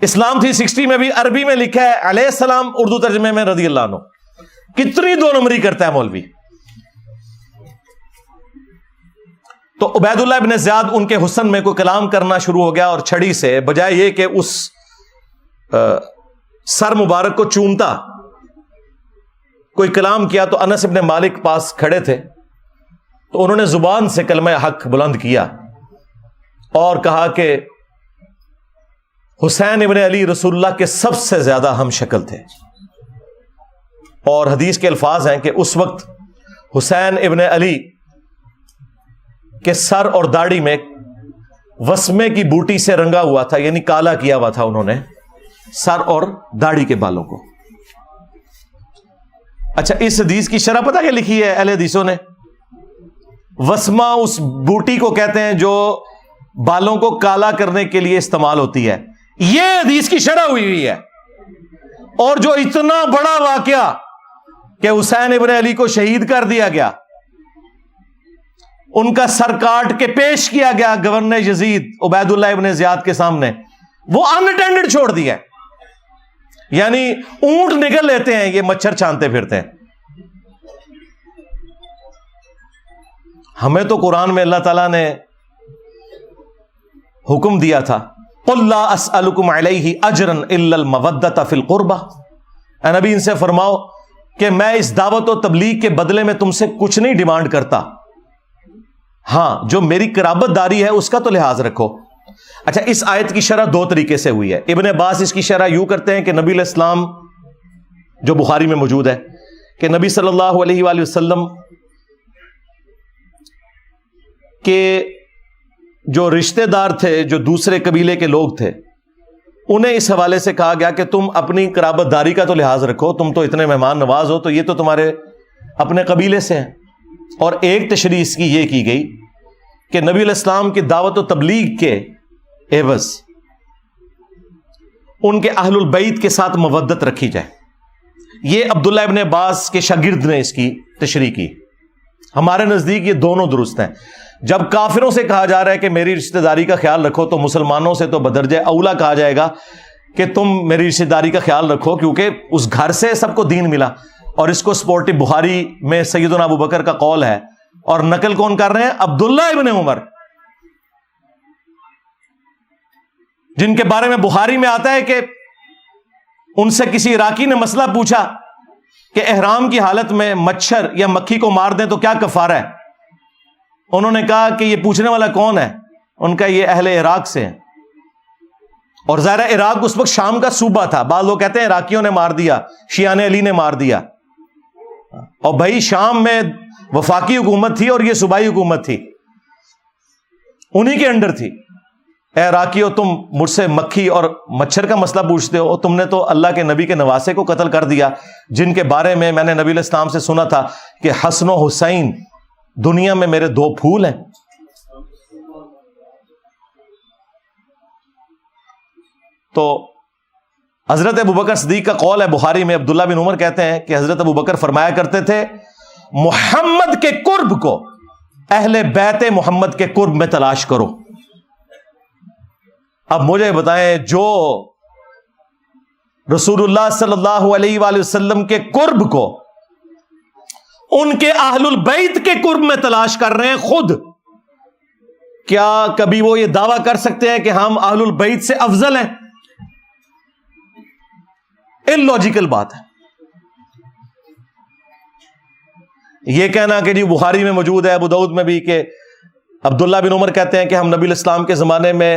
اسلام 360 میں بھی عربی میں لکھا ہے علیہ السلام, اردو ترجمے میں رضی اللہ عنہ. کتنی دو نمبری کرتا ہے مولوی. تو عبید اللہ ابن زیاد ان کے حسن میں کوئی کلام کرنا شروع ہو گیا, اور چھڑی سے بجائے یہ کہ اس سر مبارک کو چومتا کوئی کلام کیا, تو انس ابن مالک پاس کھڑے تھے, تو انہوں نے زبان سے کلمہ حق بلند کیا اور کہا کہ حسین ابن علی رسول اللہ کے سب سے زیادہ ہم شکل تھے. اور حدیث کے الفاظ ہیں کہ اس وقت حسین ابن علی کے سر اور داڑھی میں وسمے کی بوٹی سے رنگا ہوا تھا, یعنی کالا کیا ہوا تھا انہوں نے سر اور داڑھی کے بالوں کو. اچھا, اس حدیث کی شرح پتہ کیا لکھی ہے اہل حدیثوں نے؟ وسمہ اس بوٹی کو کہتے ہیں جو بالوں کو کالا کرنے کے لیے استعمال ہوتی ہے. یہ حدیث کی شرح ہوئی ہے. اور جو اتنا بڑا واقعہ کہ حسین ابن علی کو شہید کر دیا گیا, ان کا سر کاٹ کے پیش کیا گیا گورنر یزید عبید اللہ ابن زیاد کے سامنے, وہ اناٹینڈڈ چھوڑ دیا. یعنی اونٹ نکل لیتے ہیں, یہ مچھر چھانتے پھرتے ہیں. ہمیں تو قرآن میں اللہ تعالیٰ نے حکم دیا تھا قُلْ لَا أَسْأَلُكُمْ عَلَيْهِ أَجْرًا إِلَّا الْمَوَدَّةَ فِي الْقُرْبَةِ. اے نبی ان سے فرماؤ کہ میں اس دعوت و تبلیغ کے بدلے میں تم سے کچھ نہیں ڈیمانڈ کرتا, ہاں جو میری قرابت داری ہے اس کا تو لحاظ رکھو. اچھا, اس آیت کی شرح دو طریقے سے ہوئی ہے. ابن عباس اس کی شرح یوں کرتے ہیں کہ نبی علیہ السلام, جو بخاری میں موجود ہے, کہ نبی صلی اللہ علیہ وآلہ وسلم کے جو رشتہ دار تھے, جو دوسرے قبیلے کے لوگ تھے, انہیں اس حوالے سے کہا گیا کہ تم اپنی قرابت داری کا تو لحاظ رکھو, تم تو اتنے مہمان نواز ہو, تو یہ تو تمہارے اپنے قبیلے سے ہیں. اور ایک تشریح اس کی یہ کی گئی کہ نبی علیہ السلام کی دعوت و تبلیغ کے عوض ان کے اہل البیت کے ساتھ مودت رکھی جائے. یہ عبداللہ ابن عباس کے شاگرد نے اس کی تشریح کی. ہمارے نزدیک یہ دونوں درست ہیں. جب کافروں سے کہا جا رہا ہے کہ میری رشتہ داری کا خیال رکھو, تو مسلمانوں سے تو بدرجہ اولا کہا جائے گا کہ تم میری رشتہ داری کا خیال رکھو, کیونکہ اس گھر سے سب کو دین ملا. اور اس کو سپورٹی بخاری میں سیدنا ابو بکر کا قول ہے, اور نقل کون کر رہے ہیں؟ عبداللہ ابن عمر, جن کے بارے میں بخاری میں آتا ہے کہ ان سے کسی عراقی نے مسئلہ پوچھا کہ احرام کی حالت میں مچھر یا مکھی کو مار دیں تو کیا کفارہ ہے. انہوں نے کہا کہ یہ پوچھنے والا کون ہے؟ ان کا یہ اہل عراق سے ہے. اور ظاہر عراق اس وقت شام کا صوبہ تھا. بعض لوگ کہتے ہیں عراقیوں نے مار دیا, شیعان علی نے مار دیا. اور بھائی شام میں وفاقی حکومت تھی اور یہ صوبائی حکومت تھی, انہی کے انڈر تھی. اے عراقیوں, تم مجھ سے مکھی اور مچھر کا مسئلہ پوچھتے ہو, تم نے تو اللہ کے نبی کے نواسے کو قتل کر دیا, جن کے بارے میں نے نبی علیہ السلام سے سنا تھا کہ حسن و حسین دنیا میں میرے دو پھول ہیں. تو حضرت ابوبکر صدیق کا قول ہے بخاری میں, عبداللہ بن عمر کہتے ہیں کہ حضرت ابوبکر فرمایا کرتے تھے محمد کے قرب کو اہل بیت محمد کے قرب میں تلاش کرو. اب مجھے بتائیں, جو رسول اللہ صلی اللہ علیہ وآلہ وسلم کے قرب کو ان کے اہل البیت کے قرب میں تلاش کر رہے ہیں خود, کیا کبھی وہ یہ دعویٰ کر سکتے ہیں کہ ہم اہل البیت سے افضل ہیں؟ اللاجیکل بات ہے. یہ کہنا کہ جی بخاری میں موجود ہے, ابو داؤد میں بھی, کہ عبداللہ بن عمر کہتے ہیں کہ ہم نبی علیہ السلام کے زمانے میں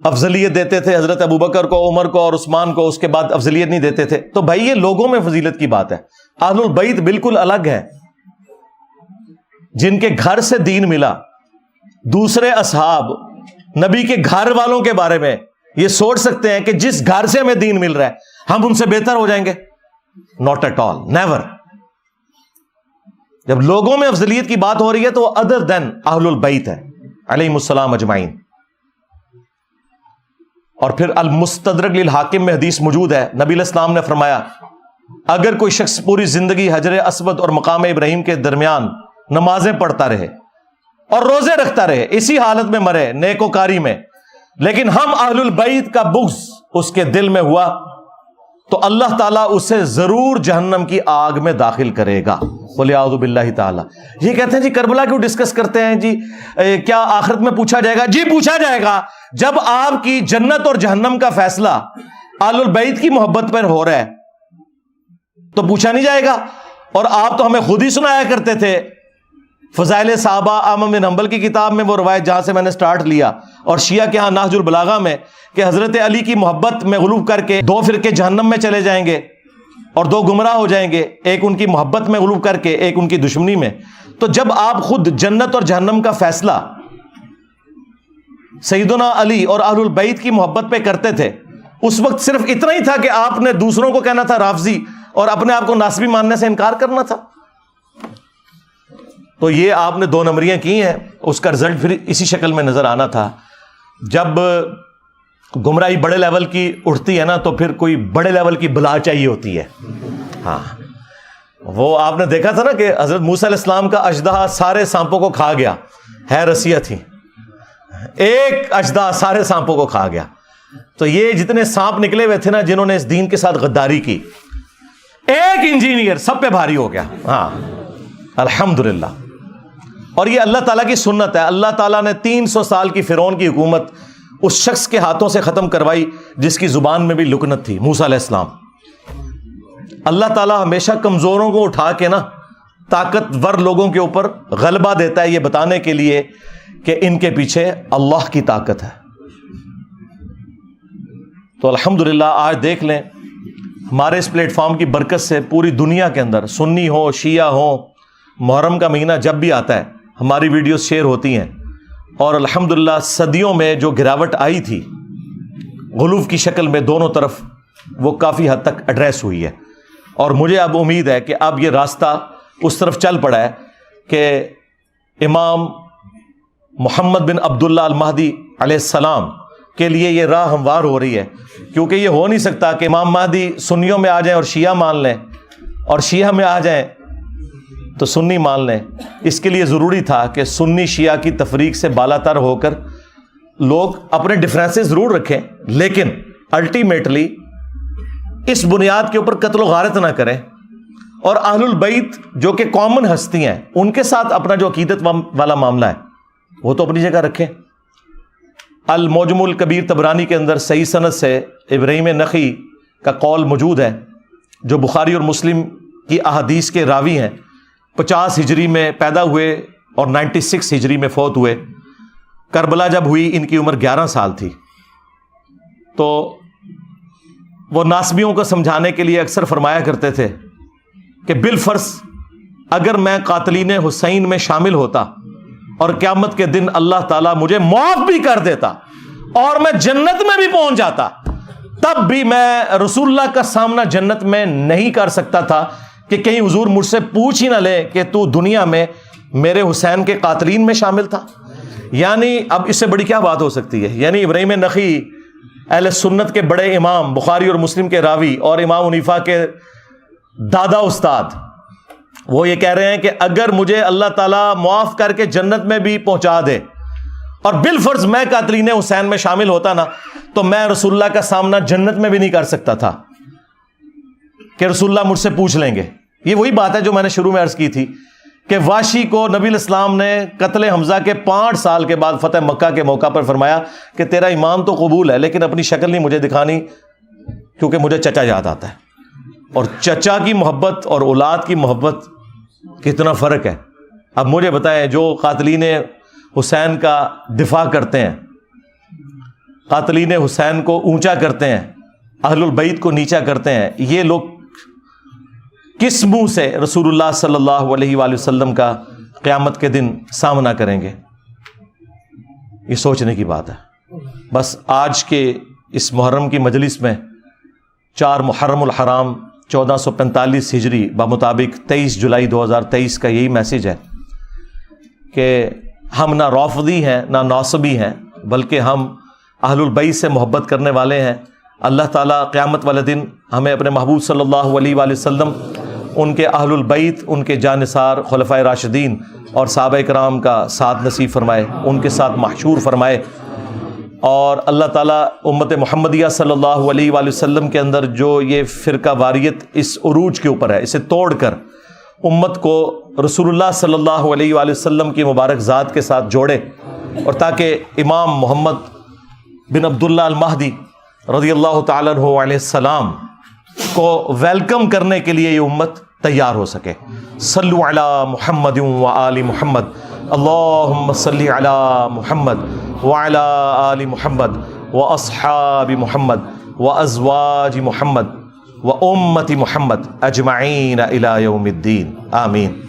افضلیت دیتے تھے حضرت ابوبکر کو، عمر کو اور عثمان کو، اس کے بعد افضلیت نہیں دیتے تھے. تو بھائی یہ لوگوں میں فضیلت کی بات ہے. اہل البیت بالکل الگ ہے، جن کے گھر سے دین ملا. دوسرے اصحاب نبی کے گھر والوں کے بارے میں یہ سوچ سکتے ہیں کہ جس گھر سے ہمیں دین مل رہا ہے ہم ان سے بہتر ہو جائیں گے؟ Not at all, never. جب لوگوں میں افضلیت کی بات ہو رہی ہے تو وہ ادر دین اہل البیت ہے علیہم السلام اجمعین. اور پھر المستدرک للحاکم میں حدیث موجود ہے، نبی علیہ السلام نے فرمایا اگر کوئی شخص پوری زندگی حجر اسود اور مقام ابراہیم کے درمیان نمازیں پڑھتا رہے اور روزے رکھتا رہے، اسی حالت میں مرے نیکوکاری میں، لیکن ہم اہل البیت کا بغض اس کے دل میں ہوا تو اللہ تعالیٰ اسے ضرور جہنم کی آگ میں داخل کرے گا. وَلِعَوْذُ بِاللَّهِ تعالیٰ. یہ کہتے ہیں جی کربلا کیوں ڈسکس کرتے ہیں جی؟ کیا آخرت میں پوچھا جائے گا؟ جی پوچھا جائے گا. جب آپ کی جنت اور جہنم کا فیصلہ اہل البیت کی محبت پر ہو رہا ہے تو پوچھا نہیں جائے گا؟ اور آپ تو ہمیں خود ہی سنایا کرتے تھے فضائل صحابہ احمد بن حنبل کی کتاب میں وہ روایت جہاں سے میں نے سٹارٹ لیا، اور شیعہ کے ہاں نہج البلاغہ میں، کہ حضرت علی کی محبت میں غلوب کر کے 2 فرقے جہنم میں چلے جائیں گے اور 2 گمراہ ہو جائیں گے، ایک ان کی محبت میں غلوب کر کے، ایک ان کی دشمنی میں. تو جب آپ خود جنت اور جہنم کا فیصلہ سیدنا علی اور اہل البیت کی محبت پہ کرتے تھے، اس وقت صرف اتنا ہی تھا کہ آپ نے دوسروں کو کہنا تھا رافضی اور اپنے آپ کو ناسبی ماننے سے انکار کرنا تھا. تو یہ آپ نے 2 نمبریاں کی ہیں، اس کا رزلٹ پھر اسی شکل میں نظر آنا تھا. جب گمراہی بڑے لیول کی اٹھتی ہے نا تو پھر کوئی بڑے لیول کی بلا چاہیے ہوتی ہے. ہاں وہ آپ نے دیکھا تھا نا کہ حضرت موسیٰ علیہ السلام کا اژدہا سارے سانپوں کو کھا گیا، ہے رسیہ تھی، ایک اژدہا سارے سانپوں کو کھا گیا. تو یہ جتنے سانپ نکلے ہوئے تھے نا جنہوں نے اس دین کے ساتھ غداری کی، ایک انجینئر سب پہ بھاری ہو گیا. ہاں الحمدللہ. اور یہ اللہ تعالیٰ کی سنت ہے. اللہ تعالیٰ نے 300 سال کی فرعون کی حکومت اس شخص کے ہاتھوں سے ختم کروائی جس کی زبان میں بھی لکنت تھی، موسیٰ علیہ السلام. اللہ تعالیٰ ہمیشہ کمزوروں کو اٹھا کے نا طاقتور لوگوں کے اوپر غلبہ دیتا ہے، یہ بتانے کے لیے کہ ان کے پیچھے اللہ کی طاقت ہے. تو الحمدللہ آج دیکھ لیں ہمارے اس پلیٹ فارم کی برکت سے پوری دنیا کے اندر سنی ہو شیعہ ہو، محرم کا مہینہ جب بھی آتا ہے ہماری ویڈیوز شیئر ہوتی ہیں. اور الحمدللہ صدیوں میں جو گراوٹ آئی تھی غلوف کی شکل میں دونوں طرف، وہ کافی حد تک ایڈریس ہوئی ہے. اور مجھے اب امید ہے کہ اب یہ راستہ اس طرف چل پڑا ہے کہ امام محمد بن عبداللہ المہدی علیہ السلام کے لیے یہ راہ ہموار ہو رہی ہے. کیونکہ یہ ہو نہیں سکتا کہ امام مہدی سنیوں میں آ جائیں اور شیعہ مان لیں، اور شیعہ میں آ جائیں تو سنی مان لیں. اس کے لیے ضروری تھا کہ سنی شیعہ کی تفریق سے بالا تر ہو کر لوگ اپنے ڈفرینسز ضرور رکھیں، لیکن الٹیمیٹلی اس بنیاد کے اوپر قتل و غارت نہ کریں. اور اہل البیت جو کہ کامن ہستی ہیں ان کے ساتھ اپنا جو عقیدت والا معاملہ ہے وہ تو اپنی جگہ رکھیں. المعجم الکبیر طبرانی کے اندر صحیح سند سے ابراہیم نخعی کا قول موجود ہے جو بخاری اور مسلم کی احادیث کے راوی ہیں. 50 ہجری میں پیدا ہوئے اور 96 ہجری میں فوت ہوئے. کربلا جب ہوئی ان کی عمر 11 سال تھی. تو وہ ناسبیوں کو سمجھانے کے لیے اکثر فرمایا کرتے تھے کہ بالفرض اگر میں قاتلین حسین میں شامل ہوتا اور قیامت کے دن اللہ تعالیٰ مجھے معاف بھی کر دیتا اور میں جنت میں بھی پہنچ جاتا، تب بھی میں رسول اللہ کا سامنا جنت میں نہیں کر سکتا تھا کہ کہیں حضور مجھ سے پوچھ ہی نہ لے کہ تو دنیا میں میرے حسین کے قاتلین میں شامل تھا. یعنی اب اس سے بڑی کیا بات ہو سکتی ہے؟ یعنی ابراہیم نخعی اہل سنت کے بڑے امام، بخاری اور مسلم کے راوی اور امام حنیفہ کے دادا استاد، وہ یہ کہہ رہے ہیں کہ اگر مجھے اللہ تعالیٰ معاف کر کے جنت میں بھی پہنچا دے اور بالفرض میں قاتلین حسین میں شامل ہوتا نا تو میں رسول اللہ کا سامنا جنت میں بھی نہیں کر سکتا تھا کہ رسول اللہ مجھ سے پوچھ لیں گے. یہ وہی بات ہے جو میں نے شروع میں عرض کی تھی کہ واشی کو نبی علیہ السلام نے قتل حمزہ کے 5 سال کے بعد فتح مکہ کے موقع پر فرمایا کہ تیرا ایمان تو قبول ہے لیکن اپنی شکل نہیں مجھے دکھانی کیونکہ مجھے چچا یاد آتا ہے. اور چچا کی محبت اور اولاد کی محبت کتنا فرق ہے. اب مجھے بتائیں جو قاتلین حسین کا دفاع کرتے ہیں قاتلین حسین کو اونچا کرتے ہیں، اہل البیت کو نیچا کرتے ہیں، یہ لوگ کس منہ سے رسول اللہ صلی اللہ علیہ وآلہ وسلم کا قیامت کے دن سامنا کریں گے؟ یہ سوچنے کی بات ہے۔ بس آج کے اس محرم کی مجلس میں 4 محرم الحرام 1445 ہجری بمطابق 23 جولائی 2023 کا یہی میسیج ہے کہ ہم نہ رافضی ہیں نہ ناصبی ہیں، بلکہ ہم اہل البیت سے محبت کرنے والے ہیں۔ اللہ تعالیٰ قیامت والے دن ہمیں اپنے محبوب صلی اللہ علیہ وآلہ وسلم، ان کے اہل البیت، ان کے جانثار خلفائے راشدین اور صحابہ کرام کا ساتھ نصیب فرمائے، ان کے ساتھ محشور فرمائے، اور اللہ تعالیٰ امت محمدیہ صلی اللہ علیہ وآلہ وسلم کے اندر جو یہ فرقہ واریت اس عروج کے اوپر ہے، اسے توڑ کر امت کو رسول اللہ صلی اللہ علیہ وآلہ وسلم کی مبارک ذات کے ساتھ جوڑے، اور تاکہ امام محمد بن عبداللہ المہدی رضی اللہ تعالیٰ عنہ علیہ السلام کو ویلکم کرنے کے لیے یہ امت تیار ہو سکے۔ صلو علی محمد و آل محمد، اللہم صلی علی محمد وعلی آل محمد و اصحاب محمد و ازواج محمد و امت محمد اجمعین الی یوم الدین، آمین۔